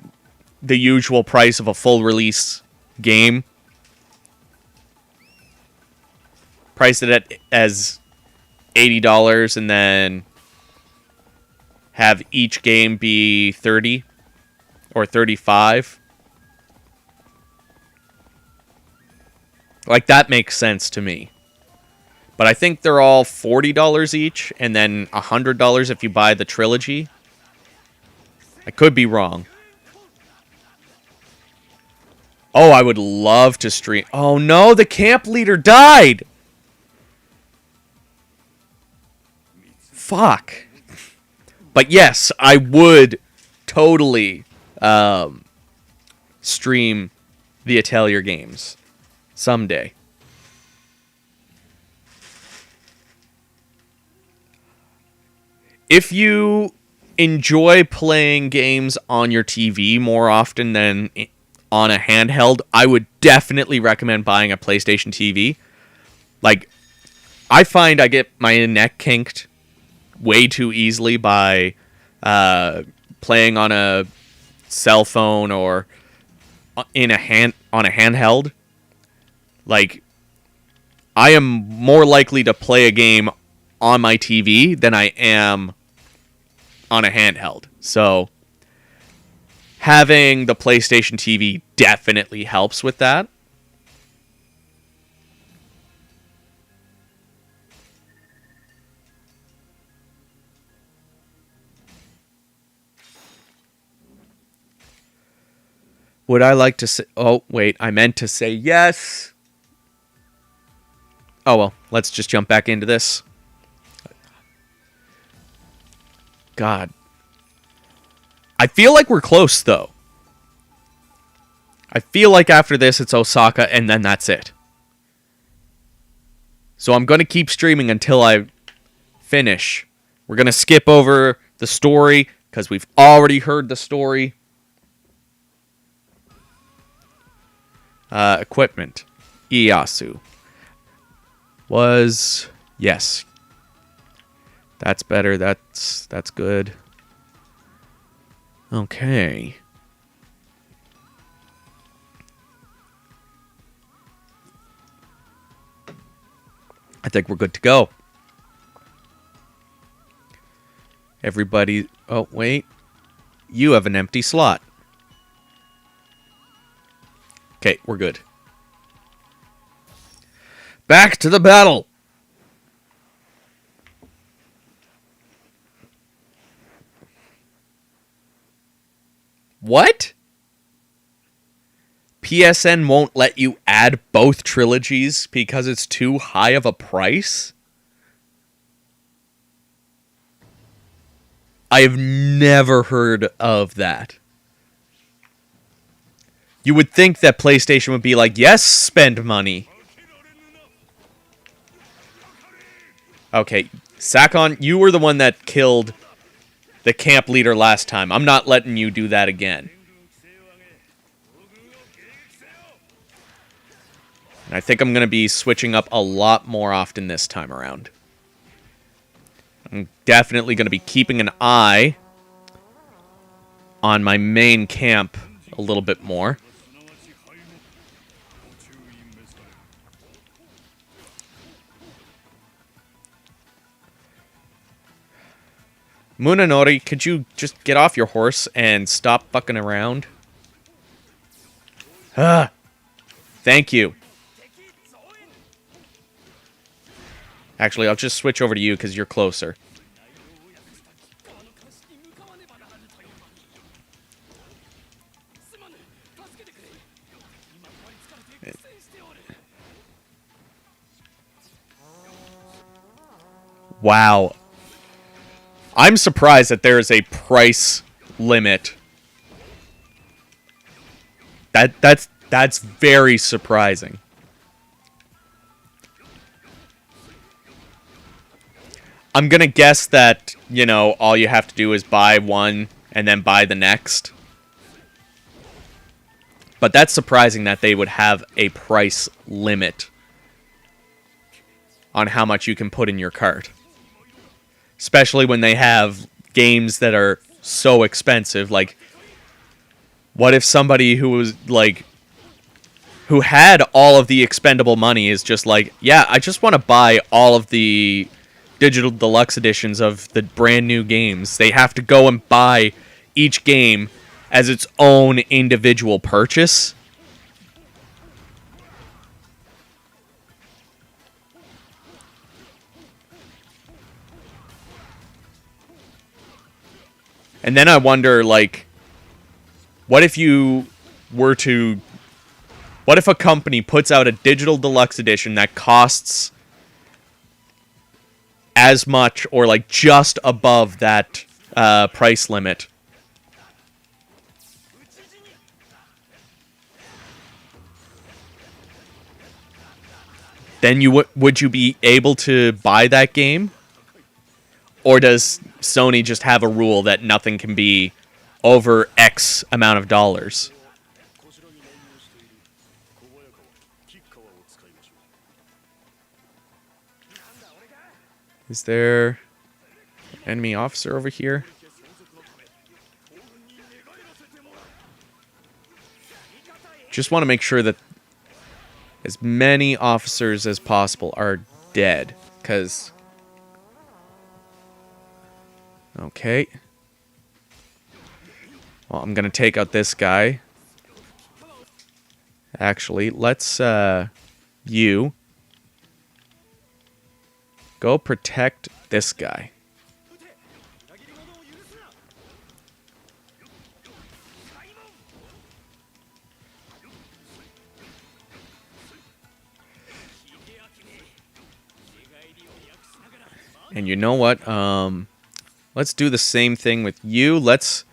usual price of a full release game. Price it at as $80 and then have each game be 30 or 35. Like, that makes sense to me. But I think they're all $40 each, and then $100 if you buy the trilogy. I could be wrong. Oh, I would love to stream. Oh no, the camp leader died! Fuck. But yes, I would totally stream the Atelier games someday. If you enjoy playing games on your TV more often than on a handheld, I would definitely recommend buying a PlayStation TV. Like, I find I get my neck kinked way too easily by playing on a cell phone or on a handheld. Like, I am more likely to play a game on my TV than I am on a handheld. So having the PlayStation TV definitely helps with that. Would I like to say... Oh, wait. I meant to say yes. Oh, well. Let's just jump back into this. God. I feel like we're close, though. I feel like after this, it's Osaka, and then that's it. So I'm going to keep streaming until I finish. We're going to skip over the story, because we've already heard the story. Equipment. Ieyasu. Yes. That's better. That's good. Okay. I think we're good to go. Everybody... Oh, wait. You have an empty slot. Okay, we're good. Back to the battle! What? PSN won't let you add both trilogies because it's too high of a price? I've never heard of that. You would think that PlayStation would be like, yes, spend money. Okay, Sakon, you were the one that killed the camp leader last time. I'm not letting you do that again. And I think I'm going to be switching up a lot more often this time around. I'm definitely going to be keeping an eye on my main camp a little bit more. Munanori, could you just get off your horse and stop fucking around? Ah, thank you. Actually, I'll just switch over to you because you're closer. Wow. I'm surprised that there is a price limit. That's very surprising. I'm gonna guess that, you know, all you have to do is buy one and then buy the next. But that's surprising that they would have a price limit on how much you can put in your cart. Especially when they have games that are so expensive. Like, what if somebody who was, like, who had all of the expendable money is just like, yeah, I just want to buy all of the digital deluxe editions of the brand new games. They have to go and buy each game as its own individual purchase. And then I wonder, like, what if a company puts out a digital deluxe edition that costs as much or, like, just above that price limit? Then would you be able to buy that game? Or does Sony just have a rule that nothing can be over X amount of dollars? Is there an enemy officer over here? Just want to make sure that as many officers as possible are dead, because... Okay. Well, I'm going to take out this guy. Actually, let's, you go protect this guy. And you know what? Let's do the same thing with you. Let's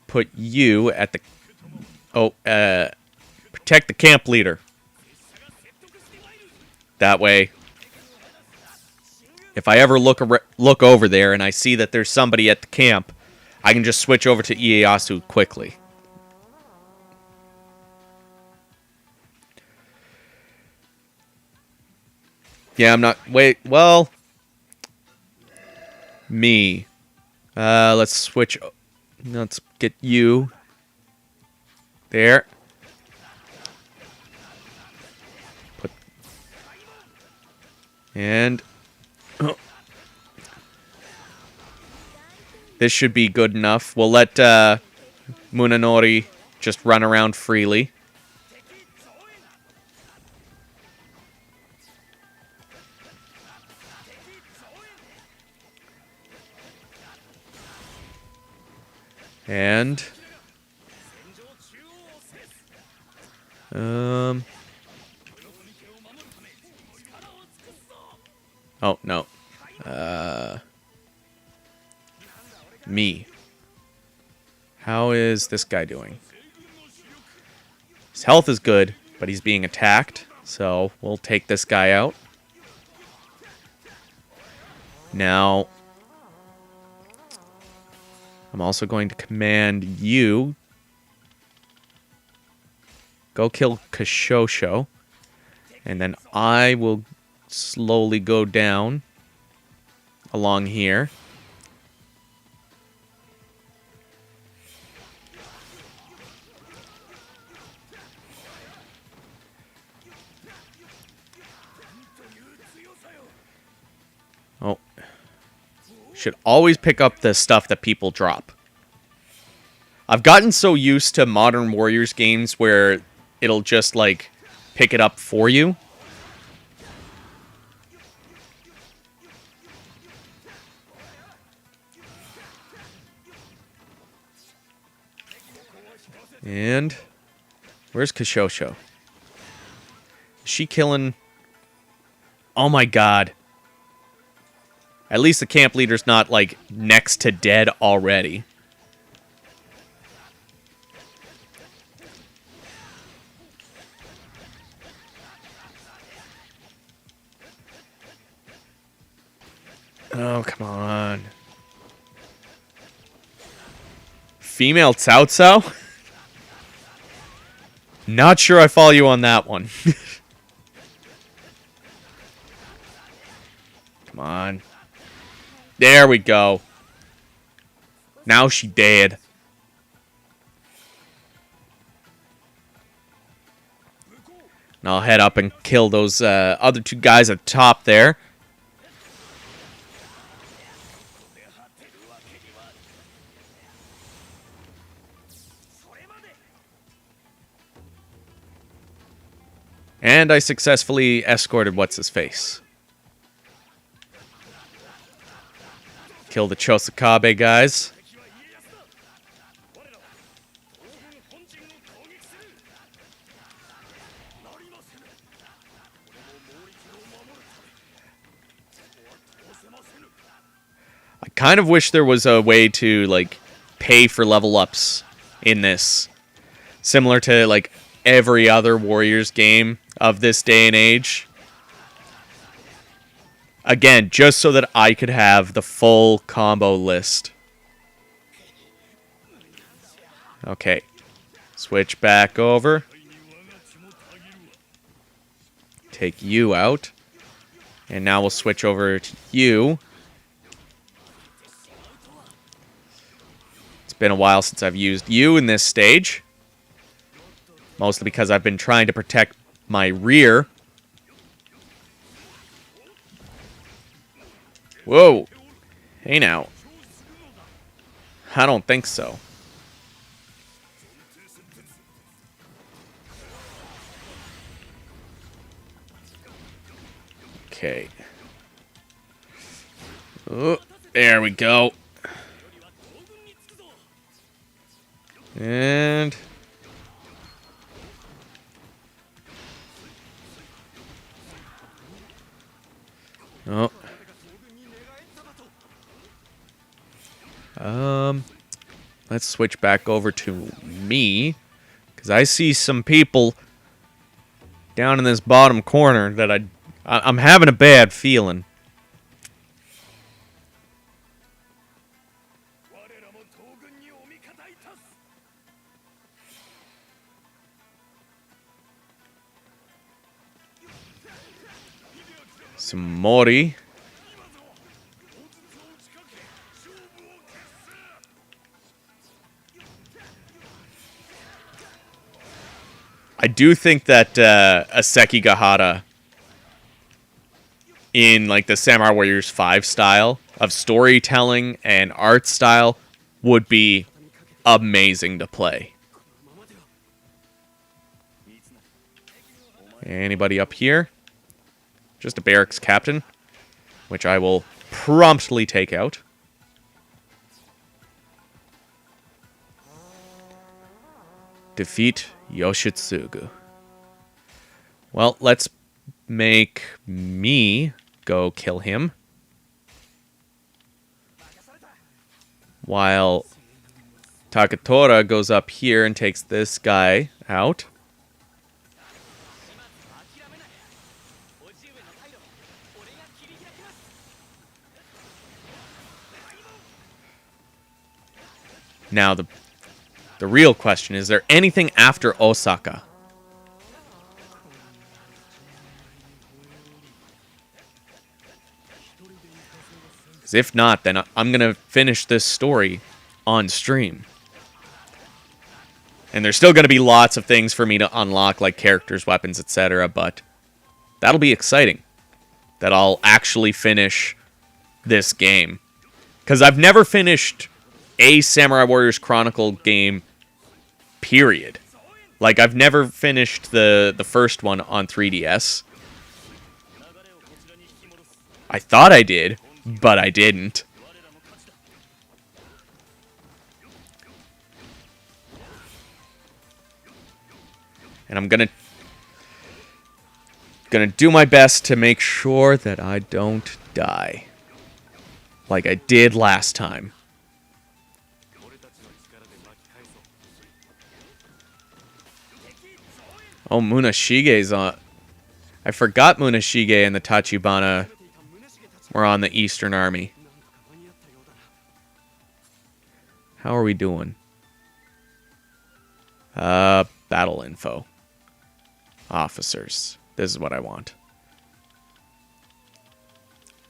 put you at the... Oh, protect the camp leader. That way, if I ever look over there and I see that there's somebody at the camp, I can just switch over to Ieyasu quickly. Yeah, I'm not... Wait, well... Me. Let's switch... Let's get you. There. Put... And... Oh. This should be good enough. We'll let Munenori just run around freely. And oh no. Me. How is this guy doing? His health is good, but he's being attacked, so we'll take this guy out. Now, I'm also going to command you. Go kill Kashosho. And then I will slowly go down along here. Oh. Should always pick up the stuff that people drop. I've gotten so used to Modern Warriors games where it'll just, like, pick it up for you. And where's Kashosho? Is she killing... Oh my god. At least the camp leader's not, like, next to dead already. Oh, come on. Female Cao Cao? Not sure I follow you on that one. Come on. There we go. Now she dead. And I'll head up and kill those other two guys at the top there. And I successfully escorted what's-his-face. Kill the Chosakabe guys. I kind of wish there was a way to, like, pay for level ups in this. Similar to, like, every other Warriors game of this day and age. Again, just so that I could have the full combo list. Okay. Switch back over. Take you out. And now we'll switch over to you. It's been a while since I've used you in this stage. Mostly because I've been trying to protect my rear. Whoa. Hey now. I don't think so. Okay. Oh, there we go. And... oh. Let's switch back over to me, because I see some people down in this bottom corner that I'm having a bad feeling. Some Mori. I do think that a Sekigahara in like the Samurai Warriors 5 style of storytelling and art style would be amazing to play. Anybody up here? Just a barracks captain, which I will promptly take out. Defeat Yoshitsugu. Well, let's make me go kill him. While Takatora goes up here and takes this guy out. Now, the real question, is there anything after Osaka? Because if not, then I'm going to finish this story on stream. And there's still going to be lots of things for me to unlock, like characters, weapons, etc. But that'll be exciting. That I'll actually finish this game. Because I've never finished a Samurai Warriors Chronicle game, period. Like, I've never finished the first one on 3DS. I thought I did, but I didn't. And I'm gonna do my best to make sure that I don't die. Like I did last time. Oh, Munashige's on. I forgot Munashige and the Tachibana were on the Eastern Army. How are we doing? Battle info. Officers. This is what I want.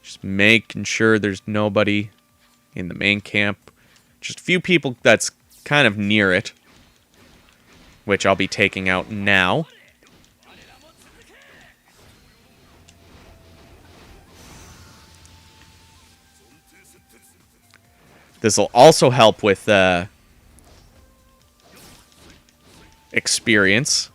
Just making sure there's nobody in the main camp. Just a few people that's kind of near it, which I'll be taking out now. This will also help with experience.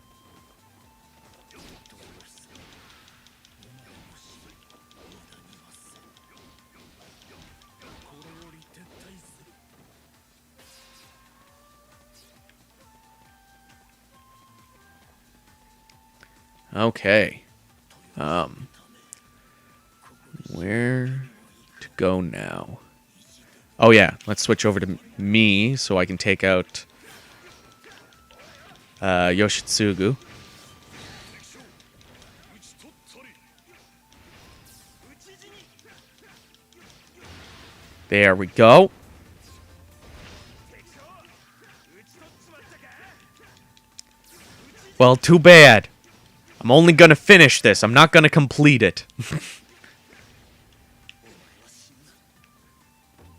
Okay. Where to go now? Oh yeah, let's switch over to me so I can take out Yoshitsugu. There we go. Well, too bad. I'm only gonna finish this. I'm not gonna complete it.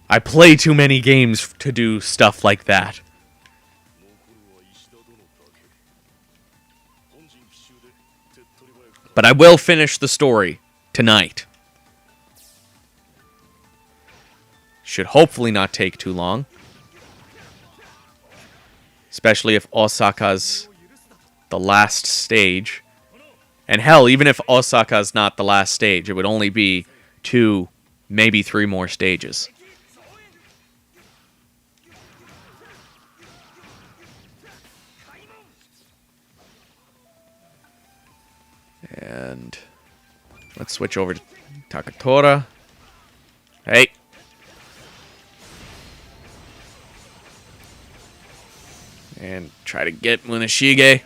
I play too many games to do stuff like that. But I will finish the story tonight. Should hopefully not take too long. Especially if Osaka's the last stage. And hell, even if Osaka's not the last stage, it would only be 2, maybe 3 more stages. And let's switch over to Takatora. Hey. And try to get Munashige.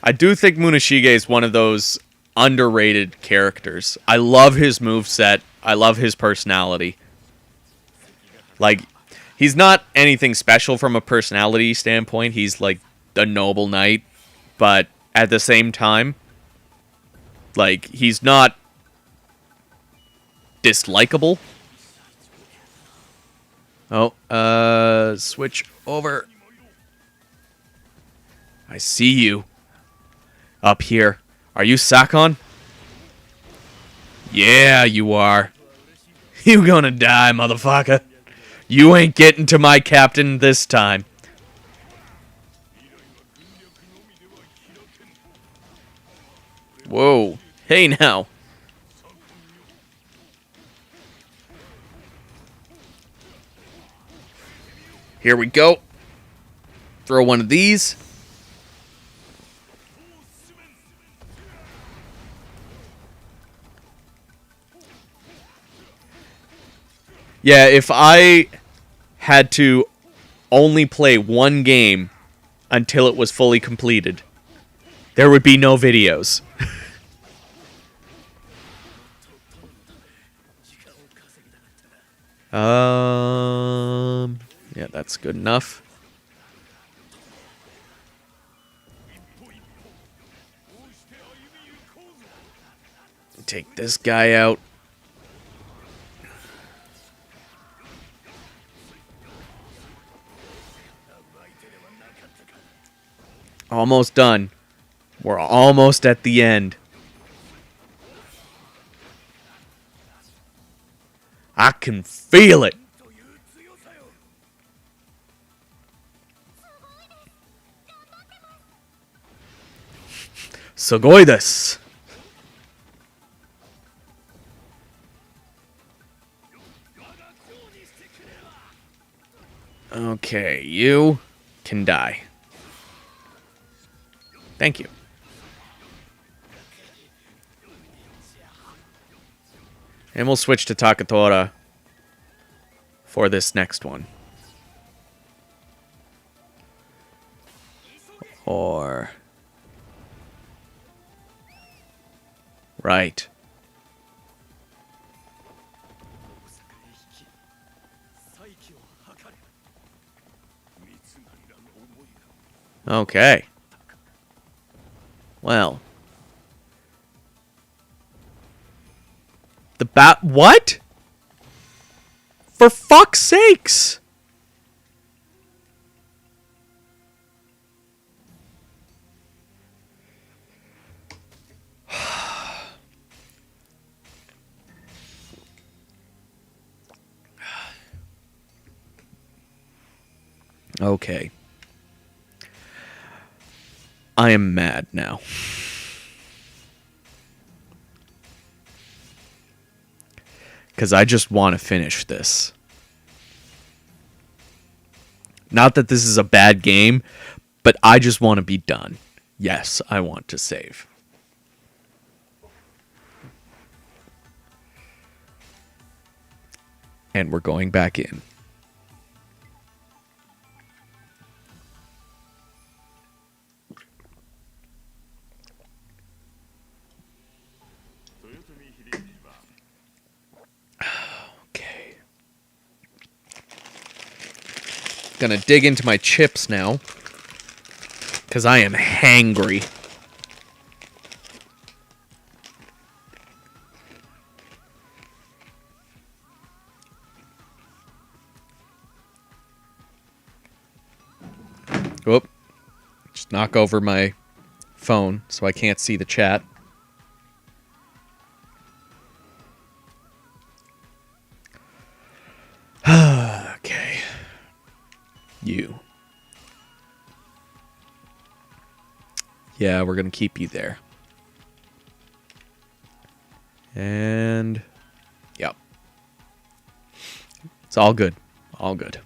I do think Munashige is one of those underrated characters. I love his moveset. I love his personality. Like, he's not anything special from a personality standpoint. He's like a noble knight. But at the same time, like, he's not dislikable. Oh, switch over. I see you. Up here. Are you Sakon? Yeah, you are. You gonna die, motherfucker. You ain't getting to my captain this time. Whoa. Hey now. Here we go. Throw one of these. Yeah, if I had to only play one game until it was fully completed, there would be no videos. Yeah, that's good enough. Take this guy out. Almost done. We're almost at the end. I can feel it. Sugoi desu. Okay, you can die. Thank you. And we'll switch to Takatora for this next one. Or... Right. Okay. Well. The bat... What? For fuck's sakes! Okay. I am mad now. Because I just want to finish this. Not that this is a bad game, but I just want to be done. Yes, I want to save. And we're going back in. Okay. Gonna dig into my chips now. Because I am hangry. Whoop. Just knock over my phone so I can't see the chat. Okay. You. Yeah, we're going to keep you there. And... Yep. It's all good. All good.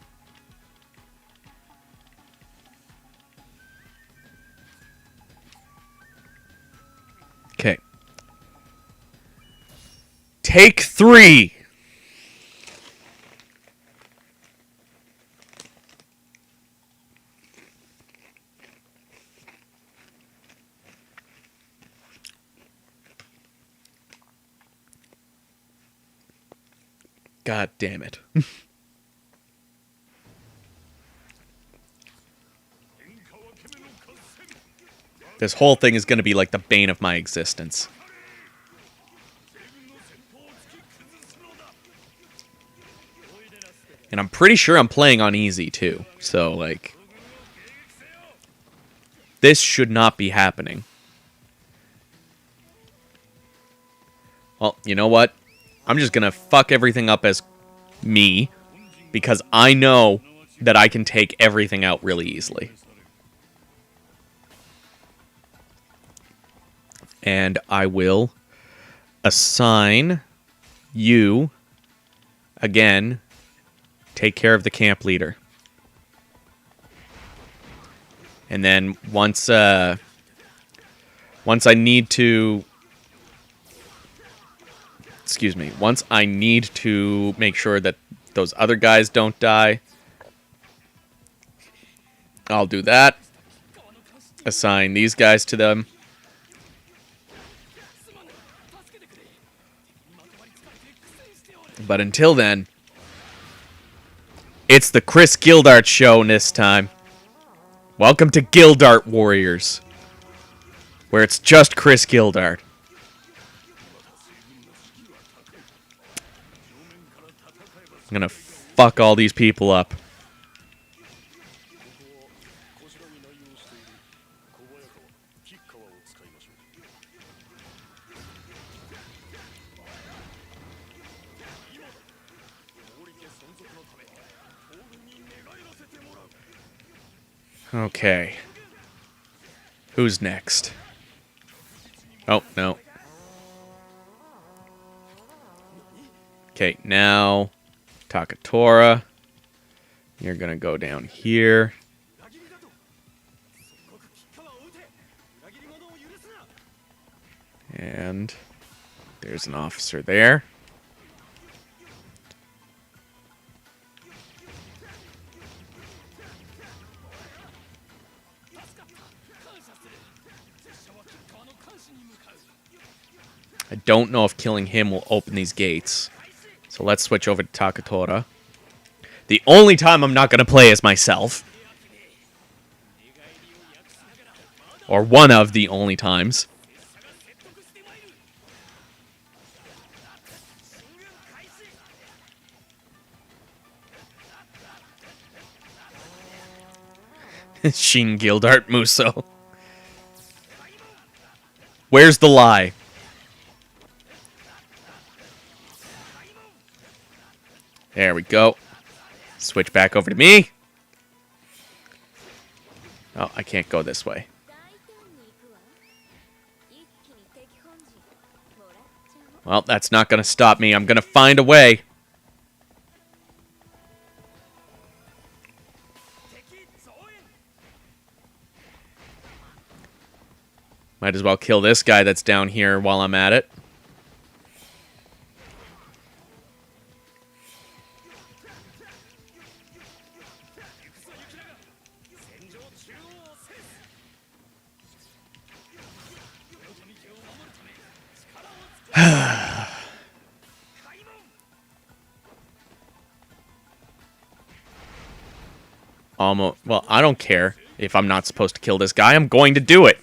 Okay. Take 3. God damn it. This whole thing is going to be like the bane of my existence. And I'm pretty sure I'm playing on easy, too. So, like... this should not be happening. Well, you know what? I'm just going to fuck everything up as me. Because I know that I can take everything out really easily. And I will assign you, again, take care of the camp leader. And then once I need to... excuse me. Once I need to make sure that those other guys don't die, I'll do that. Assign these guys to them. But until then, it's the Chris Gildart show this time. Welcome to Gildart Warriors, where it's just Chris Gildart. I'm gonna fuck all these people up. Okay. Who's next? Oh, no. Okay, now Takatora. You're gonna go down here. And there's an officer there. I don't know if killing him will open these gates. So let's switch over to Takatora. The only time I'm not going to play as myself. Or one of the only times. Shin Gildart Muso. Where's the lie? There we go. Switch back over to me. Oh, I can't go this way. Well, that's not going to stop me. I'm going to find a way. Might as well kill this guy that's down here while I'm at it. Almost. Well, I don't care if I'm not supposed to kill this guy. I'm going to do it.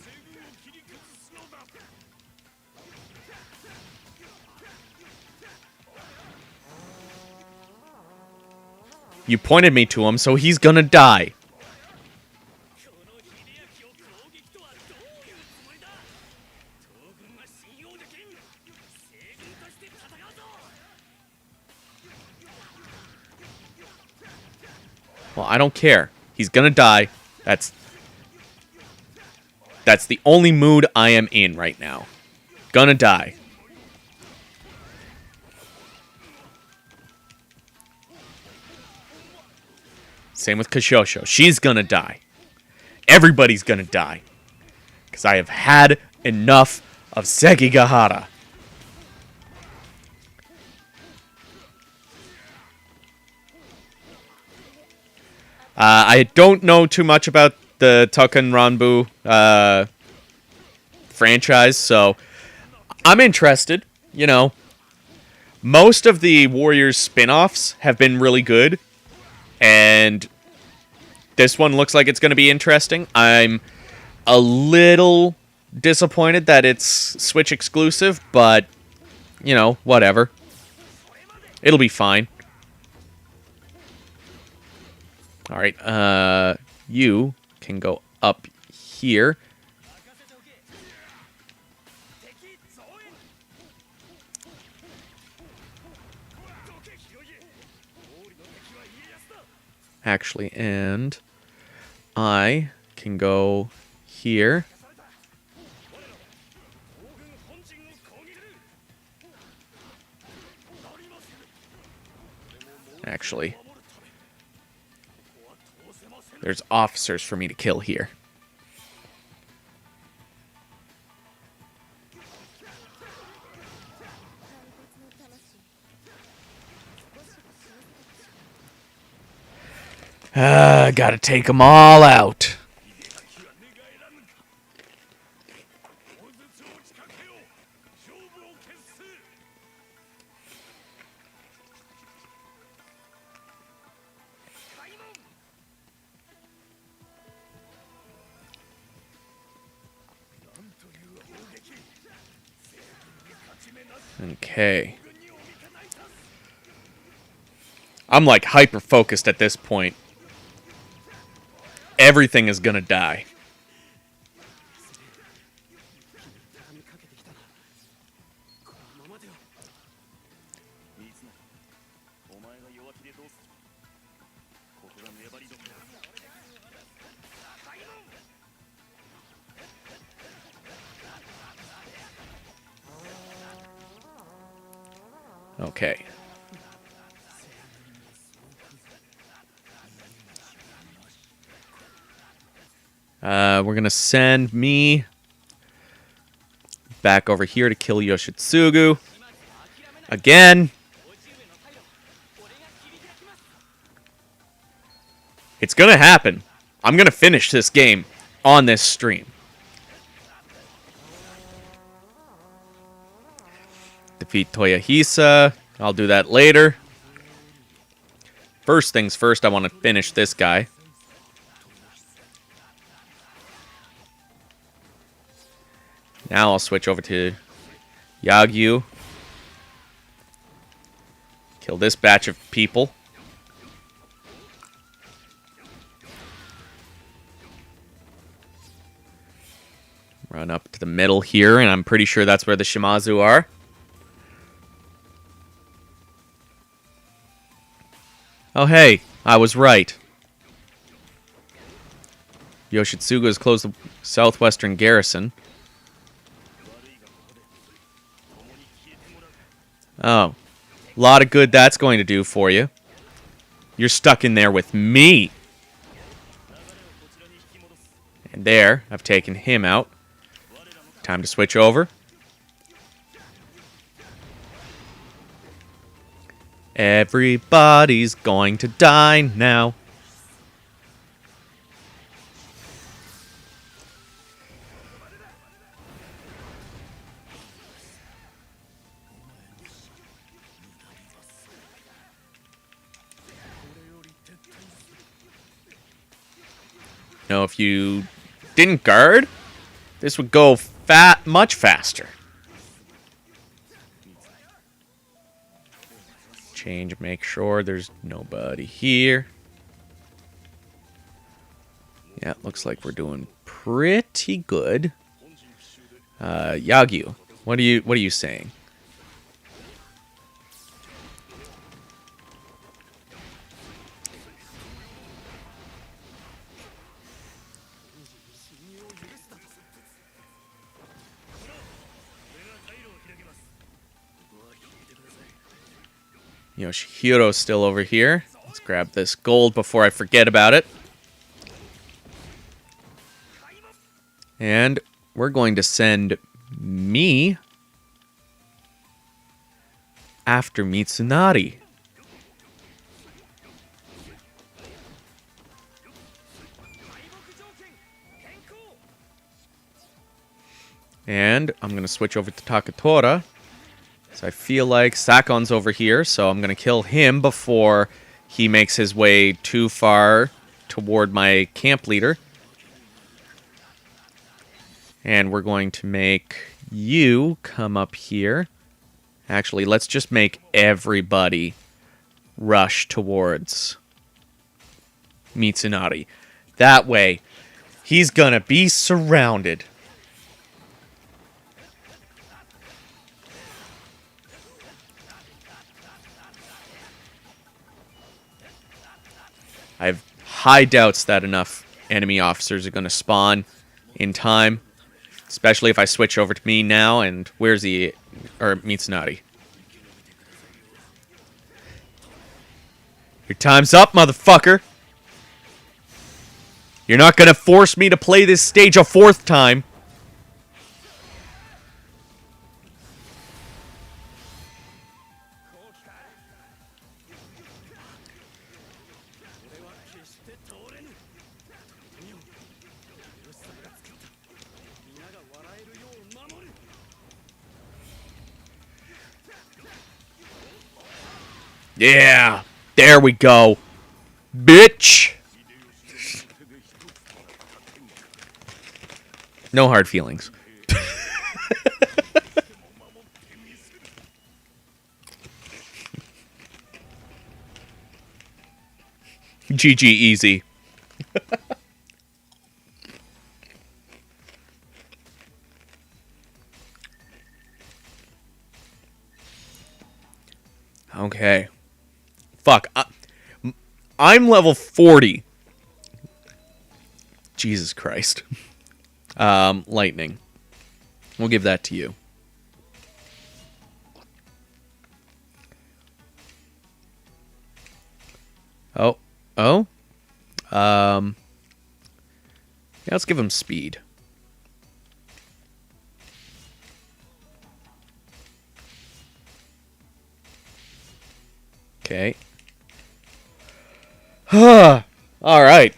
You pointed me to him, so he's gonna die. Well, I don't care. He's gonna die. That's the only mood I am in right now. Gonna die. Same with Kashosho. She's gonna die. Everybody's gonna die. Because I have had enough of Sekigahara. I don't know too much about the Token Ranbu franchise, so I'm interested, you know. Most of the Warriors spin-offs have been really good, and this one looks like it's going to be interesting. I'm a little disappointed that it's Switch exclusive, but, you know, whatever. It'll be fine. Alright, you can go up here. Actually, and I can go here. Actually, there's officers for me to kill here. Gotta take them all out. Okay. I'm like hyper focused at this point. Everything is gonna die. Okay. We're gonna send me back over here to kill Yoshitsugu. Again. It's gonna happen. I'm gonna finish this game on this stream. Defeat Toyahisa. I'll do that later. First things first, I want to finish this guy. Now I'll switch over to Yagyu. Kill this batch of people. Run up to the middle here, and I'm pretty sure that's where the Shimazu are. Oh hey, I was right. Yoshitsugu has closed the southwestern garrison. Oh. A lot of good that's going to do for you. You're stuck in there with me. And there, I've taken him out. Time to switch over. Everybody's going to die now. Now, if you didn't guard, this would go much faster. Change, make sure there's nobody here. Yeah, it looks like we're doing pretty good. Yagyu, what are you saying? Yoshihiro's still over here. Let's grab this gold before I forget about it. And we're going to send me after Mitsunari. And I'm going to switch over to Takatora So I feel like Sakon's over here, so I'm going to kill him before he makes his way too far toward my camp leader. And we're going to make you come up here. Actually, let's just make everybody rush towards Mitsunari. That way, he's gonna be surrounded. I have high doubts that enough enemy officers are gonna spawn in time. Especially if I switch over to me now, and where's the... or Mitsunari. Your time's up, motherfucker! You're not gonna force me to play this stage a fourth time! Yeah! There we go! Bitch! No hard feelings. GG easy. Okay. Fuck. I'm level 40. Jesus Christ. Lightning. We'll give that to you. Oh. Oh? Yeah, let's give him speed. Okay. Alright.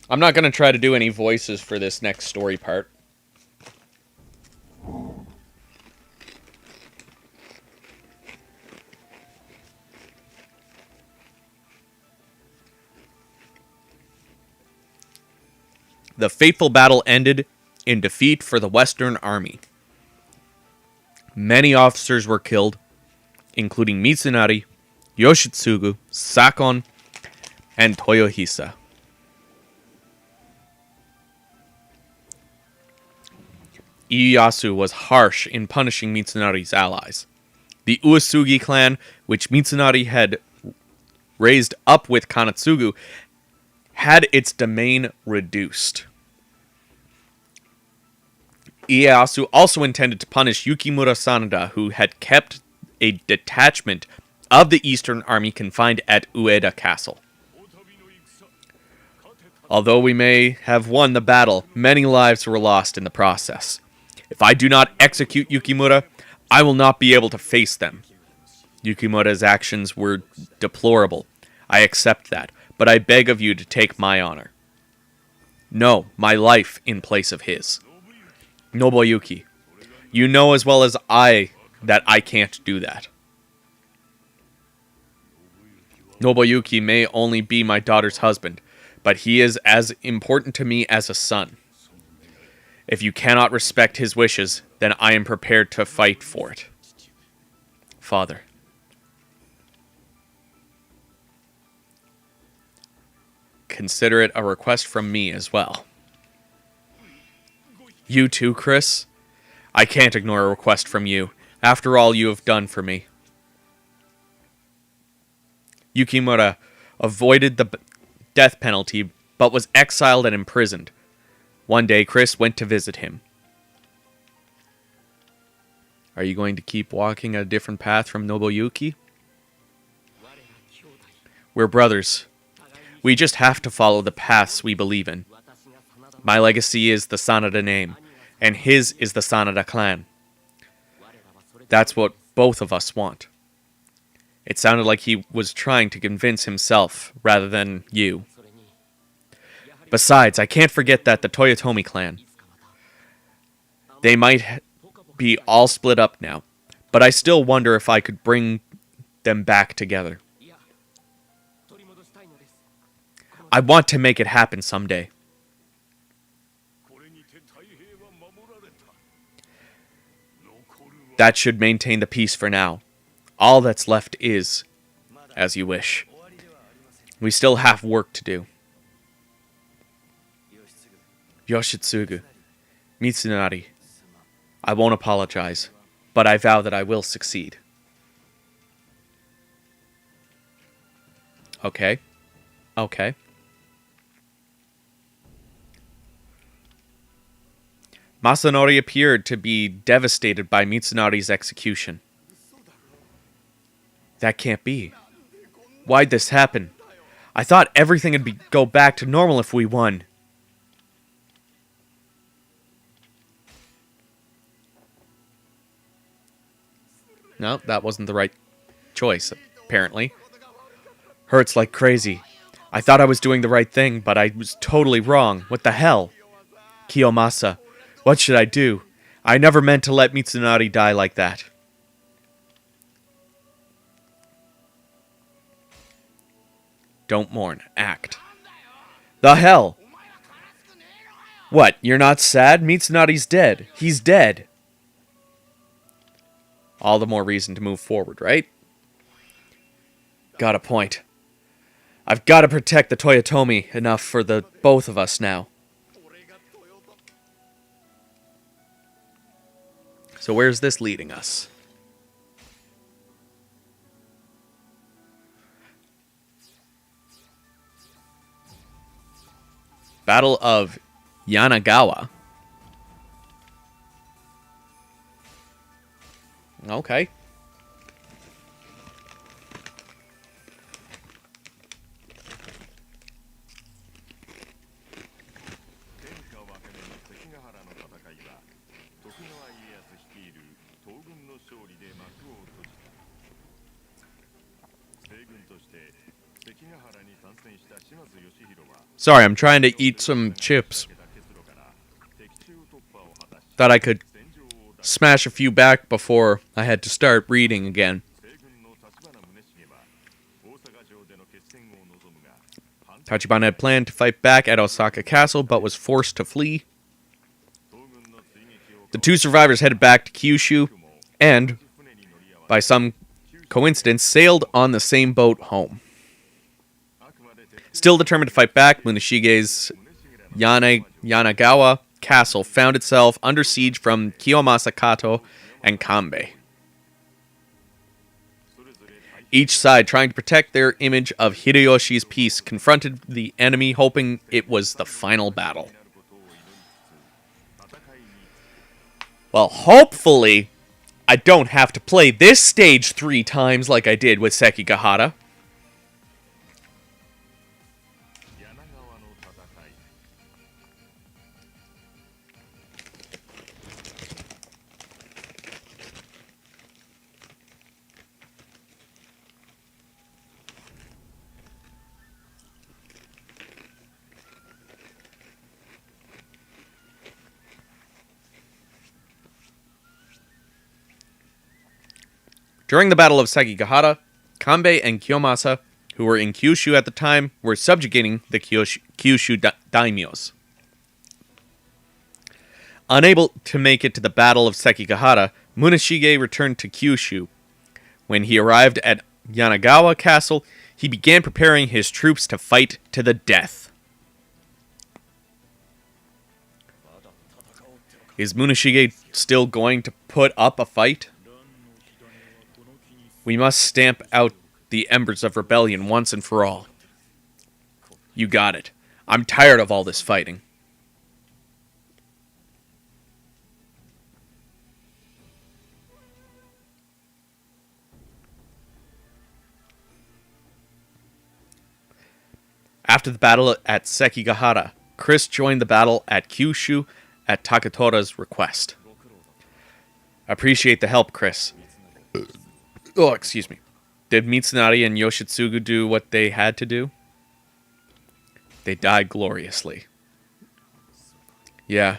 I'm not going to try to do any voices for this next story part. The fateful battle ended in defeat for the Western Army. Many officers were killed, including Mitsunari, Yoshitsugu, Sakon, and Toyohisa. Ieyasu was harsh in punishing Mitsunari's allies. The Uesugi clan, which Mitsunari had raised up with Kanetsugu, had its domain reduced. Ieyasu also intended to punish Yukimura Sanada, who had kept a detachment of the Eastern Army confined at Ueda Castle. Although we may have won the battle, many lives were lost in the process. If I do not execute Yukimura, I will not be able to face them. Yukimura's actions were deplorable. I accept that, but I beg of you to take my honor. No, my life in place of his. Nobuyuki, you know as well as I that I can't do that. Nobuyuki may only be my daughter's husband, but he is as important to me as a son. If you cannot respect his wishes, then I am prepared to fight for it. Father. Consider it a request from me as well. You too, Chris? I can't ignore a request from you, after all you have done for me. Yukimura avoided the death penalty, but was exiled and imprisoned. One day, Chris went to visit him. Are you going to keep walking a different path from Nobuyuki? We're brothers. We just have to follow the paths we believe in. My legacy is the Sanada name, and his is the Sanada clan. That's what both of us want. It sounded like he was trying to convince himself rather than you. Besides, I can't forget that the Toyotomi clan, they might be all split up now, but I still wonder if I could bring them back together. I want to make it happen someday. That should maintain the peace for now. All that's left is, as you wish. We still have work to do. Yoshitsugu, Mitsunari, I won't apologize, but I vow that I will succeed. Okay. Okay. Masanori appeared to be devastated by Mitsunari's execution. That can't be. Why'd this happen? I thought everything would go back to normal if we won. No, that wasn't the right choice, apparently. Hurts like crazy. I thought I was doing the right thing, but I was totally wrong. What the hell? Kiyomasa, what should I do? I never meant to let Mitsunari die like that. Don't mourn. Act. The hell? What, you're not sad? Mitsunari's dead. He's dead. All the more reason to move forward, right? Got a point. I've got to protect the Toyotomi enough for the both of us now. So where's this leading us? Battle of Yanagawa. Okay. Sorry, I'm trying to eat some chips. Thought I could smash a few back before I had to start reading again. Tachibana had planned to fight back at Osaka Castle, but was forced to flee. The two survivors headed back to Kyushu, and, by some coincidence, sailed on the same boat home. Still determined to fight back, Munishige's Yanagawa Castle found itself under siege from Kiyomasa Kato and Kanbei. Each side, trying to protect their image of Hideyoshi's peace, confronted the enemy, hoping it was the final battle. Well, hopefully, I don't have to play this stage 3 times like I did with Sekigahara. During the Battle of Sekigahara, Kanbei and Kiyomasa, who were in Kyushu at the time, were subjugating the Kyushu daimyos. Unable to make it to the Battle of Sekigahara, Muneshige returned to Kyushu. When he arrived at Yanagawa Castle, he began preparing his troops to fight to the death. Is Muneshige still going to put up a fight? We must stamp out the embers of rebellion once and for all. You got it. I'm tired of all this fighting. After the battle at Sekigahara, Chris joined the battle at Kyushu at Takatora's request. Appreciate the help, Chris. Oh, excuse me. Did Mitsunari and Yoshitsugu do what they had to do? They died gloriously. Yeah,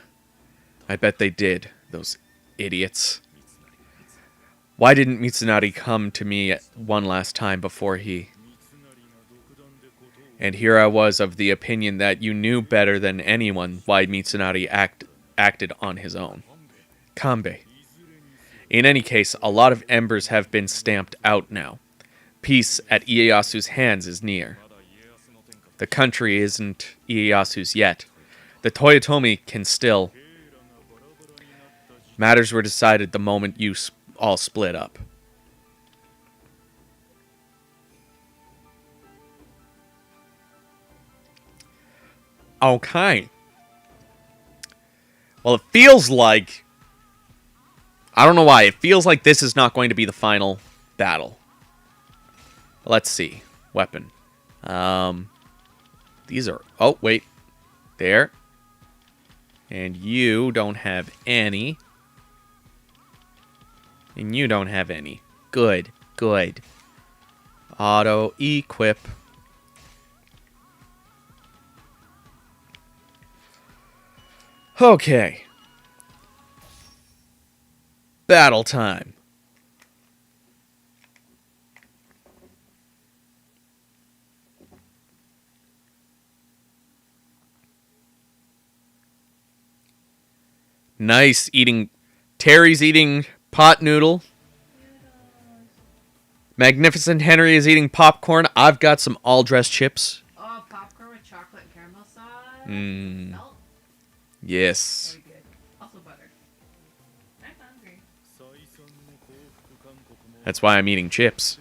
I bet they did, those idiots. Why didn't Mitsunari come to me one last time before he... And here I was of the opinion that you knew better than anyone why Mitsunari acted on his own. Kanbei. In any case, a lot of embers have been stamped out now. Peace at Ieyasu's hands is near. The country isn't Ieyasu's yet. The Toyotomi can still... Matters were decided the moment you all split up. Okay. Well, it feels like... I don't know why. It feels like this is not going to be the final battle. Let's see. Weapon. These are... Oh, wait. There. And you don't have any. And you don't have any. Good. Good. Auto-equip. Okay. Battle time. Nice eating. Terry's eating pot noodle. Magnificent Henry is eating popcorn. I've got some all-dressed chips. Oh, popcorn with chocolate and caramel sauce. Melt. Yes. Very good. Also butter. I'm hungry. That's why I'm eating chips.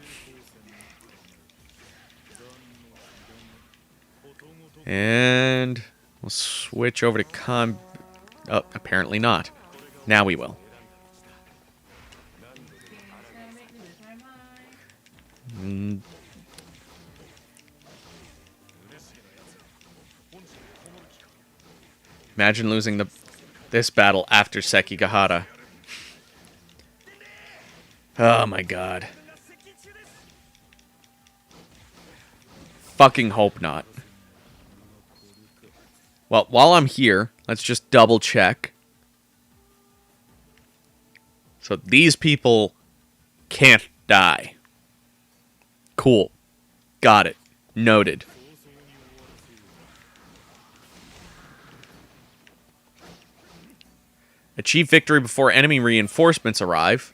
And we'll switch over to Oh, apparently not. Now we will. Imagine losing this battle after Sekigahara. Oh my god. Fucking hope not. Well, while I'm here, let's just double check. So these people can't die. Cool. Got it. Noted. Achieve victory before enemy reinforcements arrive.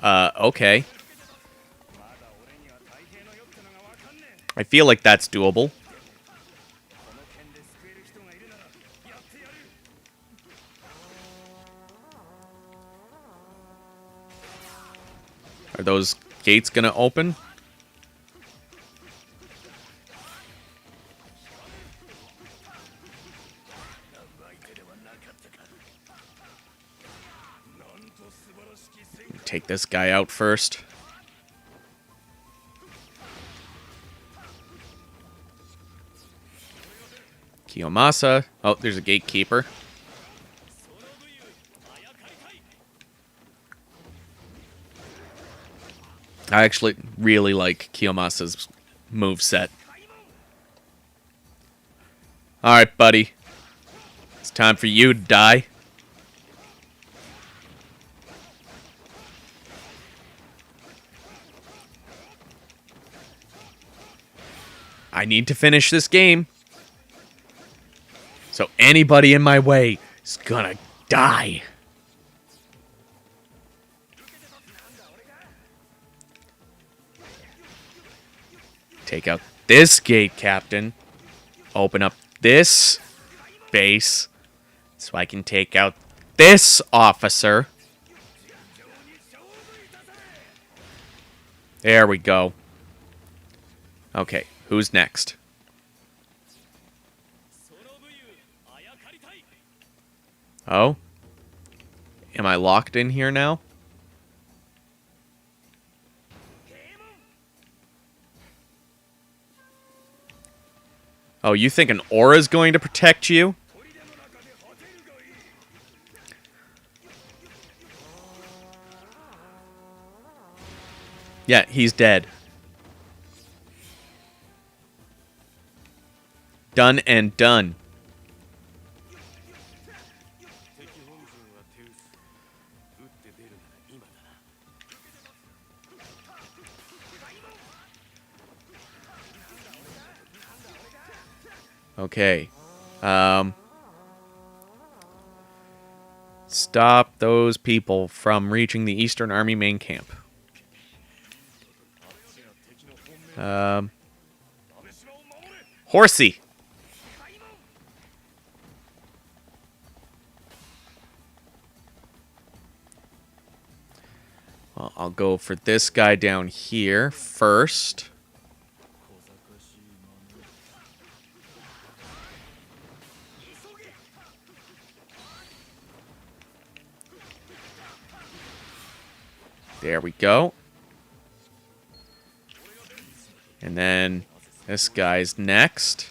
Okay. I feel like that's doable. Are those gates gonna open? Take this guy out first. Kiyomasa. Oh, there's a gatekeeper. I actually really like Kiyomasa's moveset. Alright, buddy. It's time for you to die. I need to finish this game. So anybody in my way is gonna die. Take out this gate, Captain. Open up this base so I can take out this officer. There we go. Okay, who's next? Oh? Am I locked in here now? Oh, you think an aura's going to protect you? Yeah, he's dead. Done and done. Okay. Stop those people from reaching the Eastern Army main camp. Horsey! Well, I'll go for this guy down here first. There we go. And then this guy's next.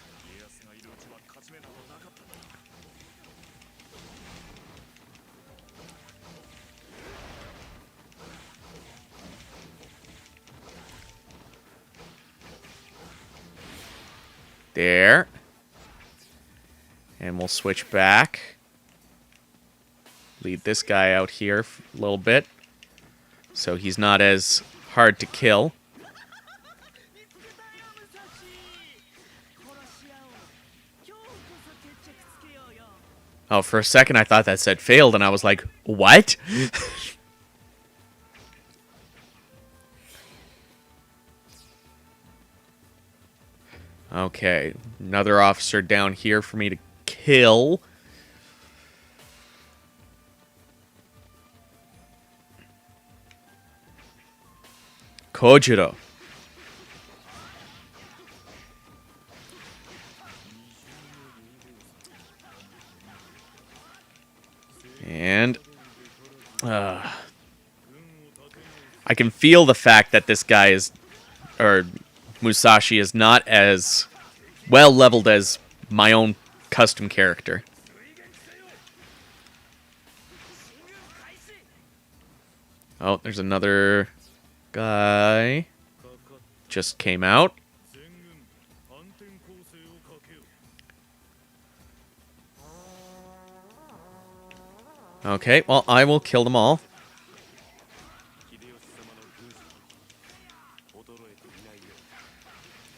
There. And we'll switch back. Lead this guy out here a little bit, so he's not as hard to kill. Oh, for a second I thought that said failed, and I was like, what? Okay, another officer down here for me to kill. Kojiro. And I can feel the fact that this guy is, or Musashi is not as well leveled as my own custom character. Oh, there's another guy. Just came out. Okay, well, I will kill them all.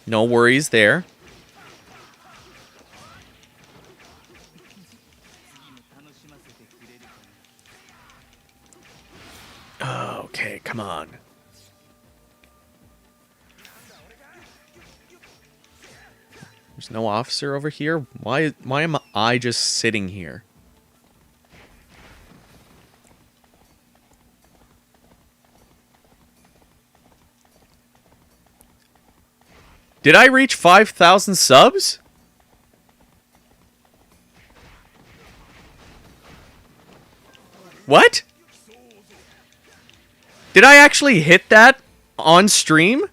No worries there. Okay, come on. There's no officer over here? Why am I just sitting here? Did I reach 5,000 subs? What? Did I actually hit that on stream?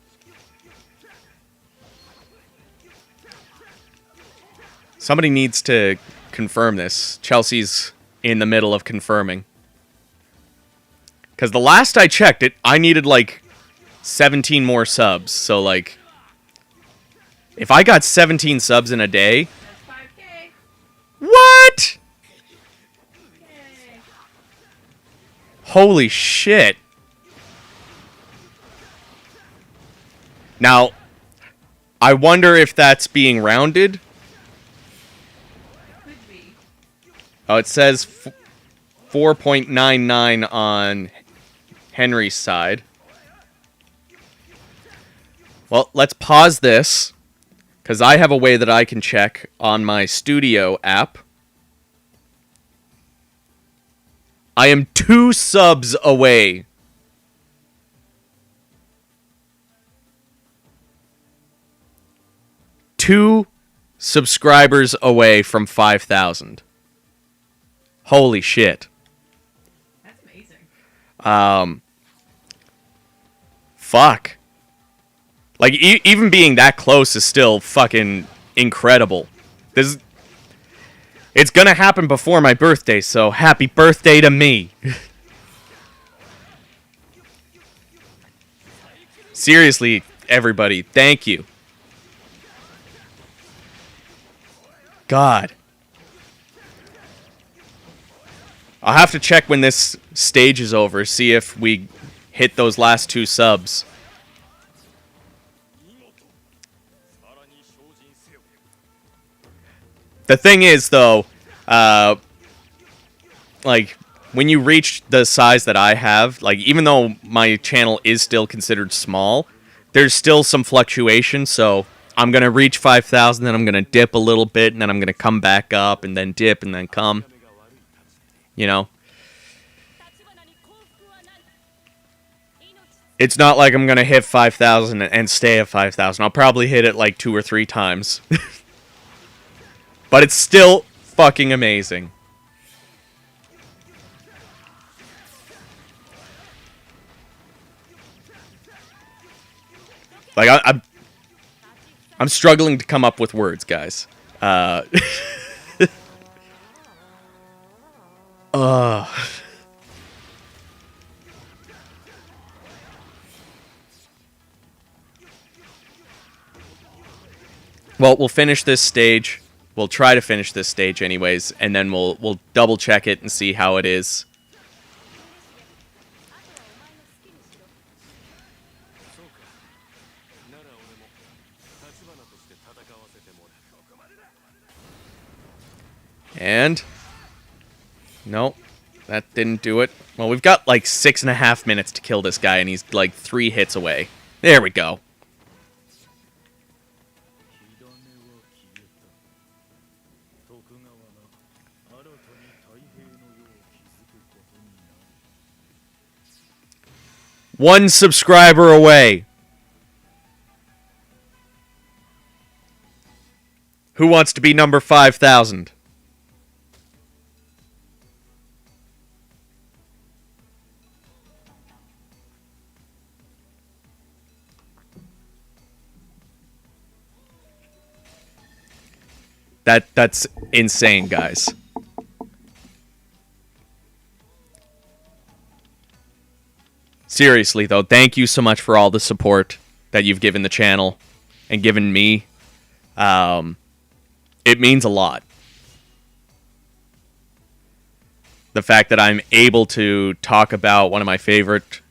Somebody needs to confirm this. Chelsea's in the middle of confirming. Because the last I checked it, I needed like 17 more subs. So like, if I got 17 subs in a day... That's 5K. What? Yay. Holy shit. Now, I wonder if that's being rounded. Could be. Oh, it says 4.99 on Henry's side. Well, let's pause this, because I have a way that I can check on my studio app. I am 2 subs away. Two subscribers away from 5,000. Holy shit. That's amazing. Fuck. Like, even being that close is still fucking incredible. It's gonna happen before my birthday, so happy birthday to me. Seriously, everybody, thank you. God. I'll have to check when this stage is over, see if we hit those last 2 subs. The thing is, though, like, when you reach the size that I have, like, even though my channel is still considered small, there's still some fluctuation, so I'm going to reach 5,000, then I'm going to dip a little bit, and then I'm going to come back up, and then dip, and then come. You know? It's not like I'm going to hit 5,000 and stay at 5,000. I'll probably hit it like 2 or 3 times. But it's still fucking amazing. Like, I'm struggling to come up with words, guys. Well, we'll finish this stage. We'll try to finish this stage anyways, and then we'll double check it and see how it is. And no, that didn't do it. Well, we've got like 6.5 minutes to kill this guy, and he's like 3 hits away. There we go. One subscriber away. Who wants to be number 5,000? That's insane, guys. Seriously, though, thank you so much for all the support that you've given the channel and given me. It means a lot. The fact that I'm able to talk about one of my favorite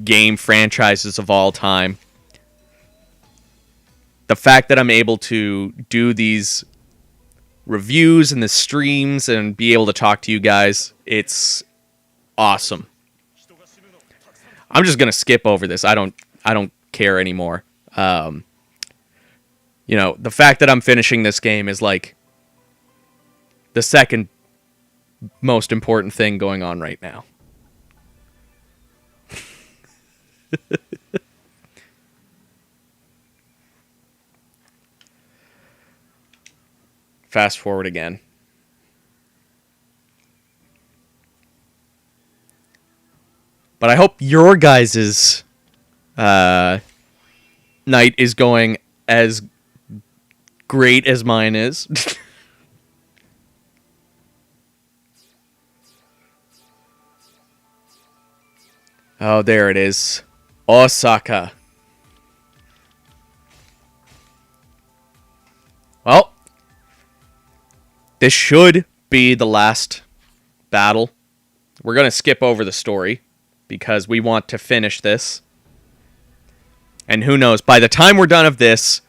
game franchises of all time. The fact that I'm able to do these reviews and the streams and be able to talk to you guys, it's awesome. I'm just gonna skip over this. I don't care anymore. You know, the fact that I'm finishing this game is like the second most important thing going on right now. Fast forward again. But I hope your guys' night is going as great as mine is. Oh, there it is. Osaka. Well, this should be the last battle. We're going to skip over the story because we want to finish this. And who knows, by the time we're done of this,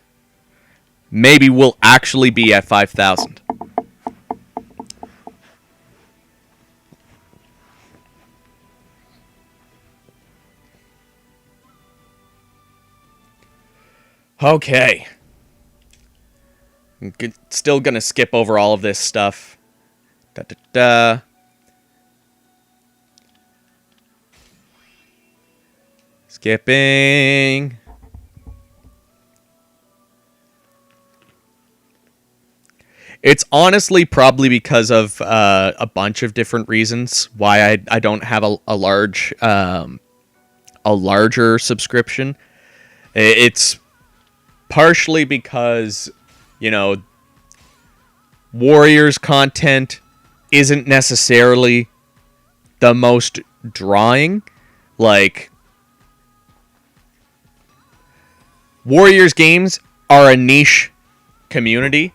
maybe we'll actually be at 5,000. Okay. I'm still gonna skip over all of this stuff. Skipping. It's honestly probably because of a bunch of different reasons why I don't have a larger subscription. It's partially because, you know, Warriors content isn't necessarily the most drawing. Like, Warriors games are a niche community.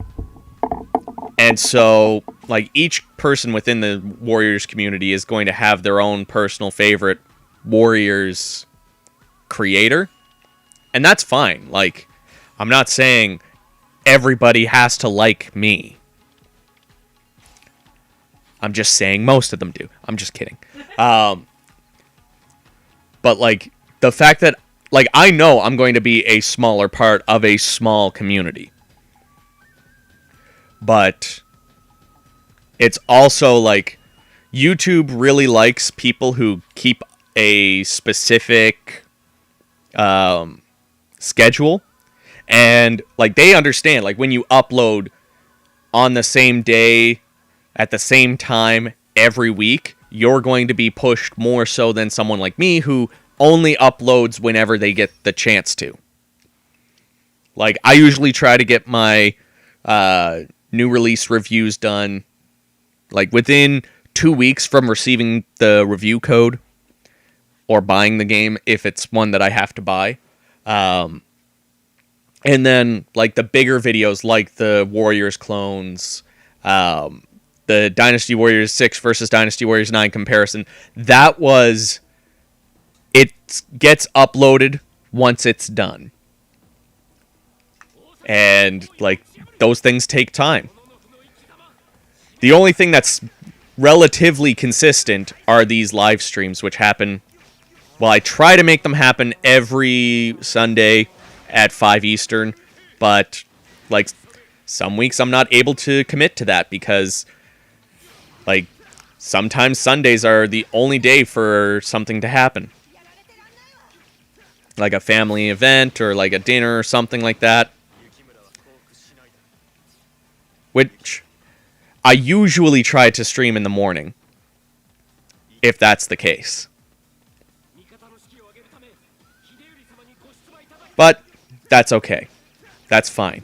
And so, like, each person within the Warriors community is going to have their own personal favorite Warriors creator. And that's fine. Like, I'm not saying everybody has to like me. I'm just saying most of them do. I'm just kidding. But like the fact that like I know I'm going to be a smaller part of a small community. But it's also like YouTube really likes people who keep a specific schedule, and like they understand like when you upload on the same day at the same time every week, you're going to be pushed more so than someone like me who only uploads whenever they get the chance to. Like I usually try to get my new release reviews done like within 2 weeks from receiving the review code or buying the game if it's one that I have to buy. And then like the bigger videos like the Warriors clones, the Dynasty Warriors 6 versus Dynasty Warriors 9 comparison, it gets uploaded once it's done. And like those things take time. The only thing that's relatively consistent are these live streams, which happen, well, I try to make them happen every Sunday at 5 Eastern, but like some weeks I'm not able to commit to that because like sometimes Sundays are the only day for something to happen. Like a family event or like a dinner or something like that. Which I usually try to stream in the morning, if that's the case. But that's okay. That's fine.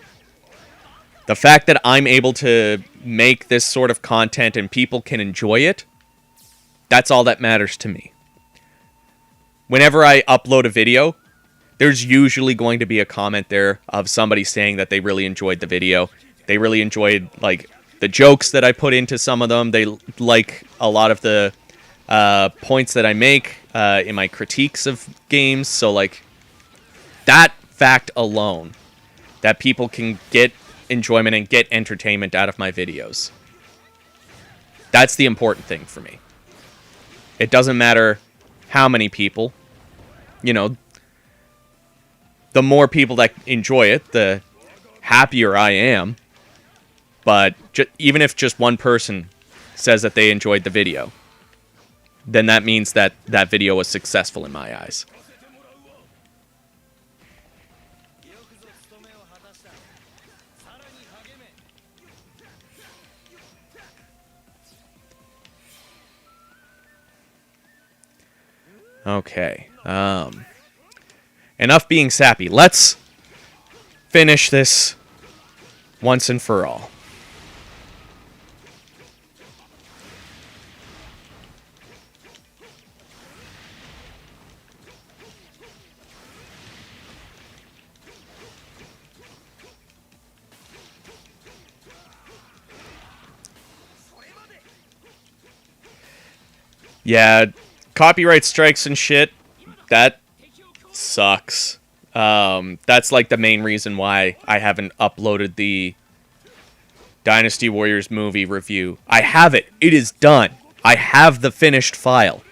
The fact that I'm able to make this sort of content and people can enjoy it, that's all that matters to me. Whenever I upload a video, there's usually going to be a comment there of somebody saying that they really enjoyed the video. They really enjoyed, like, the jokes that I put into some of them. They like a lot of the points that I make in my critiques of games. So, like, that fact alone, that people can get enjoyment and get entertainment out of my videos, that's the important thing for me. It doesn't matter how many people. You know, the more people that enjoy it, the happier I am. But even if just one person says that they enjoyed the video, then that means that that video was successful in my eyes. Okay. Enough being sappy. Let's finish this once and for all. Yeah, copyright strikes and shit, that sucks. That's like the main reason why I haven't uploaded the Dynasty Warriors movie review. I have it. It is done. I have the finished file.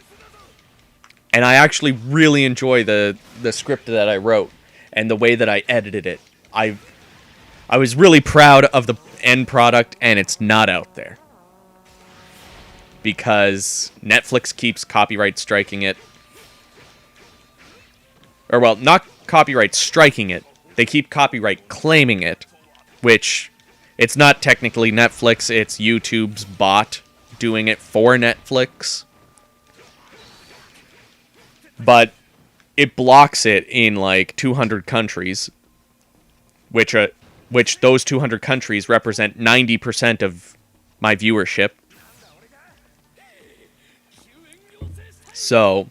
And I actually really enjoy the script that I wrote and the way that I edited it. I was really proud of the end product, and it's not out there. Because Netflix keeps copyright striking it. Or, well, not copyright striking it. They keep copyright claiming it. Which, it's not technically Netflix, it's YouTube's bot doing it for Netflix. But it blocks it in, like, 200 countries. Which those 200 countries represent 90% of my viewership. So,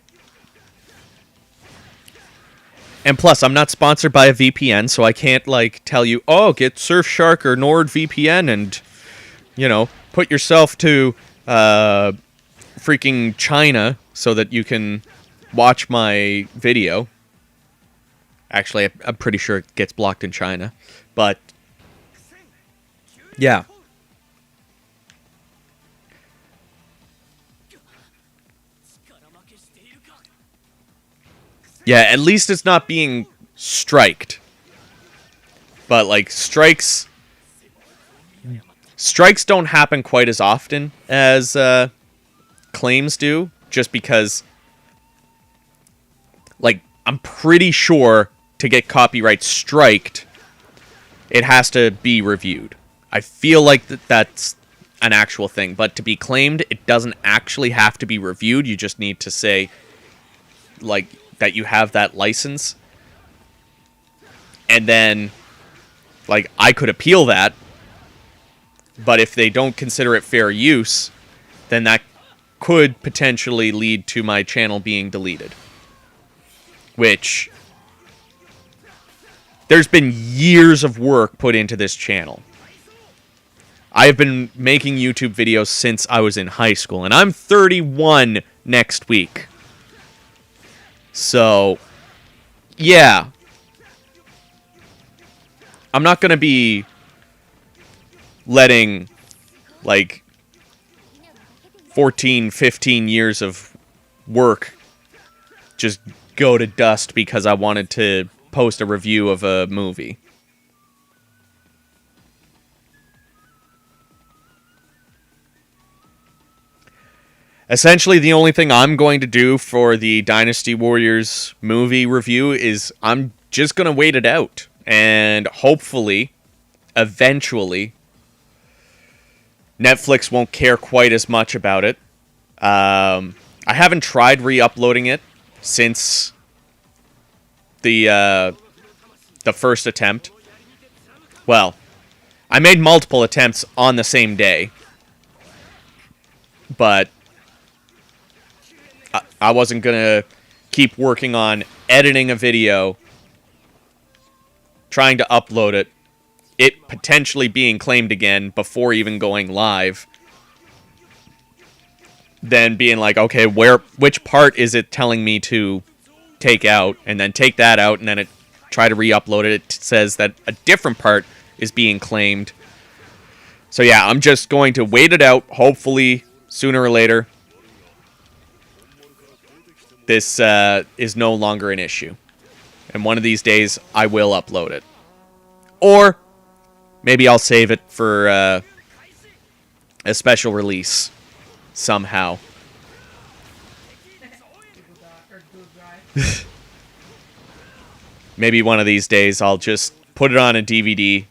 and plus, I'm not sponsored by a VPN, so I can't, like, tell you, oh, get Surfshark or NordVPN and, you know, put yourself to freaking China so that you can watch my video. Actually, I'm pretty sure it gets blocked in China. But, yeah. Yeah, at least it's not being striked. But, like, strikes don't happen quite as often as claims do, just because, like, I'm pretty sure to get copyright striked, it has to be reviewed. I feel like that's an actual thing, but to be claimed, it doesn't actually have to be reviewed. You just need to say, like, that you have that license. And then, like, I could appeal that, but if they don't consider it fair use, then that could potentially lead to my channel being deleted. Which, there's been years of work put into this channel. I've been making YouTube videos since I was in high school, and I'm 31 next week. So, yeah. I'm not going to be letting, like, 14, 15 years of work just go to dust because I wanted to post a review of a movie. Essentially, the only thing I'm going to do for the Dynasty Warriors movie review is I'm just going to wait it out. And hopefully, eventually, Netflix won't care quite as much about it. I haven't tried re-uploading it since the first attempt. Well, I made multiple attempts on the same day. But I wasn't going to keep working on editing a video, trying to upload it, it potentially being claimed again before even going live, then being like, okay, which part is it telling me to take out, and then take that out, and then it try to re-upload it. It says that a different part is being claimed. So yeah, I'm just going to wait it out. Hopefully, sooner or later, this is no longer an issue. And one of these days, I will upload it. Or maybe I'll save it for a special release somehow. Maybe one of these days I'll just put it on a DVD,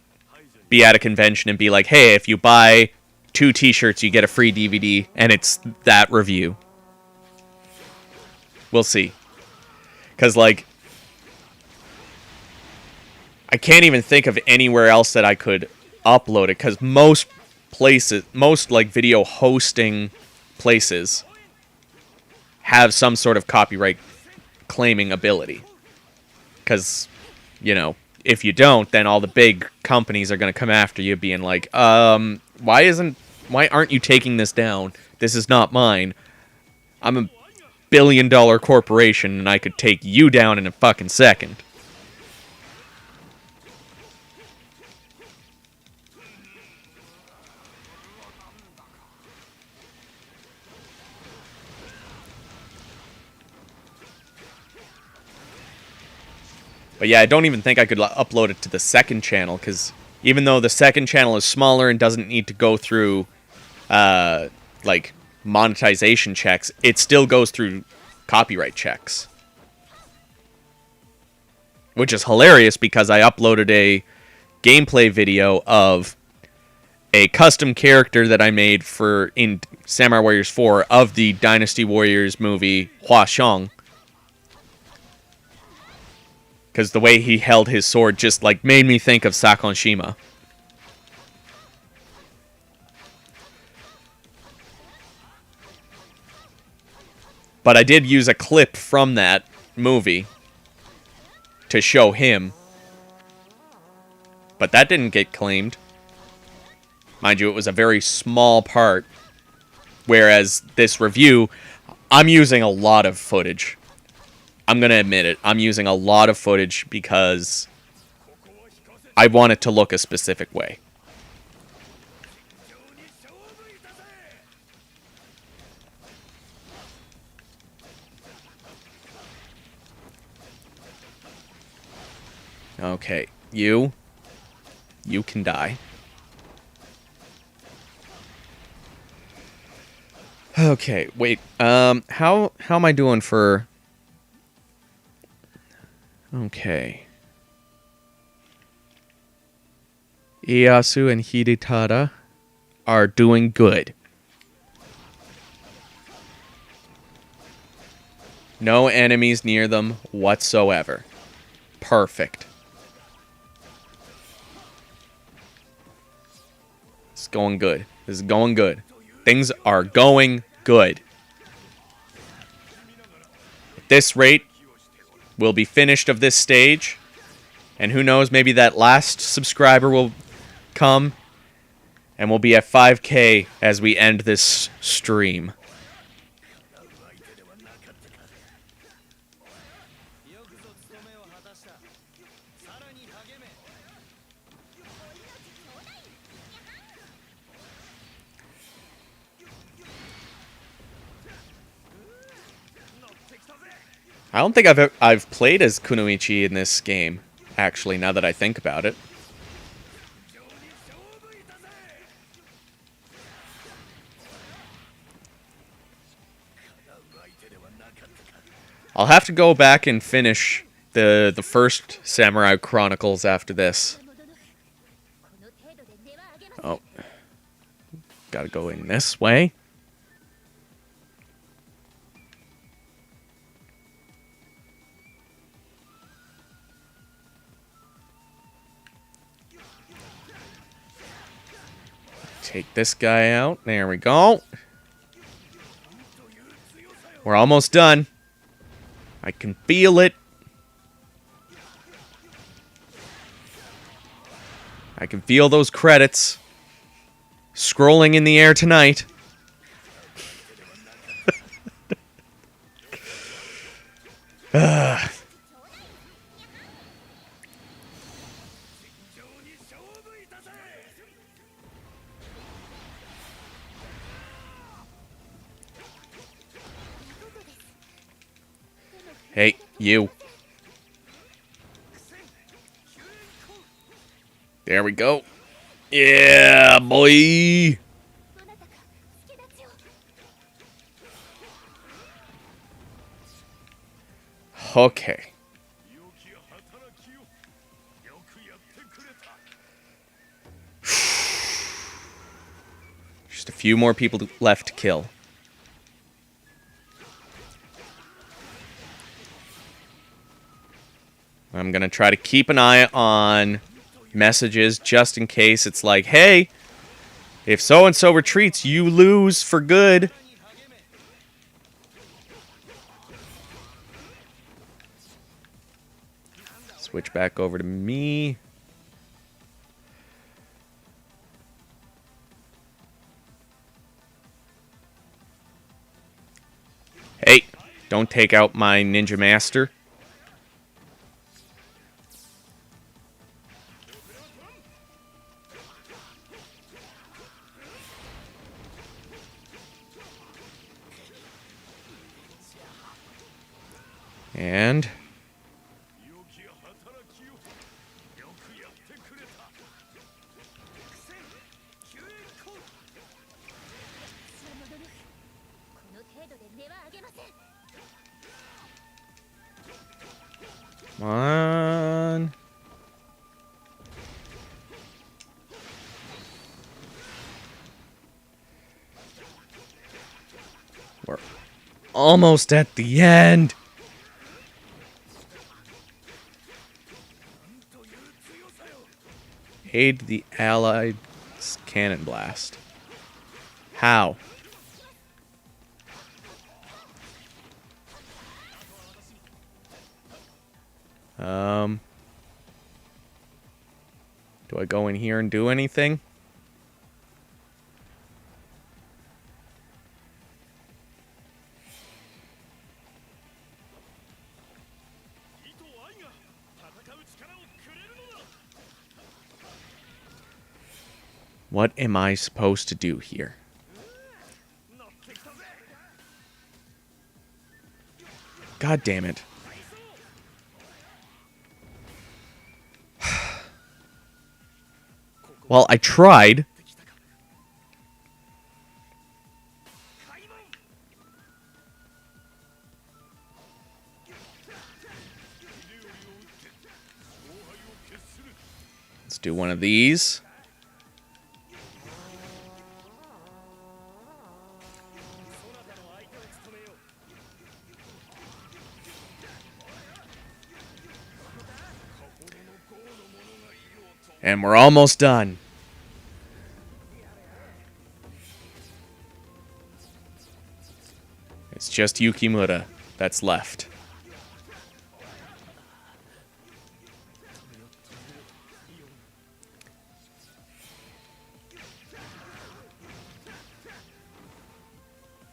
be at a convention, and be like, hey, if you buy 2 t-shirts, you get a free DVD, and it's that review. We'll see. Because, like, I can't even think of anywhere else that I could upload it, because most places, like, video hosting places have some sort of copyright claiming ability. Because, you know, if you don't, then all the big companies are going to come after you being like, why aren't you taking this down? This is not mine. I'm a billion-dollar corporation, and I could take you down in a fucking second. But yeah, I don't even think I could upload it to the second channel, because even though the second channel is smaller and doesn't need to go through, like, monetization checks, it still goes through copyright checks. Which is hilarious, because I uploaded a gameplay video of a custom character that I made in Samurai Warriors 4 of the Dynasty Warriors movie Hua Xiong. Because the way he held his sword just, like, made me think of Sakon Shima. But I did use a clip from that movie to show him. But that didn't get claimed. Mind you, it was a very small part. Whereas this review, I'm using a lot of footage. I'm going to admit it. I'm using a lot of footage because I want it to look a specific way. Okay, you can die. Okay, wait. How am I doing for? Okay. Ieyasu and Hidetada are doing good. No enemies near them whatsoever. Perfect. It's going good. This is going good. Things are going good. At this rate, we'll be finished of this stage. And who knows, maybe that last subscriber will come. And we'll be at 5K as we end this stream. I don't think I've played as Kunoichi in this game, actually, now that I think about it. I'll have to go back and finish the first Samurai Chronicles after this. Oh. Gotta go in this way. Take this guy out. There we go. We're almost done. I can feel it. I can feel those credits scrolling in the air tonight. Hey, you. There we go. Yeah, boy. Okay. Just a few more people left to kill. I'm going to try to keep an eye on messages just in case it's like, hey, if so-and-so retreats, you lose for good. Switch back over to me. Hey, don't take out my ninja master. And come on. We're almost at the end. Aid the Allied cannon blast. How? Do I go in here and do anything? What am I supposed to do here? God damn it. Well, I tried. Let's do one of these. And we're almost done. It's just Yukimura that's left.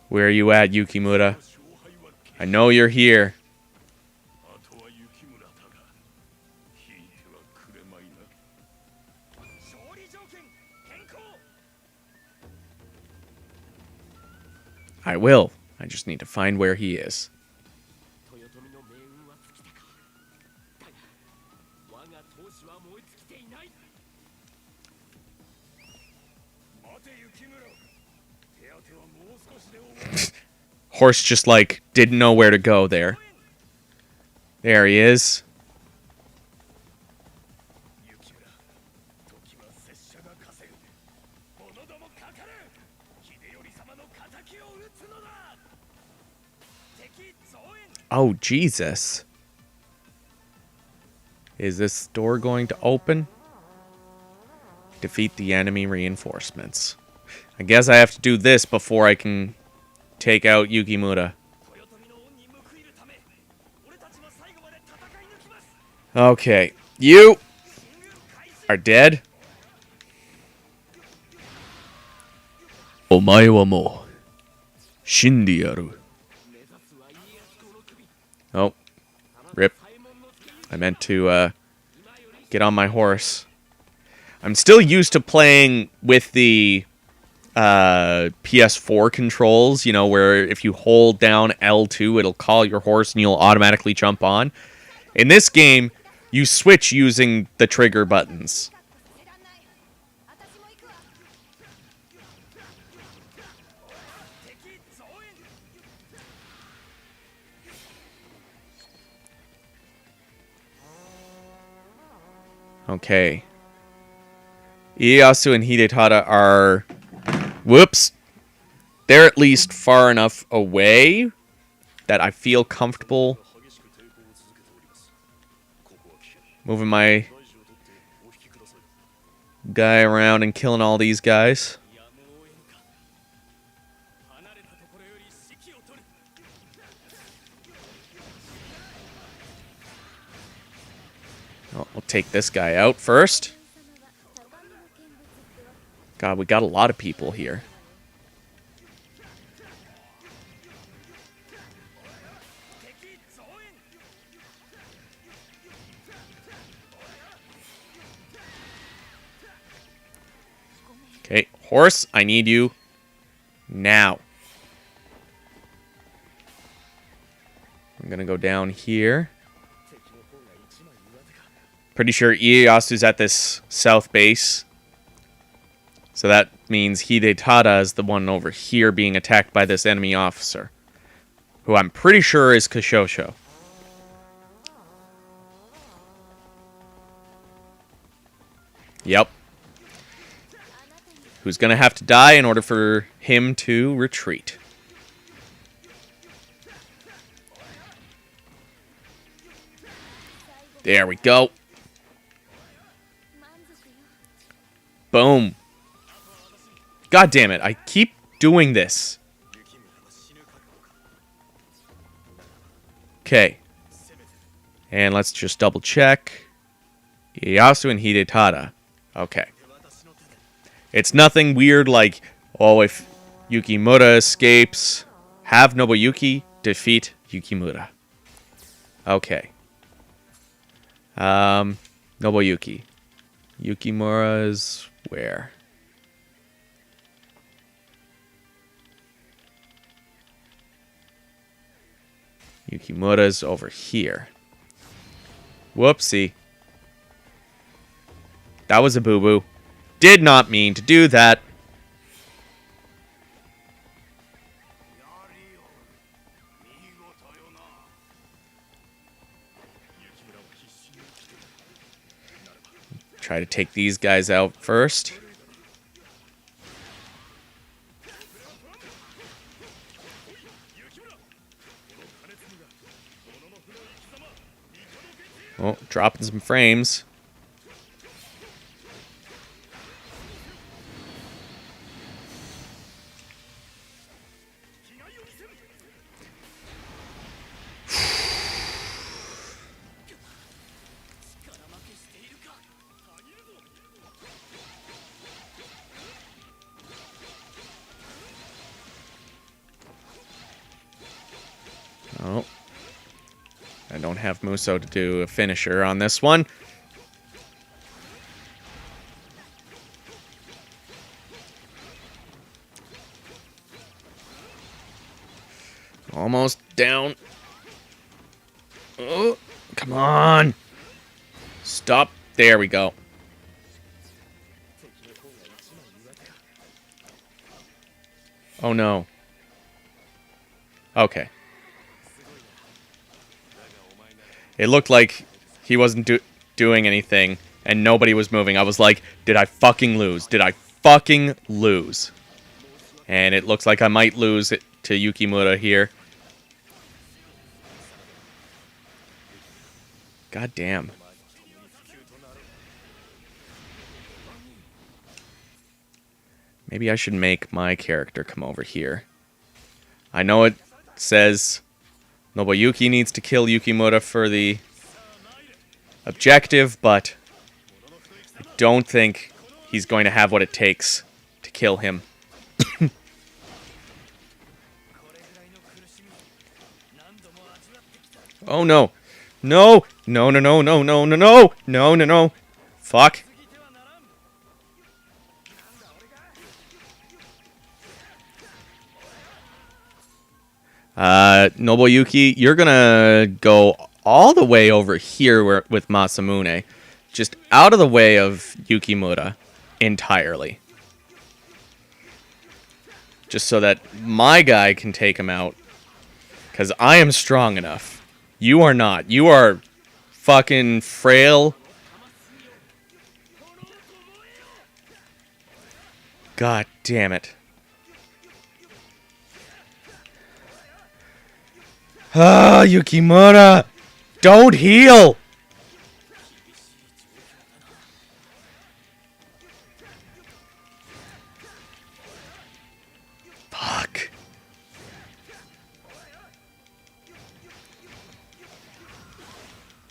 Where are you at, Yukimura? I know you're here. I will. I just need to find where he is. Horse just like didn't know where to go there. There he is. Oh, Jesus. Is this door going to open? Defeat the enemy reinforcements. I guess I have to do this before I can take out Yukimura. Okay. You are dead. Omae wa mou shinde yaru. Oh, rip. I meant to get on my horse. I'm still used to playing with the PS4 controls, you know, where if you hold down L2, it'll call your horse and you'll automatically jump on. In this game, you switch using the trigger buttons. Okay. Ieyasu and Hidetada are... Whoops. They're at least far enough away that I feel comfortable moving my guy around and killing all these guys. Oh, we'll take this guy out first. God, we got a lot of people here. Okay, horse, I need you now. I'm gonna go down here. Pretty sure Ieyasu's at this south base. So that means Hidetada is the one over here being attacked by this enemy officer, who I'm pretty sure is Kashosho. Yep. Who's gonna have to die in order for him to retreat. There we go. Boom. God damn it, I keep doing this. Okay. And let's just double check. Ieyasu and Hidetada. Okay. It's nothing weird like, oh, if Yukimura escapes, have Nobuyuki defeat Yukimura. Okay. Nobuyuki. Yukimura's where? Yukimura's over here. Whoopsie. That was a boo-boo. Did not mean to do that. Try to take these guys out first. Oh, dropping some frames. Oh. I don't have Muso to do a finisher on this one. Almost down. Oh, come on. Stop. There we go. Oh, no. Okay. It looked like he wasn't doing anything, and nobody was moving. I was like, did I fucking lose? Did I fucking lose? And it looks like I might lose it to Yukimura here. God damn. Maybe I should make my character come over here. I know it says Nobuyuki needs to kill Yukimura for the objective, but I don't think he's going to have what it takes to kill him. Oh no. No! No, no, no, no, no, no, no! No, no, no. Fuck. Nobuyuki, you're gonna go all the way over here with Masamune. Just out of the way of Yukimura entirely. Just so that my guy can take him out. Because I am strong enough. You are not. You are fucking frail. God damn it. Ah, Yukimura! Don't heal! Fuck.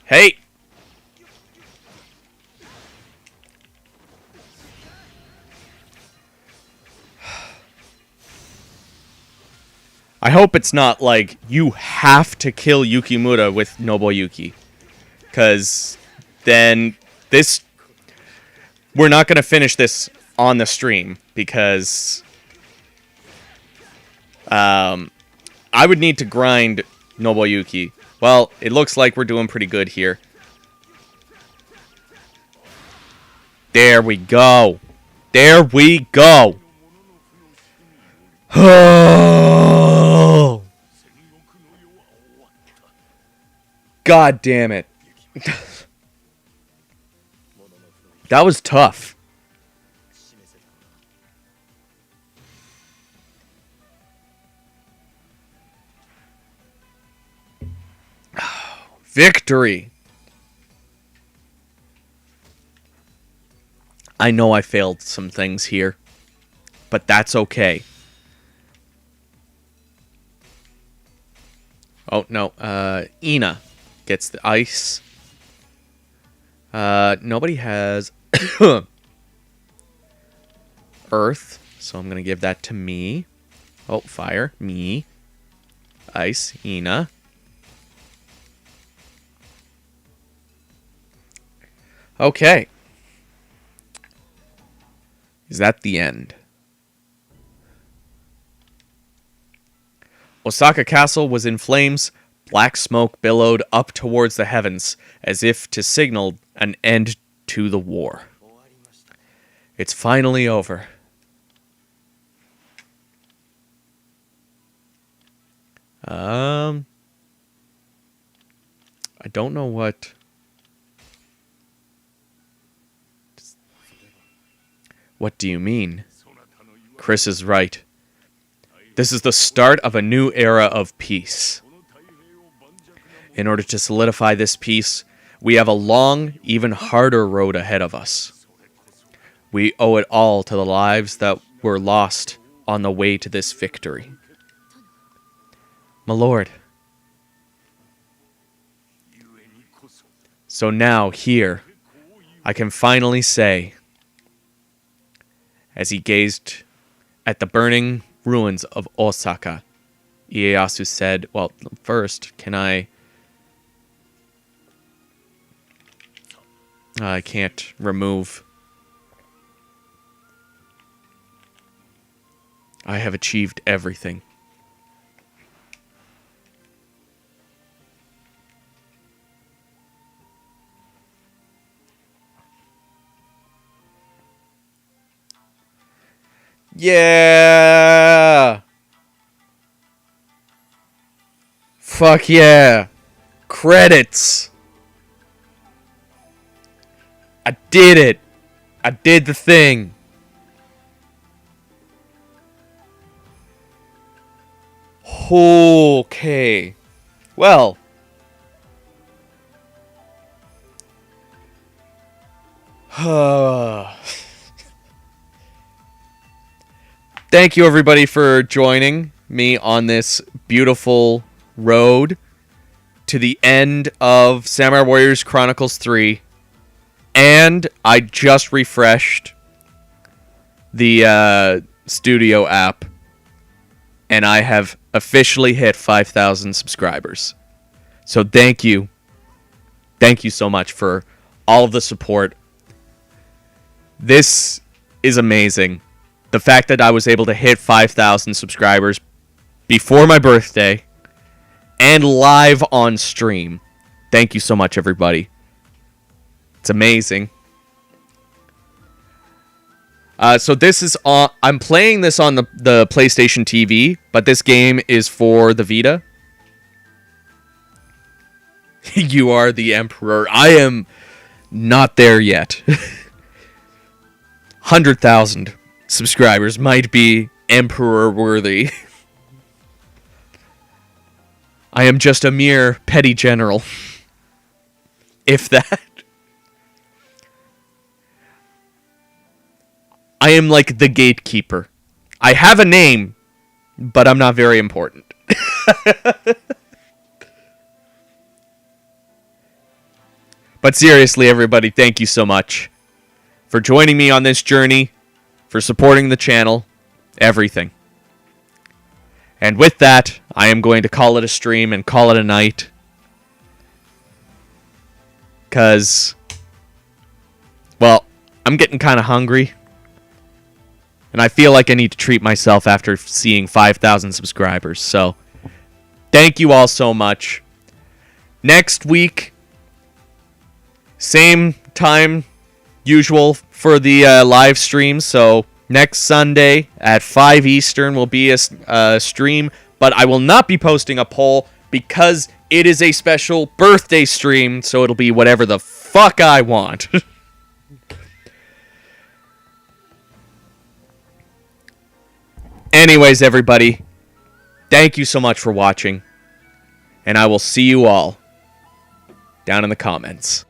Hey! I hope it's not like you have to kill Yukimura with Nobuyuki. Because then this... We're not going to finish this on the stream. Because... I would need to grind Nobuyuki. Well, it looks like we're doing pretty good here. There we go. There we go. Oh! God damn it. That was tough. Victory. I know I failed some things here, but that's okay. Oh, no. Ina gets the ice. Nobody has earth, so I'm going to give that to me. Oh, fire. Me. Ice. Ina. Okay. Is that the end? Osaka Castle was in flames. Black smoke billowed up towards the heavens, as if to signal an end to the war. It's finally over. I don't know what... What do you mean? Chris is right. This is the start of a new era of peace. In order to solidify this peace, we have a long, even harder road ahead of us. We owe it all to the lives that were lost on the way to this victory. My lord. So now, here, I can finally say, as he gazed at the burning ruins of Osaka, Ieyasu said, well, first, can I can't remove. I have achieved everything. Yeah! Fuck yeah! Credits! I did it! I did the thing! Okay. Well. Thank you everybody for joining me on this beautiful road to the end of Samurai Warriors Chronicles 3. And I just refreshed the studio app, and I have officially hit 5,000 subscribers. So thank you. Thank you so much for all of the support. This is amazing. The fact that I was able to hit 5,000 subscribers before my birthday and live on stream. Thank you so much, everybody. It's amazing. So this is on. I'm playing this on the PlayStation TV, but this game is for the Vita. You are the Emperor. I am not there yet. 100,000 subscribers might be Emperor worthy. I am just a mere petty general. If that. I am like the gatekeeper. I have a name, but I'm not very important. But seriously, everybody, thank you so much for joining me on this journey, for supporting the channel, everything. And with that, I am going to call it a stream and call it a night. Because, well, I'm getting kind of hungry. And I feel like I need to treat myself after seeing 5,000 subscribers. So, thank you all so much. Next week, same time, usual for the live stream. So, next Sunday at 5 Eastern will be a stream. But I will not be posting a poll because it is a special birthday stream. So, it'll be whatever the fuck I want. Anyways, everybody, thank you so much for watching, and I will see you all down in the comments.